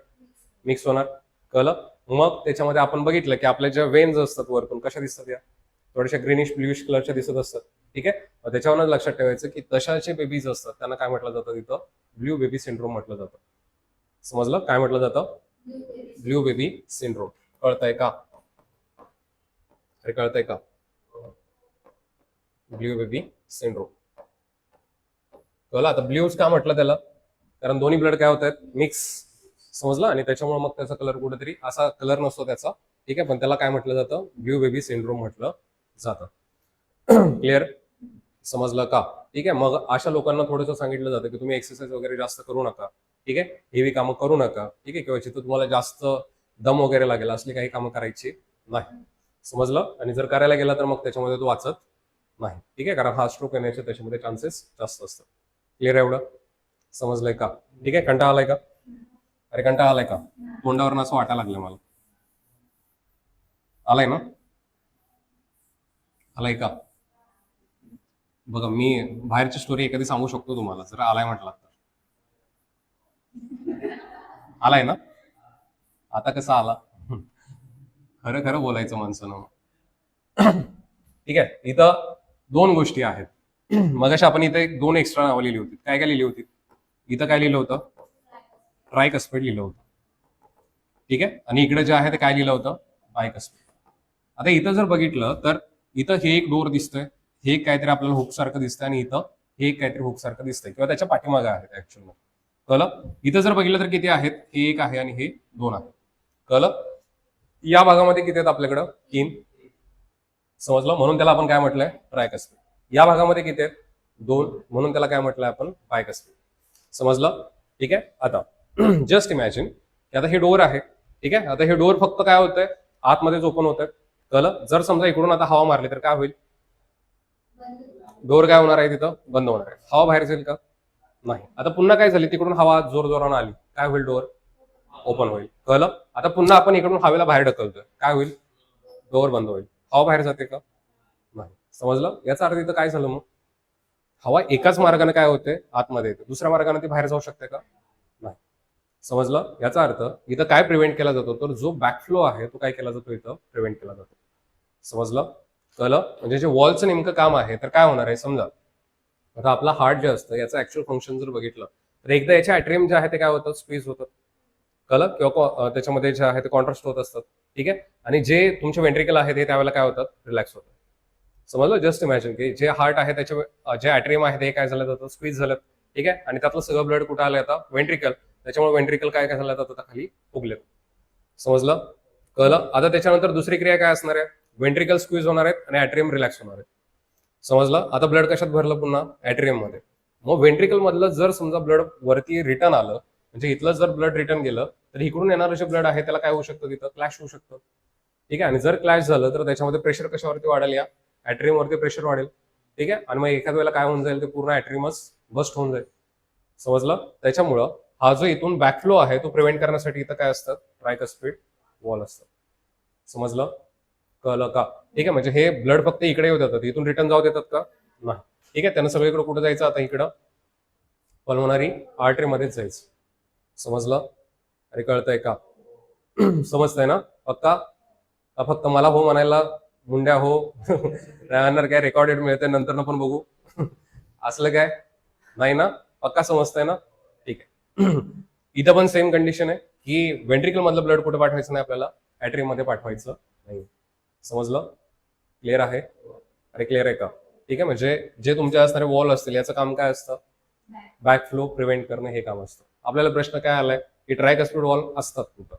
मिक्स होणार. कळलं? मग त्याच्यामध्ये आपण बघितलं की आपल्या ज्या वेन्स असतात वरतून कशा दिसतात? या थोड्याशा ग्रीनिश ब्ल्यूइश कलरच्या दिसत असतात. ठीक आहे. मग त्याच्यावरच लक्षात ठेवायचं की तशाचे बेबीज असतात त्यांना काय म्हटलं जातं? तिथं ब्ल्यू बेबी सिंड्रोम म्हटलं जातं. समजलं? काय म्हटलं जातं? Blue baby syndrome. कळतंय का? अरे कळतंय का? Blue baby syndrome. कळलं? आता ब्ल्यूज का म्हटलं त्याला? कारण दोन्ही ब्लड काय होत आहेत? मिक्स. समजलं? आणि त्याच्यामुळे मग त्याचा कलर कुठेतरी असा कलर नसतो त्याचा. ठीक आहे. पण त्याला काय म्हटलं जातं? ब्ल्यू बेबी सिंड्रोम म्हटलं जातं. क्लिअर? समजलं का? ठीक आहे. मग अशा लोकांना थोडंसं सांगितलं जातं की तुम्ही एक्सरसाइज वगैरे जास्त करू नका. ठीक आहे. हेवी कामं करू नका. ठीक आहे. किंवा जिथं तुम्हाला जास्त दम वगैरे लागेल असली काही कामं करायची नाही. समजलं? आणि जर करायला गेला तर मग त्याच्यामध्ये तो वाचत नाही. ठीक आहे. कारण हा स्ट्रोक येण्याचे त्याच्यामध्ये चान्सेस जास्त असतात. क्लिअर एवढं? समजलंय का? ठीक आहे. कंटाळा आलाय का? अरे कंटाळा आलाय का? तोंडावरून असं वाटायला लागलं मला. आलाय ना? आलाय का? बघा मी बाहेरची स्टोरी एखादी सांगू शकतो तुम्हाला जर आलाय म्हटलं तर. आलाय ना? आता कसा आला? खरं खरं बोलायचं माणसानं. ठीक आहे. इथं 2 गोष्टी आहेत. मगाशी आपण इथे 2 एक्स्ट्रा नावं लिहिली होती. काय काय लिहिली होती? इथं काय लिहिलं होतं? ट्रायकस्पेड लिहिलं होतं. ठीक आहे. आणि इकडे जे आहे ते काय लिहिलं होतं? बायकस्पेड. आता इथं जर बघितलं तर इथं हे एक डोर दिसतंय, हे एक काहीतरी आपल्याला हुक सारखं दिसतंय आणि इथं हे एक काहीतरी हुक सारखं दिसतंय किंवा त्याच्या पाठीमागे आहे ऍक्च्युअली. कळलं? इथं जर बघितलं तर किती आहेत? हे एक आहे आणि हे 2 आहे. कळलं? या भागामध्ये किती आहेत आपल्याकडं? 3. समजलं? म्हणून त्याला आपण काय म्हटलंय? ट्रायकस्पेड. या भागामध्ये किती आहेत? 2. म्हणून त्याला काय म्हटलंय आपण? बायकस्पेड. समजलं? ठीक आहे. आता जस्ट इमॅजिन की आता हे डोअर आहे, ठीक आहे. आता हे डोअर फक्त काय होतंय, आतमध्येच ओपन होतंय. कळलं? जर समजा इकडून आता हवा मारली तर काय होईल? डोअर काय होणार आहे, तिथं बंद होणार आहे. हवा बाहेर जाईल का? नाही. आता पुन्हा काय झाली, तिकडून हवा जोर जोरानं आली, काय होईल? डोअर ओपन होईल. कळलं? आता पुन्हा आपण इकडून हवेला बाहेर ढकलतोय, काय होईल? डोअर बंद होईल. हवा बाहेर जाते का? नाही. समजलं? याचा अर्थ इथं काय झालं मग? हवा एकाच मार्गाने काय होते, आतमध्ये येते, दुसऱ्या मार्गाने ती बाहेर जाऊ शकते का? नाही. समजलं? याचा अर्थ इथं काय प्रिव्हेंट केला जातो, तर जो बॅकफ्लो आहे तो काय केला जातो, इथं प्रिव्हेंट केला जातो. समजलं? कळलं? म्हणजे जे वॉलचं नेमकं काम आहे, तर काय होणार आहे समजा, आता आपला हार्ट जे असतं याचं ऍक्च्युअल फंक्शन जर बघितलं तर एकदा याचे अट्रियम जे आहे ते काय होतं, स्क्वीज होतं. कळलं? किंवा त्याच्यामध्ये जे आहे ते कॉन्ट्रास्ट होत असतात, ठीक आहे. आणि जे तुमचे वेंट्रिकल आहे ते त्यावेळेला काय होतात, रिलॅक्स होतात. समजलं? जस्ट इमॅजिन की जे हार्ट आहे त्याचे जे अट्रियम आहे ते काय झालं जातं, स्क्वीज झालं, ठीक आहे. आणि त्यातलं सगळं ब्लड कुठं आलं आता, वेंट्रिकल. त्याच्यामुळे वेंट्रिकल काय काय झालं जातं, खाली फुगले. समजलं? कळलं? आता त्याच्यानंतर दुसरी क्रिया काय असणार आहे, वेंट्रिकल स्क्वीज होणार आहेत आणि अट्रियम रिलॅक्स होणार आहे. समजलं? आता ब्लड कशात भरलं, पुन्हा अट्रियम मध्ये. मग वेंट्रिकल मधलं जर समजा ब्लड वरती रिटर्न आलं, म्हणजे इथलं जर ब्लड रिटर्न गेलं, तर इकडून येणारं जे ब्लड आहे त्याला काय होऊ शकतं, तिथं क्लॅश होऊ शकतं, ठीक आहे. आणि जर क्लॅश झालं तर त्याच्यामध्ये प्रेशर कशावरती वाढेल, या अट्रियम वरती प्रेशर वाढेल, ठीक आहे. आणि मग एखाद्या वेळेला काय होऊन जाईल, ते पूर्ण अट्रियमच बस्ट होऊन जाईल. समजलं? त्याच्यामुळं हा जो इथून बॅकफ्लो आहे तो प्रिव्हेंट करण्यासाठी इथं काय असतं, ट्रायकस्पिड वॉल असतं. समजलं? कळलं का? ठीक आहे. म्हणजे हे ब्लड फक्त इकडे येऊ देतात, इथून रिटर्न जाऊ देतात का? नाही. ठीक आहे. त्यांना सगळीकडे कुठं जायचं, आता इकडं पल्मोनरी आर्टरीमध्येच जायचं. समजलं? अरे कळतंय का? समजतंय ना? पक्का? का फक्त मला हो म्हणायला मुंड्या हो? त्यानंतर काय रेकॉर्डेड मिळते, नंतर पण बघू. असलं काय नाही ना? पक्का समजतंय ना? ठीक आहे. इथं पण सेम कंडिशन आहे की वेंट्रिकल मधलं ब्लड कुठे पाठवायचं नाही, आपल्याला अट्रियम मध्ये पाठवायचं नाही. समजलं? क्लिअर आहे? अरे क्लिअर आहे का? ठीक आहे. म्हणजे जे तुमचे असणारे वॉल असतील याचं काम काय असतं, बॅकफ्लो प्रिव्हेंट करणं हे काम असतं. आपल्याला प्रश्न काय आलाय की ट्रायकस्पिड वॉल असतात कुठं,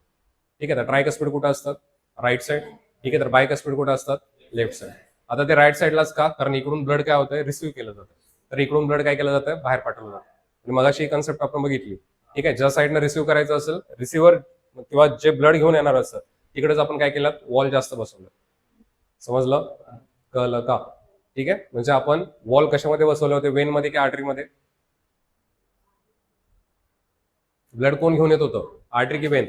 ठीक आहे. तर ट्रायकस्पिड कुठं असतात, राईट साईड, ठीक आहे. तर बायकस्पिड कुठं असतात, लेफ्ट साईड. आता ते राईट साईडलाच का, कारण इकडून ब्लड काय होतंय, रिसिव्ह केलं जातं. तर इकडून ब्लड काय केलं जातं, बाहेर पाठवलं जातं. आणि मगाशी ही कन्सेप्ट आपण बघितली, ठीक आहे. ज्या साईडनं रिसिव्ह करायचं असेल, रिसिव्हर किंवा जे ब्लड घेऊन येणार असतं तिकडेच आपण काय केलं, वॉल जास्त बसवलं. समजलं? कळलं का? ठीक आहे. म्हणजे आपण वॉल कशामध्ये बसवले होते, वेन मध्ये की आर्टरीमध्ये? ब्लड कोण घेऊन येत होतं, आर्टरी की वेन?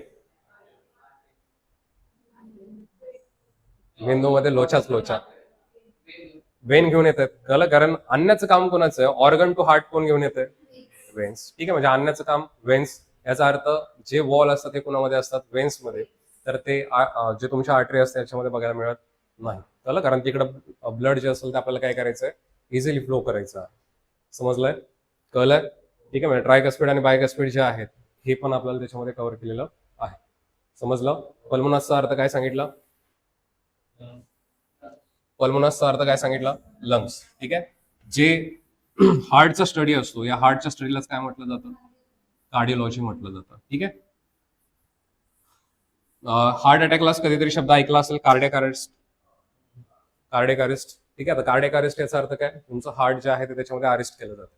मेंदूमध्ये लोचाच लोचा, वेन घेऊन येतात. कळलं? कारण आणण्याचं काम कोणाचं आहे, ऑर्गन टू हार्ट कोण घेऊन येतं, वेन्स, ठीक आहे. म्हणजे आणण्याचं काम वेन्स. याचा अर्थ जे वॉल असतात ते कोणामध्ये असतात, वेन्स मध्ये. तर ते जे तुमच्या आर्टरी असते याच्यामध्ये बघायला मिळत नाही. कळलं? कारण तिकडं ब्लड जे असेल ते आपल्याला काय करायचंय, इझिली फ्लो करायचं आहे. समजलंय? कळलंय? ठीक आहे. म्हणजे ट्रायकस्पिड आणि बायकस्पिड जे आहेत हे पण आपल्याला त्याच्यामध्ये कव्हर केलेलं आहे. समजलं? पल्मोनसचा अर्थ काय सांगितलं, पल्मोनसचा अर्थ काय सांगितलं, लंग्स, ठीक आहे. जे हार्टचा स्टडी असतो, या हार्टच्या स्टडीलाच काय म्हटलं जातं, कार्डिओलॉजी म्हटलं जातं, ठीक आहे. हार्ट अटॅकलाच कधीतरी शब्द ऐकला असेल, कार्डियक अरेस्ट. कार्डियक अरेस्ट, ठीक आहे. आता कार्डियक अरेस्ट याचा अर्थ काय, तुमचं हार्ट जे आहे ते त्याच्यामध्ये अरेस्ट केलं जातं,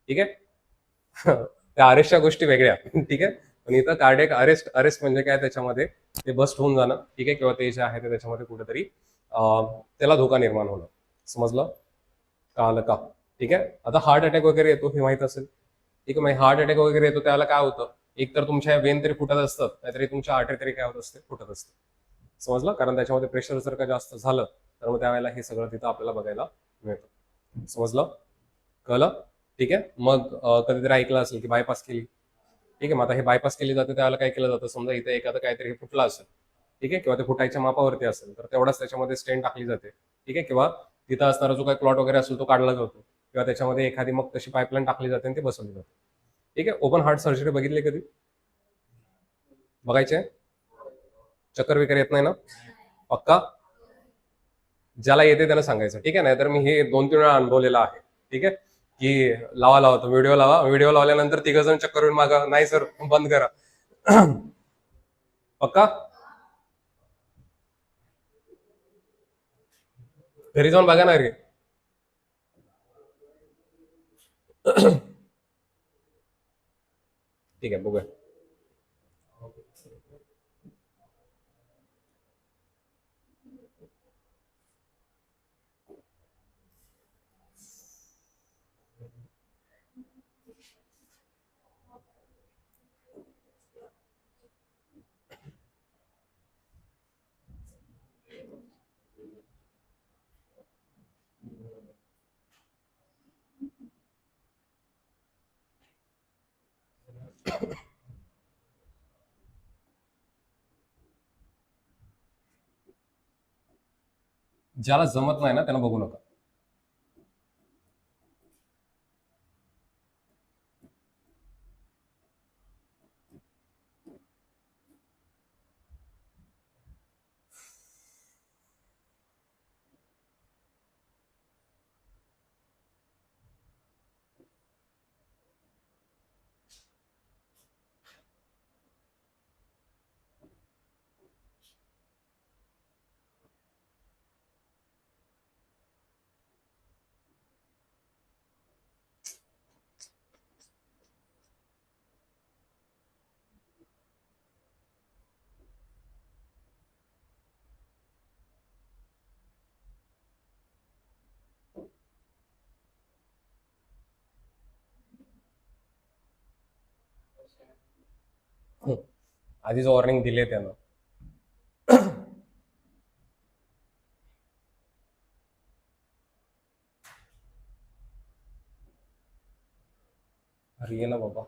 ठीक आहे. त्या अरेस्टच्या गोष्टी वेगळ्या, ठीक आहे. पण इथं कार्डियक अरेस्ट, अरेस्ट म्हणजे काय, त्याच्यामध्ये ते बस्ट होऊन जाणं, ठीक आहे. किंवा ते जे आहे ते त्याच्यामध्ये कुठेतरी त्याला धोका निर्माण होणं. समजलं? कळलं का? ठीक आहे. आता हार्ट अटॅक वगैरे येतो हे माहित असेल, ठीक आहे. मग हार्ट अटॅक वगैरे येतो त्याला काय होतं, एक तर तुमच्या वेन तरी फुटत असतात, नाहीतरी तुमच्या आर्टरी तरी काय होत असते, फुटत असते. समजलं? कारण त्याच्यामध्ये प्रेशर जर का जास्त झालं तर मग त्यावेळेला हे सगळं तिथं आपल्याला बघायला मिळतं. समजलं? कळलं? ठीक आहे. मग कधीतरी ऐकलं असेल की बायपास केली, ठीक आहे. मग आता हे बायपास केली जाते त्यावेळेला काय केलं जातं, समजा इथे एखादं काहीतरी फुटलं असेल, ठीक आहे, किंवा ते फुटायच्या मापावरती असेल तर तेवढाच त्याच्यामध्ये स्टेन टाकली जाते, ठीक आहे. किंवा तिथं असणारा जो काही क्लॉट वगैरे असेल तो काढला जातो, किंवा त्याच्यामध्ये एखादी मग तशी पाईपलाईन टाकली जाते आणि ती बसवली जाते, ठीक आहे. ओपन हार्ट सर्जरी बघितली कधी, बघायचे? चक्कर वगैरे येत नाही ना? पक्का? ज्याला येते त्याला सांगायचं, ठीक आहे. नाही तर मी हे 2-3 वेळा अनुभवलेलं आहे, ठीक आहे. की लावा लावा तो व्हिडिओ लावा, व्हिडिओ लावल्यानंतर 3 जण चक्कर येऊन मागा, नाही सर बंद करा. पक्का? घरी जाऊन बघा ना रे. ठीक आहे, बघूया. ज्याला जमत नाही ना त्यांना बघू नका. आधीच वॉर्निंग दिली त्यानं. अरे ये ना बाबा.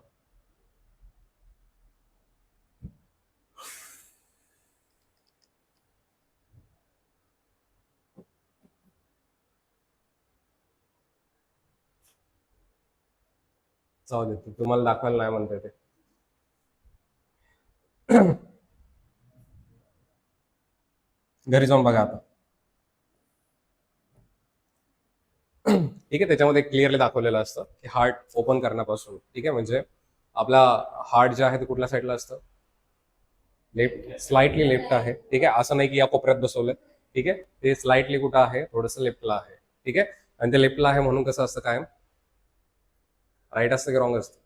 जाऊ दे, तुम्हाला दाखवायला नाही म्हणते ते. घरी जाऊन बघा आता. ठीक आहे, त्याच्यामध्ये क्लिअरली दाखवलेलं असतं की हार्ट ओपन करण्यापासून, ठीक आहे, म्हणजे आपला हार्ट जे आहे ते कुठल्या साईडला असतं, लेफ्ट, स्लाइटली लेफ्ट आहे. ठीक आहे, असं नाही की या कोपऱ्यात बसवलंय. ठीक आहे, ते स्लाइटली कुठं आहे, थोडंसं लेफ्टला आहे. ठीक आहे, आणि ते लेफ्टला आहे म्हणून कसं असतं, कायम राईट असतं की रॉंग असतं?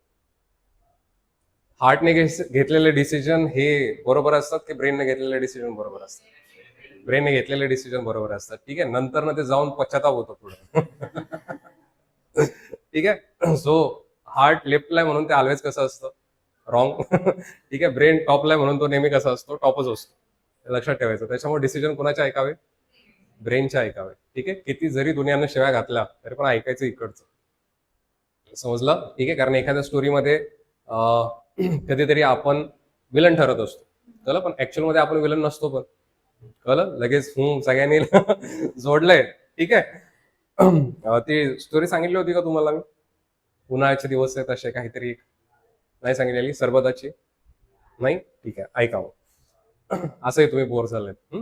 हार्टने घेतलेले डिसिजन हे बरोबर असतात की ब्रेनने घेतलेले डिसिजन बरोबर असतात? ब्रेनने घेतलेले डिसिजन बरोबर असतात. ठीक आहे, नंतर ना ते जाऊन पश्चाताप होतो पुढे. ठीक आहे, सो हार्ट लेफ्टला म्हणून ते ऑलवेज कसं असतं, रॉंग. ठीक आहे, ब्रेन टॉपला म्हणून तो नेहमी कसा असतो, टॉपच असतो. हे लक्षात ठेवायचं. त्याच्यामुळे डिसिजन कोणाचे ऐकावे? ब्रेनचे ऐकावे. ठीक आहे, किती जरी दुनियानं शिव्या घातल्या तरी पण ऐकायचं इकडचं. समजलं? ठीक आहे, कारण एखाद्या स्टोरीमध्ये कधीतरी आपण विलन ठरत असतो, कळलं, पण ऍक्च्युअल मध्ये आपण विलन नसतो. पण कळलं, लगेच सगळ्यांनी जोडलंय. ठीक आहे, ती स्टोरी सांगितली होती का तुम्हाला मी? उन्हाळ्याचे दिवस आहेत असे काहीतरी, नाही सांगितलेली? सरबताची? नाही? ठीक आहे, ऐकावं. असंही तुम्ही बोर झालेत.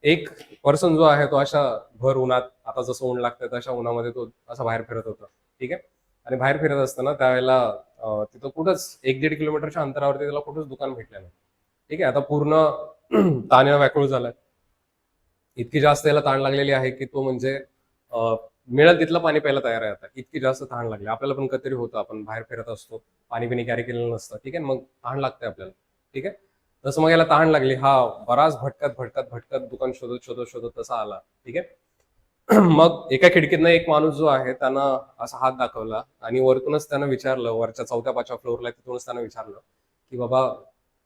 एक पर्सन जो आहे तो अशा भर उन्हात, आता जसं ऊन लागतं तशा उन्हामध्ये तो असा बाहेर फिरत होता. ठीक आहे, आणि बाहेर फिरत असताना त्यावेळेला तिथं कुठंच 1-1.5 किलोमीटरच्या अंतरावरती त्याला कुठंच दुकान भेटलं नाही. ठीक आहे, आता पूर्ण ताण्यानं व्याकुळ झालाय. इतकी जास्त याला ताण लागलेली आहे की तो म्हणजे मिळेल तिथलं पाणी प्यायला तयार आहे आता. इतकी जास्त तहान लागली. आपल्याला पण कधीतरी होतं, आपण बाहेर फिरत असतो, पाणी बिणी कॅरी केलेलं नसतं. ठीक आहे, मग तहान लागते आपल्याला. ठीक आहे, तसं मग याला तहान लागली. हा बराच भटकत भटकत भटकत दुकान शोधत शोधत शोधत तसा आला. ठीक आहे, मग एका खिडकीतनं एक माणूस जो आहे त्यानं असा हात दाखवला आणि वरतूनच त्यानं विचारलं, वरच्या 4थ्या-5व्या फ्लोअरला, तिथूनच त्यानं विचारलं की बाबा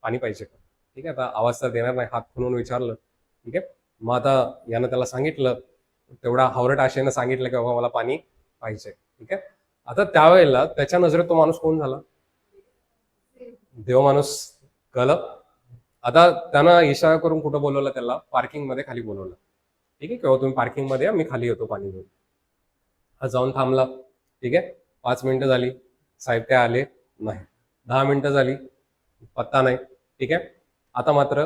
पाणी पाहिजे का? ठीक आहे, आता आवाज तर देणार नाही, हात खुलून विचारलं. ठीक आहे, मग आता यानं त्याला सांगितलं, तेवढा हावरट आशेनं सांगितलं की बाबा मला पाणी पाहिजे. ठीक आहे, आता त्यावेळेला त्याच्या नजरेत तो माणूस कोण झाला? देव माणूस. कळलं? आता त्यानं इशारा करून कुठं बोलवलं त्याला? पार्किंग मध्ये खाली बोलवलं. ठीक आहे, किंवा तुम्ही पार्किंग मध्ये या, मी खाली येतो पाणी घेऊन. हा जाऊन थांबला. ठीक आहे, 5 मिनिटं झाली, साहेब काय आले नाही. 10 मिनिटं झाली, पत्ता नाही. ठीक आहे, आता मात्र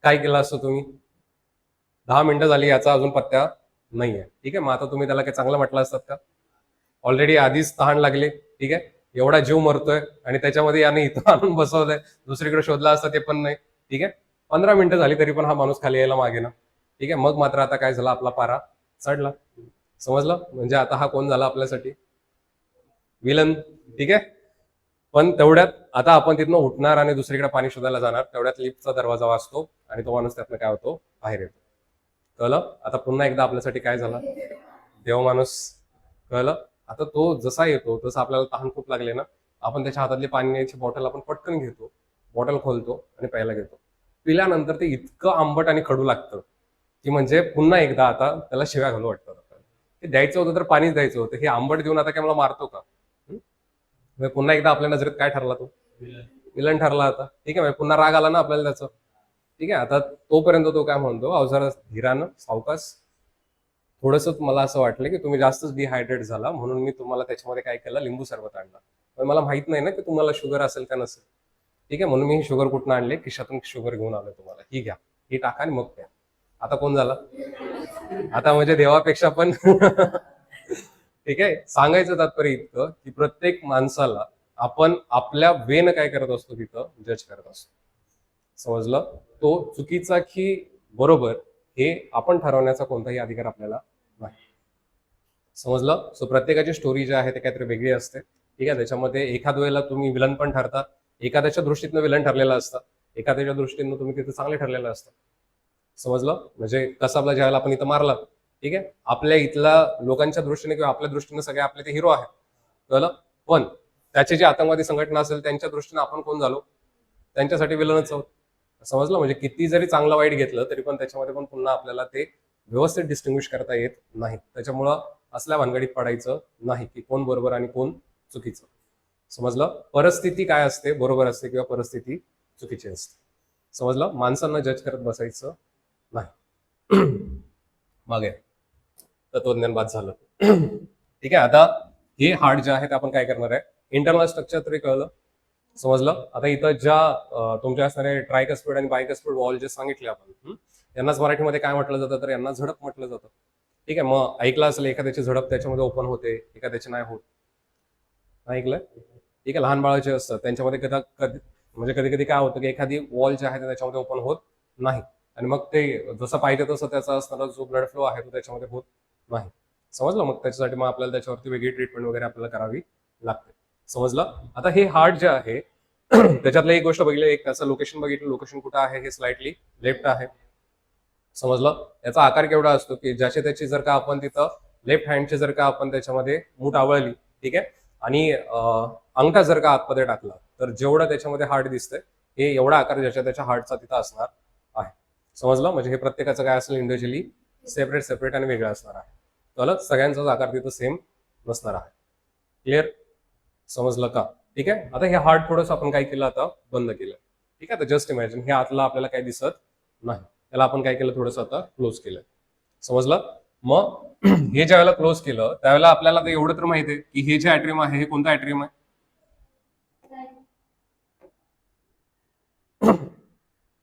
काय केलं असतं तुम्ही? 10 मिनिटं झाली, याचा अजून पत्ता नाहीये. ठीक आहे, मग आता तुम्ही त्याला काय चांगलं म्हटलं असतात का? ऑलरेडी आधीच तहान लागली. ठीक आहे, एवढा जीव मरतोय आणि त्याच्यामध्ये याने इथं आणून बसवलंय, दुसरीकडे शोधला असता ते पण नाही. ठीक आहे, 15 मिनिटं झाली तरी पण हा माणूस खाली यायला मागे ना. ठीक आहे, मग मात्र आता काय झालं, आपला पारा चढला. समजलं? म्हणजे आता हा कोण झाला आपल्यासाठी? विलन. ठीक आहे, पण तेवढ्यात आता आपण तिथनं उठणार आणि दुसरीकडे पाणी शोधायला जाणार, तेवढ्यात लिफ्टचा दरवाजा वाजतो आणि तो माणूस त्यातनं काय होतो, बाहेर येतो. कळलं? आता पुन्हा एकदा आपल्यासाठी काय झालं, देव माणूस. कळलं? आता तो जसा येतो तसं आपल्याला तहान खूप लागले ना, आपण त्याच्या हातातली पाण्याची बॉटल आपण पटकन घेतो, बॉटल खोलतो आणि प्यायला घेतो. पिल्यानंतर ते इतकं आंबट आणि कडू लागतं की म्हणजे पुन्हा एकदा आता त्याला शिव्या घालू वाटतात आपल्याला. ते द्यायचं होतं तर पाणीच द्यायचं होतं, हे आंबट देऊन आता काय मला मारतो का? पुन्हा एकदा आपल्या नजरेत काय ठरला तो? विलन ठरला आता. ठीक आहे, पुन्हा राग आला ना आपल्याला त्याचं. ठीक आहे. आता तोपर्यंत तो काय म्हणतो, अहो जरा धीरानं सावकाश. थोडंसं मला असं वाटलं की तुम्ही जास्तच डिहायड्रेट झाला, म्हणून मी तुम्हाला त्याच्यामध्ये काय केलं, लिंबू सरबत आणलं. पण मला माहित नाही ना की तुम्हाला शुगर असेल का नसेल. ठीक आहे, म्हणून मी ही शुगर कुठून आणली, खिशातून शुगर घेऊन आलो तुम्हाला. ही घ्या, ही टाका आणि मग प्या. आता कोण झाला? आता म्हणजे देवापेक्षा पण ठीक आहे. सांगायचं तात्पर्य इतकं की प्रत्येक माणसाला आपण आपल्या वेन काय करत असतो, तिथं जज करत असतो. समजलं? तो चुकीचा की बरोबर हे आपण ठरवण्याचा कोणताही अधिकार आपल्याला नाही. समजलं? सो प्रत्येकाची स्टोरी जी आहे ते काहीतरी वेगळी असते. ठीक आहे, त्याच्यामध्ये एखाद वेळेला तुम्ही विलन पण ठरता, एखाद्याच्या दृष्टीनं विलन ठरलेलं असतं, एखाद्याच्या दृष्टीनं तुम्ही तिथे चांगले ठरलेलं असतं. समजलं? म्हणजे कसाबला ज्यावेळेला आपण इथं मारला, ठीक आहे, आपल्या इथल्या लोकांच्या दृष्टीने किंवा आपल्या दृष्टीने सगळे आपले ते हिरो आहेत, कळलं? पण त्याची जी आतंकवादी संघटना असेल त्यांच्या दृष्टीने आपण कोण झालो, त्यांच्यासाठी विलनच आहोत. समजलं? म्हणजे किती जरी चांगलं वाईट घेतलं तरी पण त्याच्यामध्ये पण पुन्हा आपल्याला ते व्यवस्थित डिस्टिंग्विश करता येत नाही. त्याच्यामुळं असल्या भानगडीत पडायचं नाही की कोण बरोबर आणि कोण चुकीचं. समजलं? परिस्थिती काय असते, बरोबर असते किंवा परिस्थिती चुकीची असते. समजलं? माणसांना जज करत बसायचं नाही. मागे तत्वज्ञान बाद झालं. ठीक आहे, आता हे हार्ट जे आहे ते आपण काय करणार आहे, इंटरनल स्ट्रक्चर तरी कळलं. समजलं? आता इथं ज्या तुमच्या असणारे ट्रायकस्पिड आणि बायकस्पिड वॉल जे सांगितले आपण, यांनाच मराठीमध्ये काय म्हटलं जातं, तर यांना झडप म्हटलं जातं. ठीक आहे, मग ऐकलं असेल एखाद्याची झडप त्याच्यामध्ये ओपन होते, एखाद्याची नाही होत. ऐकलंय? ठीक आहे, लहान बाळाचे असतात त्यांच्यामध्ये कधी म्हणजे कधी कधी काय होतं की एखादी वॉल जे आहे ते त्याच्यामध्ये ओपन होत नाही, आणि मग ते जसं पाहिजे तसं त्याचा असणारा जो ब्लड फ्लो आहे तो त्याच्यामध्ये होत नाही. समजलं? मग त्याच्यासाठी मग आपल्याला त्याच्यावरती वेगळी ट्रीटमेंट वगैरे आपल्याला करावी लागते. समजलं? आता हे हार्ट जे आहे त्याच्यातलं एक गोष्ट बघितली, एक त्याचं लोकेशन बघितलं, लोकेशन कुठं आहे, हे स्लाइटली लेफ्ट आहे. समजलं? याचा आकार केवढा असतो की ज्याची त्याची जर का आपण तिथं लेफ्ट हँडची जर का आपण त्याच्यामध्ये मूठ आवळली, ठीक आहे, आणि अंगठा जर का आतमध्ये टाकला तर जेवढं त्याच्यामध्ये हार्ट दिसतंय हे एवढा आकार ज्याच्या त्याच्या हार्टचा तिथं असणार आहे. समजलं? म्हणजे हे प्रत्येकाचं काय असेल, इंडिव्हिज्युअली सेपरेट सेपरेट आणि वेगळं असणार आहे. कळलं? सगळ्यांचाच आकार तिथं सेम नसणार आहे. क्लिअर? समजलं का? ठीक आहे, आता हे हार्ट थोडंसं आपण काय केलं, आता बंद केलं. ठीक आहे, तर जस्ट इमॅजिन हे आतलं आपल्याला काही दिसत नाही, त्याला आपण काय केलं, थोडंसं आता क्लोज केलं. समजलं? मग हे ज्या वेळेला क्लोज केलं त्यावेळेला आपल्याला ते एवढं तर माहिती आहे की हे जे ऍट्रियम आहे हे कोणतं ऍट्रियम आहे,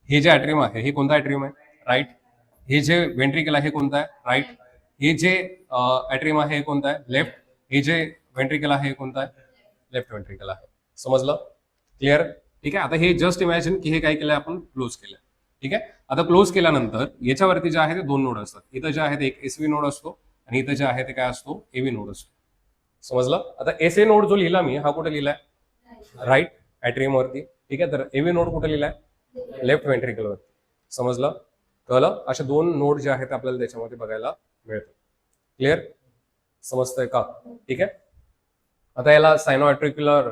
हे जे ऍट्रियम आहे हे कोणतं ऍट्रियम आहे, राईट. हे जे वेंट्रिकल आहे हे कोणतं आहे, राईट. हे जे ऍट्रियम आहे हे कोणतं आहे, लेफ्ट. हे जे वेंट्रिकल आहे हे कोणतं आहे, लेफ्ट वेंट्रिकल आहे. समजलं? क्लिअर? ठीक आहे, आता हे जस्ट इमॅजिन की हे काय केलंय, आपण क्लोज केलंय. ठीक आहे, आता क्लोज केल्यानंतर याच्यावरती जे आहे ते दोन नोड असतात. इथं जे आहे ते एक एसव्ही नोड असतो आणि इथं जे आहे ते काय असतो, एव्ही नोड असतो. समजलं? आता एसए नोड जो लिहिला मी, हा कुठे लिहिलाय, राईट ऍट्रियम वरती. ठीक आहे, तर एव्ही नोड कुठे लिहिलाय, लेफ्ट वेंट्रिकल वरती. समजलं? कळलं? असे दोन नोड जे आहेत आपल्याला त्याच्यामध्ये बघायला मिळतात. क्लिअर? समजतंय का? ठीक आहे, आता याला सायनोआर्टिक्युलर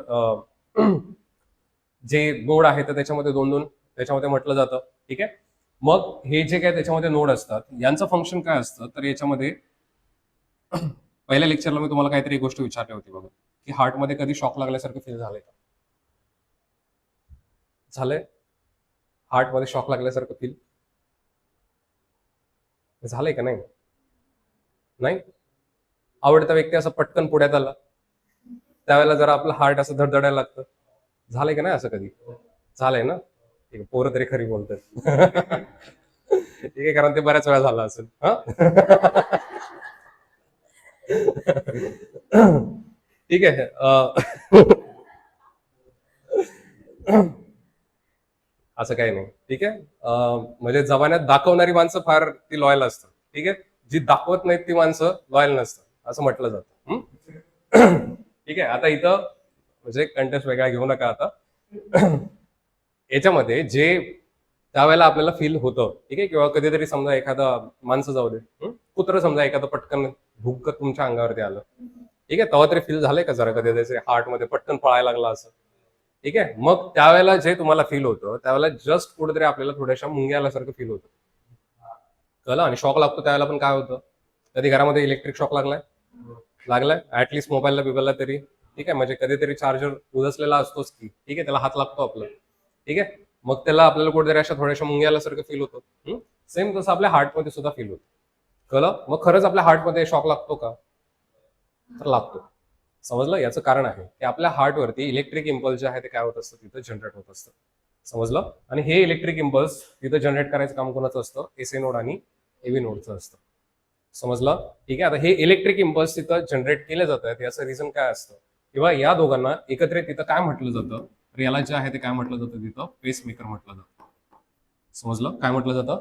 जे नोड आहे तर त्याच्यामध्ये दोन दोन त्याच्यामध्ये म्हटलं जातं. ठीक आहे, मग हे जे काय त्याच्यामध्ये नोड असतात यांचं फंक्शन काय असतं, तर याच्यामध्ये पहिल्या लेक्चरला मी तुम्हाला काहीतरी एक गोष्ट विचारली होती बघा, की हार्टमध्ये कधी शॉक लागल्यासारखं फील झालंय का? झालंय? हार्टमध्ये शॉक लागल्यासारखं फील झालंय का? नाही नाही. आवडता व्यक्ती असं पटकन पुढ्यात आला त्यावेळेला जरा आपलं हार्ट असं धडधडायला लागतं. झालंय का नाही असं कधी? झालंय ना? ठीक आहे, पोरं तरी खरी बोलतात. ठीक आहे, कारण ते बऱ्याच वेळा झालं असेल. ठीक आहे. असं काही नाही. ठीक आहे, म्हणजे जमान्यात दाखवणारी माणसं फार ती लॉयल असतात. ठीक आहे, जी दाखवत नाहीत ती माणसं लॉयल नसतात असं म्हटलं जातं. ठीक आहे, आता इथं म्हणजे कंटेस्ट वेगळा घेऊ नका आता. याच्यामध्ये जे त्यावेळेला आपल्याला फील होतं, ठीक आहे, किंवा कधीतरी समजा एखादा माणसं जाऊ दे, कुत्र समजा एखादं पटकन भुक्क तुमच्या अंगावरती आलं, ठीक आहे, तेव्हा तरी फील झालंय का जरा कधी त्याचे हार्टमध्ये पटकन पळायला लागला असं? ठीक आहे, मग त्यावेळेला जे तुम्हाला फील होतं त्यावेळेला जस्ट कुठेतरी आपल्याला थोड्याशा मुंग्या आल्यासारखं फील होतं. कळलं? आणि शॉक लागतो त्यावेळेला पण काय होतं, कधी घरामध्ये इलेक्ट्रिक शॉक लागलाय ऍटलिस्ट मोबाईलला बिबाईलला तरी. ठीक आहे, म्हणजे कधीतरी चार्जर उदसलेला असतोच की, ठीक आहे, त्याला हात लागतो आपला. ठीक आहे, मग त्याला आपल्याला कुठेतरी अशा थोड्याशा मुंग्या आल्यासारखं फील होतं. सेम तसं आपल्या हार्टमध्ये सुद्धा फील होतं. कळलं? मग खरंच आपल्या हार्टमध्ये शॉक लागतो का? तर लागतो. समजलं? याचं कारण आहे की आपल्या हार्टवरती इलेक्ट्रिक इम्पल्स जे आहे ते काय होत असतं, तिथं जनरेट होत असतं. समजलं? आणि हे इलेक्ट्रिक इम्पल्स तिथं जनरेट करायचं काम कोणाचं असतं? एसए नोड आणि एव्ही नोडचं असतं. समजलं? ठीक आहे. आता हे इलेक्ट्रिक इम्पल्स तिथं जनरेट केले जातात, याचं रिझन काय असतं? किंवा या दोघांना एकत्रित तिथं काय म्हटलं जातं? तर याला जे आहे ते काय म्हटलं जातं, तिथं पेसमेकर म्हटलं जातं. समजलं? काय म्हटलं जातं?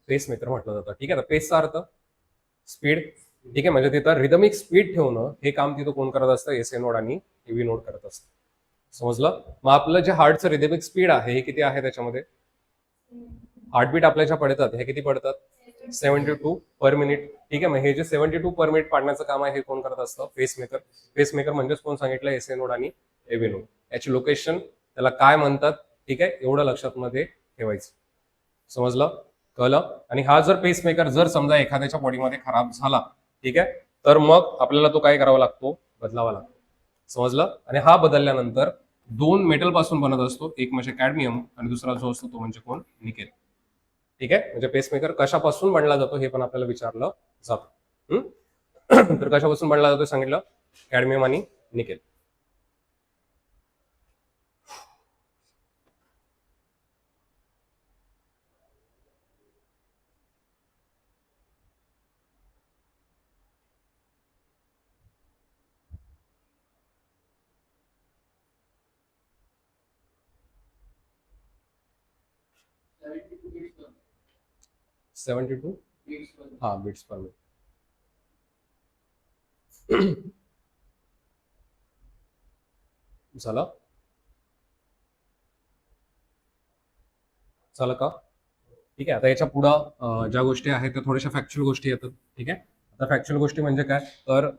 पेसमेकर म्हटलं जातं. ठीक आहे. आता पेसचा अर्थ स्पीड. ठीक आहे. म्हणजे तिथं रिदमिक स्पीड ठेवणं हे काम तिथं कोण करत असतं? एसए नोड आणि एव्ही नोड करत असतं. समजलं? मग आपलं जे हार्टचं रिदमिक स्पीड आहे हे किती आहे त्याच्यामध्ये? हार्टबीट आपल्या ज्या पडतात हे किती पडतात? 72 पर मिनिट. ठीक आहे. मग हे जे 72 पर मिनिट पाडण्याचं काम आहे हे कोण करत असतं? पेसमेकर. पेसमेकर म्हणजेच कोण सांगितलं? एसए नोड आणि एव्ही नोड. याची लोकेशन, त्याला काय म्हणतात, ठीक आहे, एवढं लक्षात मध्ये ठेवायचं. समजलं? कळलं? आणि हा जर पेसमेकर जर समजा एखाद्याच्या बॉडीमध्ये खराब झाला, ठीक आहे, तर मग आपल्याला तो काय करावा लागतो? बदलावा लागतो. समजलं? आणि हा बदलल्यानंतर 2 मेटल पासून बनत असतो, एक म्हणजे कॅडमियम आणि दुसरा जो असतो तो म्हणजे कोण? निकेल. ठीक आहे. म्हणजे पेसमेकर कशापासून बनला जातो हे पण आपल्याला विचारलं जातं. तर कशापासून बनला जातो सांगितलं? कॅडमियम आणि निकेल. सेव्हन्टी टू हा बीट्स पर मिनिट. झालं? झालं का? ठीक आहे. आता याच्या पुढं ज्या गोष्टी आहेत त्या थोड्याशा फॅक्च्युअल गोष्टी येतात. ठीक आहे. आता फॅक्च्युअल गोष्टी म्हणजे काय? तर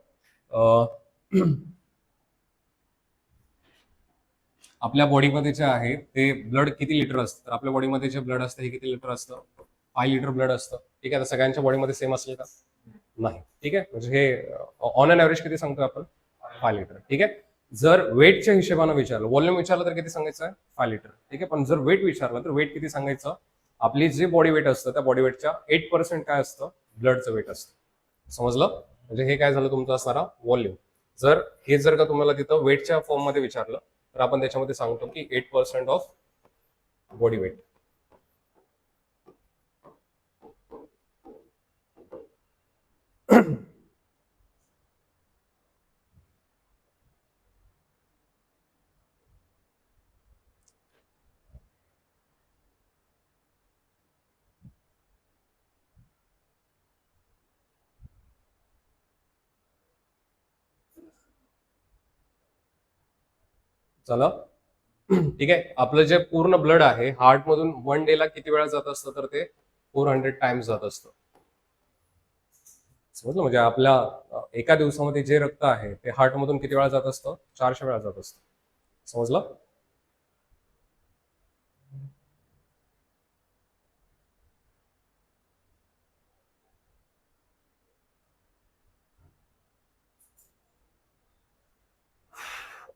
आपल्या बॉडीमध्ये जे आहे ते ब्लड किती लिटर असतं? तर आपल्या बॉडीमध्ये जे ब्लड असतं हे किती लिटर असतं? 5 लिटर ब्लड असतं. ठीक आहे. आता सगळ्यांच्या बॉडीमध्ये सेम असेल का? नाही. ठीक आहे. म्हणजे हे ऑन अन ॲव्हरेज किती सांगतो आपण? 5 लिटर. ठीक आहे. जर वेटच्या हिशोबानं विचारलं, व्हॉल्यूम विचारलं तर किती सांगायचं आहे? 5 लिटर. ठीक आहे. पण जर वेट विचारलं तर वेट किती सांगायचं? आपली जे बॉडी वेट असतं त्या बॉडी वेटच्या 8% काय असतं? ब्लडचं वेट असतं. समजलं? म्हणजे हे काय झालं तुमचं असणारा व्हॉल्यूम. जर हे जर का तुम्हाला तिथं वेटच्या फॉर्म मध्ये विचारलं तर आपण त्याच्यामध्ये सांगतो की 8% ऑफ बॉडी वेट. झालं? ठीक आहे. आपलं जे पूर्ण ब्लड आहे हार्ट मधून 1 डे ला किती वेळा जात असतं? तर ते 400 टाइम्स जात असतं. समजलं? म्हणजे आपल्या एका दिवसामध्ये जे रक्त आहे ते हार्ट मधून किती वेळा जात असतं? 400 वेळा जात असतं. समजलं?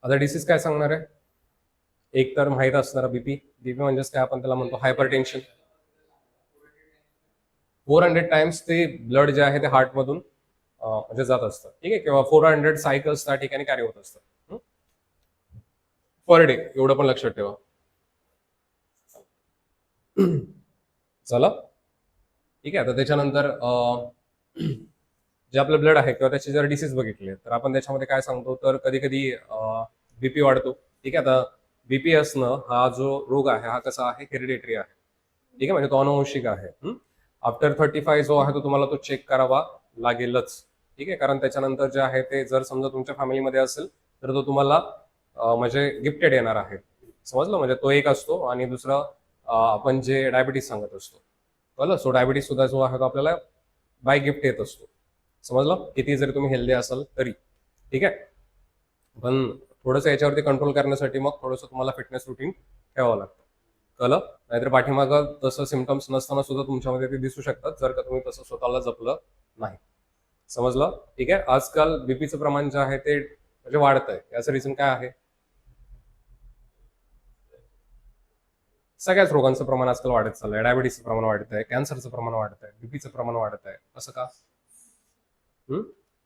आता डिसीज काय सांगणार आहे? एक तर माहित असणारा बीपी. बीपी म्हणजेच काय? आपण त्याला म्हणतो हायपर टेन्शन. 400 टाइम्स ते ब्लड जे आहे ते हार्ट मधून म्हणजे जात असतं. ठीक आहे. किंवा 400 सायकल्स त्या ठिकाणी कॅरी होत असतात पर डे. एवढं पण लक्षात ठेवा. चला. ठीक आहे. आता त्याच्यानंतर जे आपलं ब्लड आहे किंवा त्याची जर डिसीज बघितले तर आपण त्याच्यामध्ये काय सांगतो? तर कधी कधी बीपी वाढतो. ठीक आहे. आता बीपी असणं हा जो रोग आहे हा कसा आहे? हेरिडेटरी आहे. ठीक आहे. म्हणजे तो अनुवंशिक आहे. आफ्टर 35 जो आहे तो तुम्हाला तो चेक करावा लागेलच. ठीक आहे. कारण त्याच्यानंतर जे आहे ते जर समजा तुमच्या फॅमिलीमध्ये असेल तर तो तुम्हाला म्हणजे गिफ्टेड येणार आहे. समजलं? म्हणजे तो एक असतो आणि दुसरा आपण जे डायबिटीस सांगत असतो. कळलं? सो डायबिटीस सुद्धा जो आहे तो आपल्याला बाय गिफ्ट येत असतो. समजलं? किती जरी तुम्ही हेल्दी असाल तरी. ठीक आहे. पण थोडंसं याच्यावरती कंट्रोल करण्यासाठी मग थोडंसं तुम्हाला फिटनेस रुटीन ठेवावं लागतं. कळलं? नाहीतर पाठीमागं तसं सिमटम्स नसताना सुद्धा तुमच्यामध्ये ते दिसू शकतात जर का तुम्ही तसं स्वतःला जपलं नाही. समजलं? ठीक आहे. आजकाल बीपीचं प्रमाण जे आहे ते म्हणजे वाढत आहे. याचं रिझन काय आहे? सगळ्याच रोगांचं प्रमाण आजकाल वाढत चाललंय. डायबिटीसचं प्रमाण वाढत आहे, कॅन्सरचं प्रमाण वाढत आहे, बीपीचं प्रमाण वाढत आहे. असं का?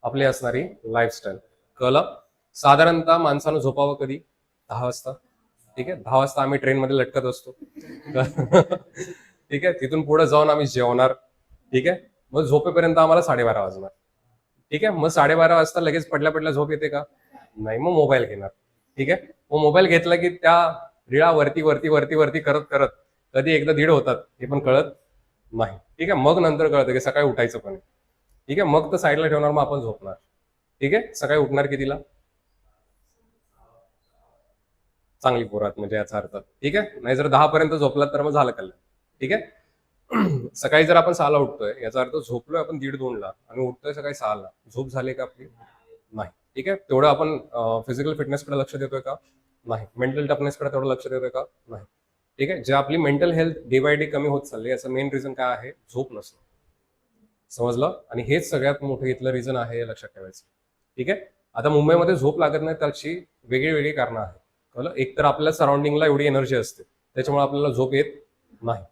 आपली असणारी लाईफस्टाईल. कळलं? साधारणतः माणसानं झोपावं कधी? 10 वाजता. ठीक आहे, 10 वाजता आम्ही ट्रेनमध्ये लटकत असतो. ठीक आहे, तिथून पुढे जाऊन आम्ही जेवणार. ठीक आहे, मग झोपेपर्यंत आम्हाला 12:30 वाजणार. ठीक आहे, मग 12:30 वाजता लगेच पडल्या पडल्या झोप येते का? नाही, मग मोबाईल घेणार. ठीक आहे, मग मोबाईल घेतला की त्या रिळा वरती वरती वरती वरती करत करत कधी एकदा 1:30 होतात हे पण कळत नाही. ठीक आहे, मग नंतर कळतं की सकाळी उठायचं पण. ठीक आहे, मग तर साईडला ठेवणार, मग आपण झोपणार. ठीक आहे, सकाळी उठणार कितीला? चांगली पोरात म्हणजे याचा अर्थ. ठीक आहे, नाही जर 10 पर्यंत झोपलात तर मग झालं कल्ला. ठीक आहे. सकाळी जर आपण 6ला उठतोय याचा अर्थ झोपलोय आपण 1:30-2ला आणि उठतोय सकाळी 6ला. झोप झाली का आपली? नाही. ठीक आहे, तेवढं आपण फिजिकल फिटनेसकडे लक्ष देतोय का? नाही. मेंटल टफनेसकडे तेवढं लक्ष देतोय का? नाही. ठीक आहे, जे आपली mental health day by day कमी होत चालली याचं मेन रिझन काय आहे? झोप नसणं. समजलं? आणि हेच सगळ्यात मोठं इथलं रिझन आहे हे लक्षात ठेवायचं. ठीक आहे, आता मुंबईमध्ये झोप लागत नाही त्याची वेगळी वेगळी कारणं आहेत. कळलं? एक तर आपल्या सराउंडिंगला एवढी एनर्जी असते त्याच्यामुळे आपल्याला झोप येत नाही.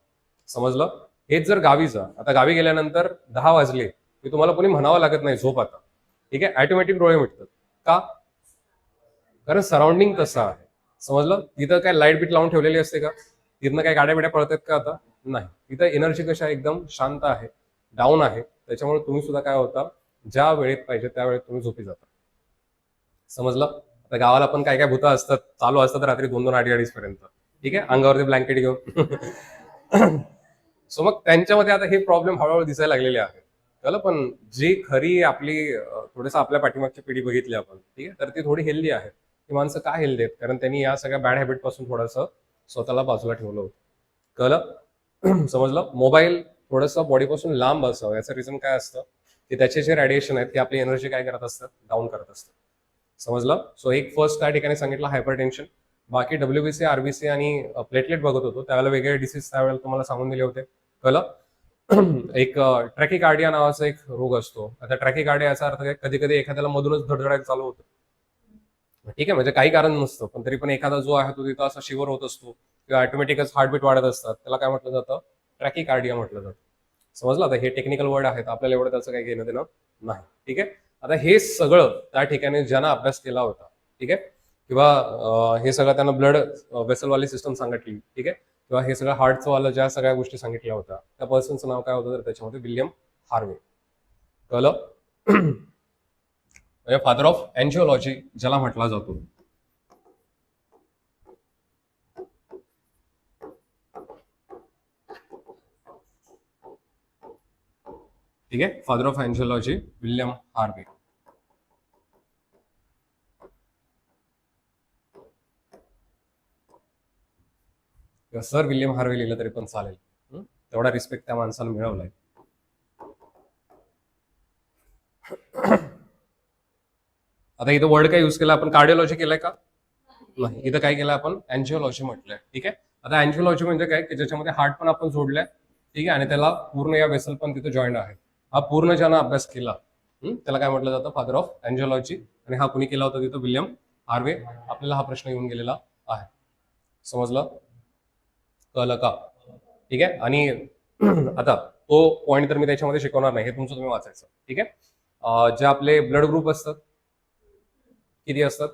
समजलं? हेच जर गावी जा, आता गावी गेल्यानंतर 10 वाजले की तुम्हाला कोणी म्हणावं लागत नाही झोप आता. ठीक आहे, ऑटोमॅटिक डोळे मिटतात. का? कारण सराउंडिंग तसं आहे. समजलं? तिथं काय लाईट बीट लावून ठेवलेली असते का? तिथनं काय गाड्या बिड्या पळतात का आता? नाही. तिथं एनर्जी कशा एकदम शांत आहे, डाऊन आहे. त्याच्यामुळे तुम्ही सुद्धा काय होता, ज्या वेळेत पाहिजे त्या वेळेत तुम्ही झोपी जाता. समजलं? आता गावाला पण काय काय भूतं असतात, चालू असतात रात्री 2-2, 2:30 पर्यंत. ठीक आहे, अंगावरती ब्लँकेट घेऊन. सो मग त्यांच्यामध्ये आता हे प्रॉब्लेम हळूहळू दिसायला लागलेले आहेत. कळलं? पण जी खरी आपली थोडंसं आपल्या पाठीमागची पिढी बघितली आपण, ठीक आहे, तर ती थोडी हेल्दी आहे. ती माणसं का हेल्दी आहेत? कारण त्यांनी या सगळ्या बॅड हॅबिट पासून थोडंसं स्वतःला बाजूला ठेवलं होतं. कळलं? समजलं? मोबाईल थोडंसं बॉडीपासून लांब असावं याचं रिझन काय असतं की त्याचे जे रेडिएशन आहेत ते आपली एनर्जी काय करत असतात? डाऊन करत असतात. समजलं? सो एक फर्स्ट त्या ठिकाणी सांगितलं हायपर टेन्शन. बाकी WBC, RBC आणि प्लेटलेट बघत होतो त्यावेळेला वेगळे डिसीज त्यावेळेला तुम्हाला सांगून दिले होते. कळलं? एक ट्रॅकिकार्डिया नावाचा एक रोग असतो. आता ट्रॅकिकार्डिया याचा अर्थ काय? कधी कधी एखाद्याला मधूनच धडधडायला चालू होतं. ठीक आहे, म्हणजे काही कारण नसतं पण तरी पण एखादा जो आहे तो तिथं असा शिवर होत असतो किंवा ऑटोमॅटिकच हार्टबीट वाढत असतात, त्याला काय म्हटलं जातं? ट्रॅकिकार्डिया म्हटलं जातं. समजलं? आता हे टेक्निकल वर्ड आहेत, आपल्याला एवढं त्याचं काही घेणं देणं नाही. ठीक आहे, आता हे सगळं त्या ठिकाणी ज्यांना अभ्यास केला होता, ठीक आहे, किंवा हे सगळं त्यांना ब्लड वेसलवाली सिस्टम सांगितली, ठीक आहे, किंवा हे सगळं हार्टचं वाला ज्या सगळ्या गोष्टी सांगितल्या होत्या त्या पर्सनचं नाव काय होतं? तर त्याच्यामध्ये विल्यम हार्वे. कळलं? म्हणजे फादर ऑफ एन्जिओलॉजी ज्याला म्हटला जातो. ठीक आहे, father of angiology William Harvey. Sir William Harvey लिहिलं तरी पण चालेल. तेवढा रिस्पेक्ट त्या माणसाला मिळवलाय. आता इथं वर्ड काय युज केला आपण? कार्डिओलॉजी केलाय का? नाही, इथं काय केलं आपण? एन्जिओलॉजी म्हटलंय. ठीक आहे, आता एन्जिओलॉजी म्हणजे काय की ज्याच्यामध्ये हार्ट पण आपण जोडलंय. ठीक आहे, आणि त्याला पूर्ण या वेसल पण तिथे जॉईंट आहे. हा पूर्ण ज्यानं अभ्यास केला त्याला काय म्हटलं जातं? Father of angiology. आणि हा कुणी केला होता तिथं? William Harvey. आपल्याला हा प्रश्न येऊन गेलेला आहे. समजलं? कळलं का? ठीक आहे, आणि आता तो पॉईंट तर मी त्याच्यामध्ये शिकवणार नाही, हे तुमचं तुम्ही वाचायचं. ठीक आहे, जे आपले ब्लड ग्रुप असतात किती असतात?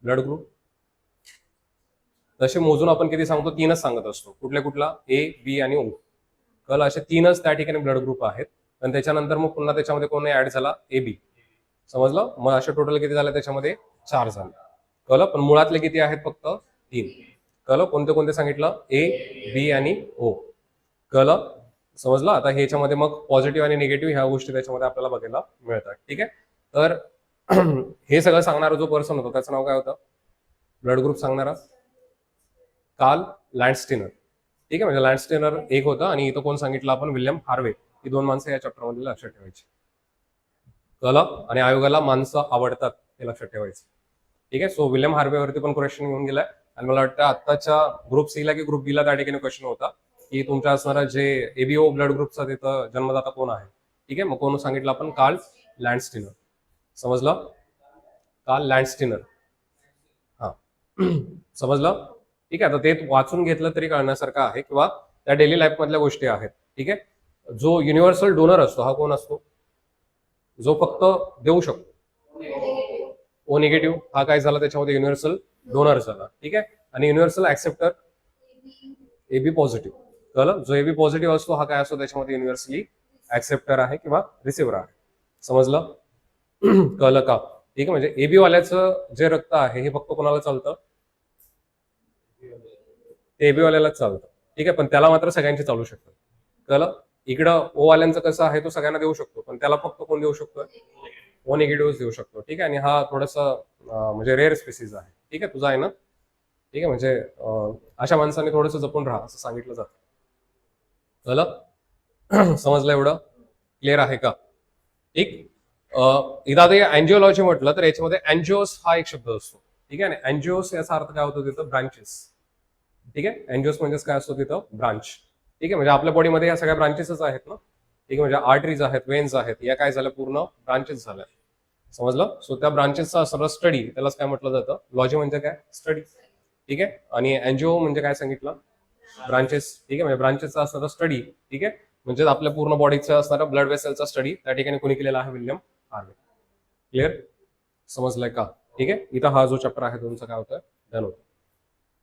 ब्लड ग्रुप तसे मोजून आपण किती सांगतो? 3च सांगत असतो. कुठल्या कुठला? A, B आणि O. कळलं? असे 3च त्या ठिकाणी ब्लड ग्रुप आहेत. आणि त्याच्यानंतर मग पुन्हा त्याच्यामध्ये कोण ऍड झाला? AB. समजलं? मग असे टोटल किती झाले? त्याच्यामध्ये 4 झाले. कळलं? पण मुळातले किती आहेत? फक्त 3. कळलं? कोणते कोणते सांगितलं? A, B आणि O. कळलं? समजलं? आता ह्याच्यामध्ये मग पॉझिटिव्ह आणि निगेटिव्ह ह्या गोष्टी त्याच्यामध्ये आपल्याला बघायला मिळतात. ठीक आहे, तर हे सगळं सांगणारा जो पर्सन होता त्याचं नाव काय होतं? ब्लड ग्रुप सांगणारा कार्ल लँडस्टीनर. ठीक आहे, म्हणजे लँडस्टीनर एक होता आणि इथं कोण सांगितलं आपण? William Harvey. ही 2 माणसं या चॅप्टरमध्ये लक्षात ठेवायची. कळलं? आणि आयोगाला माणसं आवडतात हे लक्षात ठेवायचं. ठीक आहे, सो विल्यम हार्वेवरती पण क्वेश्चन येऊन गेलाय. आणि मला वाटतं आत्ताच्या ग्रुप सी ला की ग्रुप बी ला त्या ठिकाणी क्वेश्चन होता की तुमच्या असणारा जे ABO ब्लड ग्रुपचा तिथं जन्मदाता कोण आहे? ठीक आहे, मग कोण सांगितलं आपण? कार्ल लँडस्टीनर. समजलं? कार्ल लँडस्टीनर. हा, समजलं? ठीक आहे, तर ते वाचून घेतलं तरी कळण्यासारखं आहे, किंवा त्या डेली लाईफ मधल्या गोष्टी आहेत. ठीक आहे, जो युनिव्हर्सल डोनर असतो हा कोण असतो? जो फक्त देऊ शकतो. ओ निगेटिव्ह हा काय झाला, त्याच्यामध्ये युनिव्हर्सल डोनर झाला. ठीक आहे, आणि युनिव्हर्सल ऍक्सेप्टर एबी पॉझिटिव्ह. कळलं? जो एबी पॉझिटिव्ह असतो हा काय असतो, त्याच्यामध्ये युनिव्हर्सली ऍक्सेप्टर आहे किंवा रिसिव्हर आहे. समजलं? कळलं का? ठीक आहे, म्हणजे एबी वाल्याचं जे रक्त आहे हे फक्त कोणाला चालतं? एबी वाल्यालाच चालतं. ठीक आहे, पण त्याला मात्र सगळ्यांची चालू शकतं. कळलं? इकडं ओ वाल्यांचं कसं आहे, तो सगळ्यांना देऊ शकतो, पण त्याला फक्त कोण देऊ शकतो? ओ निगेटिव्ह देऊ शकतो. ठीक आहे, आणि हा थोडासा म्हणजे रेअर स्पेसिस आहे. ठीक आहे, तुझा आहे ना? ठीक आहे, म्हणजे अशा माणसाने थोडंसं जपून राहा असं सांगितलं जातं. कळलं? समजलं एवढं? क्लिअर आहे का? ठीक. इथं ते अँजिओलॉजी म्हटलं तर याच्यामध्ये अँजिओस हा एक शब्द असतो. ठीक आहे, आणि अँजिओस याचा अर्थ काय होतो तिथं? ब्रांचेस. ठीक आहे, अँजिओस म्हणजेच काय असतो तिथं? ब्रांच. ठीक आहे, म्हणजे आपल्या बॉडीमध्ये या सगळ्या ब्रांचेसच आहेत ना. ठीक आहे, म्हणजे आर्टरीज आहेत, वेन्स आहेत, या काय झाल्या? पूर्ण ब्रांचेस झाल्या. समजलं? सो त्या ब्रांचेसचा सगळं स्टडी त्यालाच काय म्हटलं जातं? लॉजी म्हणजे काय? स्टडी. ठीक आहे, आणि अँजिओ म्हणजे काय सांगितलं? ब्रांचेस. ठीक आहे, म्हणजे ब्रांचेसचा असणारा स्टडी. ठीक आहे, म्हणजे आपल्या पूर्ण बॉडीचा असणारा ब्लड वेसलचा स्टडी त्या ठिकाणी कोणी केलेला आहे? William Harvey. क्लिअर? समजलंय का? ठीक आहे, इथं हा जो चॅप्टर आहे तुमचा काय होतोय? डन होतो.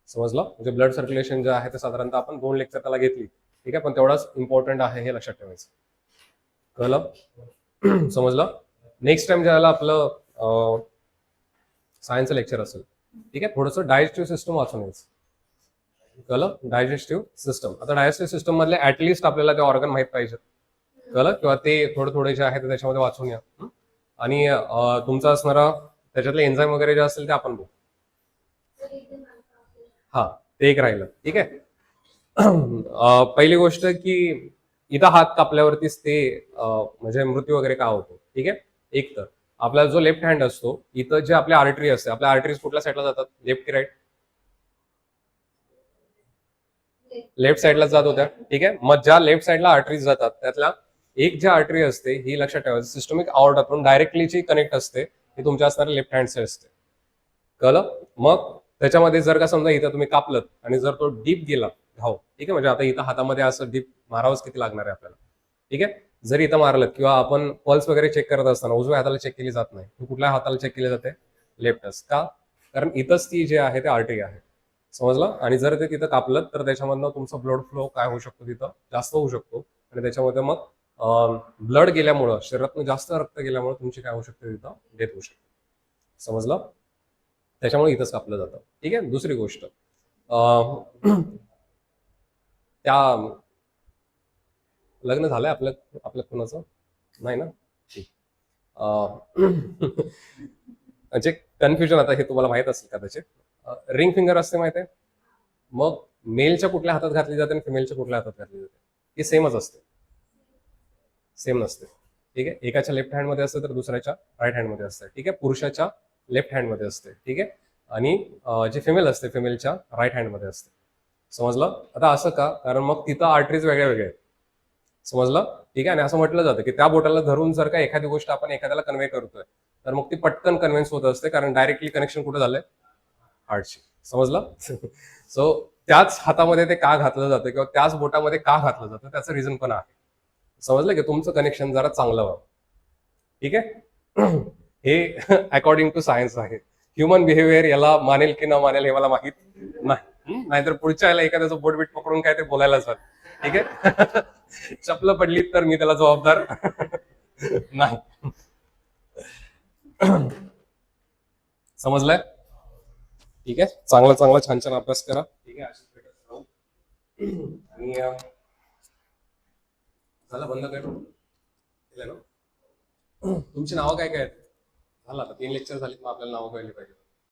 समजलं? म्हणजे ब्लड सर्क्युलेशन जे आहे ते साधारणतः आपण 2 लेक्चर त्याला घेतली. ठीक आहे, पण तेवढाच इम्पॉर्टंट आहे हे लक्षात ठेवायचं. कळलं? समजलं? नेक्स्ट टाइम ज्याला आपलं सायन्सचं लेक्चर असेल, ठीक आहे, थोडंसं डायजेस्टिव्ह सिस्टम वाचून यायचं. कळलं? Digestive system. आता डायजेस्टिव्ह सिस्टम मधले ऍटलिस्ट आपल्याला ते ऑर्गन माहित पाहिजे. कळलं? किंवा ते थोडे जे आहे ते त्याच्यामध्ये वाचून या. आणि तुमचा असणारा त्याच्यातले एन्झाईम वगैरे जे असतील ते आपण बघू. हा, ते एक राहिलं. ठीक आहे. पहिली गोष्ट की इथं हात कापल्यावरतीच ते म्हणजे मृत्यू वगैरे का होतो? ठीक आहे. एक तर आपला जो लेफ्ट हँड असतो, इथं जे आपल्या आर्टरी असते, आपल्या आर्टरीज कुठल्या साईडला जातात? लेफ्ट की राईट? लेफ्ट साईडला जात होत्या. ठीक आहे, मग ज्या लेफ्ट साईडला आर्टरीज जातात त्यातल्या एक जी आर्टरी असते ही लक्षात ठेवायची, सिस्टमिक आउटतून डायरेक्टली जी कनेक्ट असते ही तुमच्या असणाऱ्या लेफ्ट हँड साईड असते. कळलं? मग त्याच्यामध्ये जर का समजा इथं तुम्ही कापलं आणि जर तो डीप गेला घाव, ठीक आहे, म्हणजे आता इथं हातामध्ये असं डीप मारावंच किती लागणार आहे आपल्याला. ठीक आहे, जर इथं मारलं किंवा आपण पल्स वगैरे चेक करत असताना उजव्या हाताला चेक केली जात नाही, कुठल्या हाताला चेक केली जाते? लेफ्टच. का? कारण इथंच ती जे आहे ते आर्टरी आहे. समजलं? आणि जर ते तिथं कापलं तर त्याच्यामधनं तुमचा ब्लड फ्लो काय होऊ शकतो? तिथं जास्त होऊ शकतो, आणि त्याच्यामध्ये मग ब्लड गेल्यामुळं, शरीरातून जास्त रक्त गेल्यामुळे तुमची काय होऊ शकते? तिथं डेथ होऊ शकते. समजलं? त्याच्यामुळे इथंच कापलं जातं. ठीक आहे. दुसरी गोष्ट, त्या लग्न झालंय आपल्या आपल्या कुणाचं? नाही ना? ठीक. म्हणजे कन्फ्युजन आता हे तुम्हाला माहित असेल कदाचित. रिंग फिंगर असते माहिती आहे? मग मेलच्या कुठल्या हातात घातली जाते आणि फिमेलच्या कुठल्या हातात घातली जाते? ही सेमच असते. सेम नसते. ठीक आहे, एकाच्या लेफ्ट हँड मध्ये असते तर दुसऱ्याच्या राईट हँड मध्ये असते. ठीक आहे, पुरुषाच्या लेफ्ट हँड मध्ये असते. ठीक आहे, आणि जी फिमेल असते फिमेलच्या राईट हँड मध्ये असते. समजलं? आता असं का? कारण मग तिथं आर्टरीज वेगळ्या वेगळ्या आहेत. समजलं? ठीक आहे, आणि असं म्हटलं जातं की त्या बोटाला धरून जर का एखादी गोष्ट आपण एखाद्याला कन्व्हे करतोय तर मग ती पटकन कन्व्हिन्स होत असते, कारण डायरेक्टली कनेक्शन कुठं झालंय? हार्टशी. समजलं? सो त्याच हातामध्ये ते का घातलं जातं किंवा त्याच बोटामध्ये का घातलं जातं त्याचं रिझन पण आहे. समजलं की तुमचं कनेक्शन जरा चांगलं व्हावं. ठीक आहे. हे अकॉर्डिंग टू सायन्स आहे. ह्युमन बिहेवियर याला मानेल की न मानेल हे मला माहित नाही. नाहीतर पुढच्या याला एखाद्याचं बोटबीट पकडून काय ते बोलायला जात. ठीक आहे. चपलं पडली तर मी त्याला जबाबदार नाही. समजलंय? ठीक आहे, चांगला चांगला छान छान अभ्यास करा. ठीक आहे, अशीच भेटत राहू. आणि झालं बंद कर ना. तुमची नावं काय काय आहेत? झालं आता 3 लेक्चर झाली, मग आपल्याला नावं कळली पाहिजे.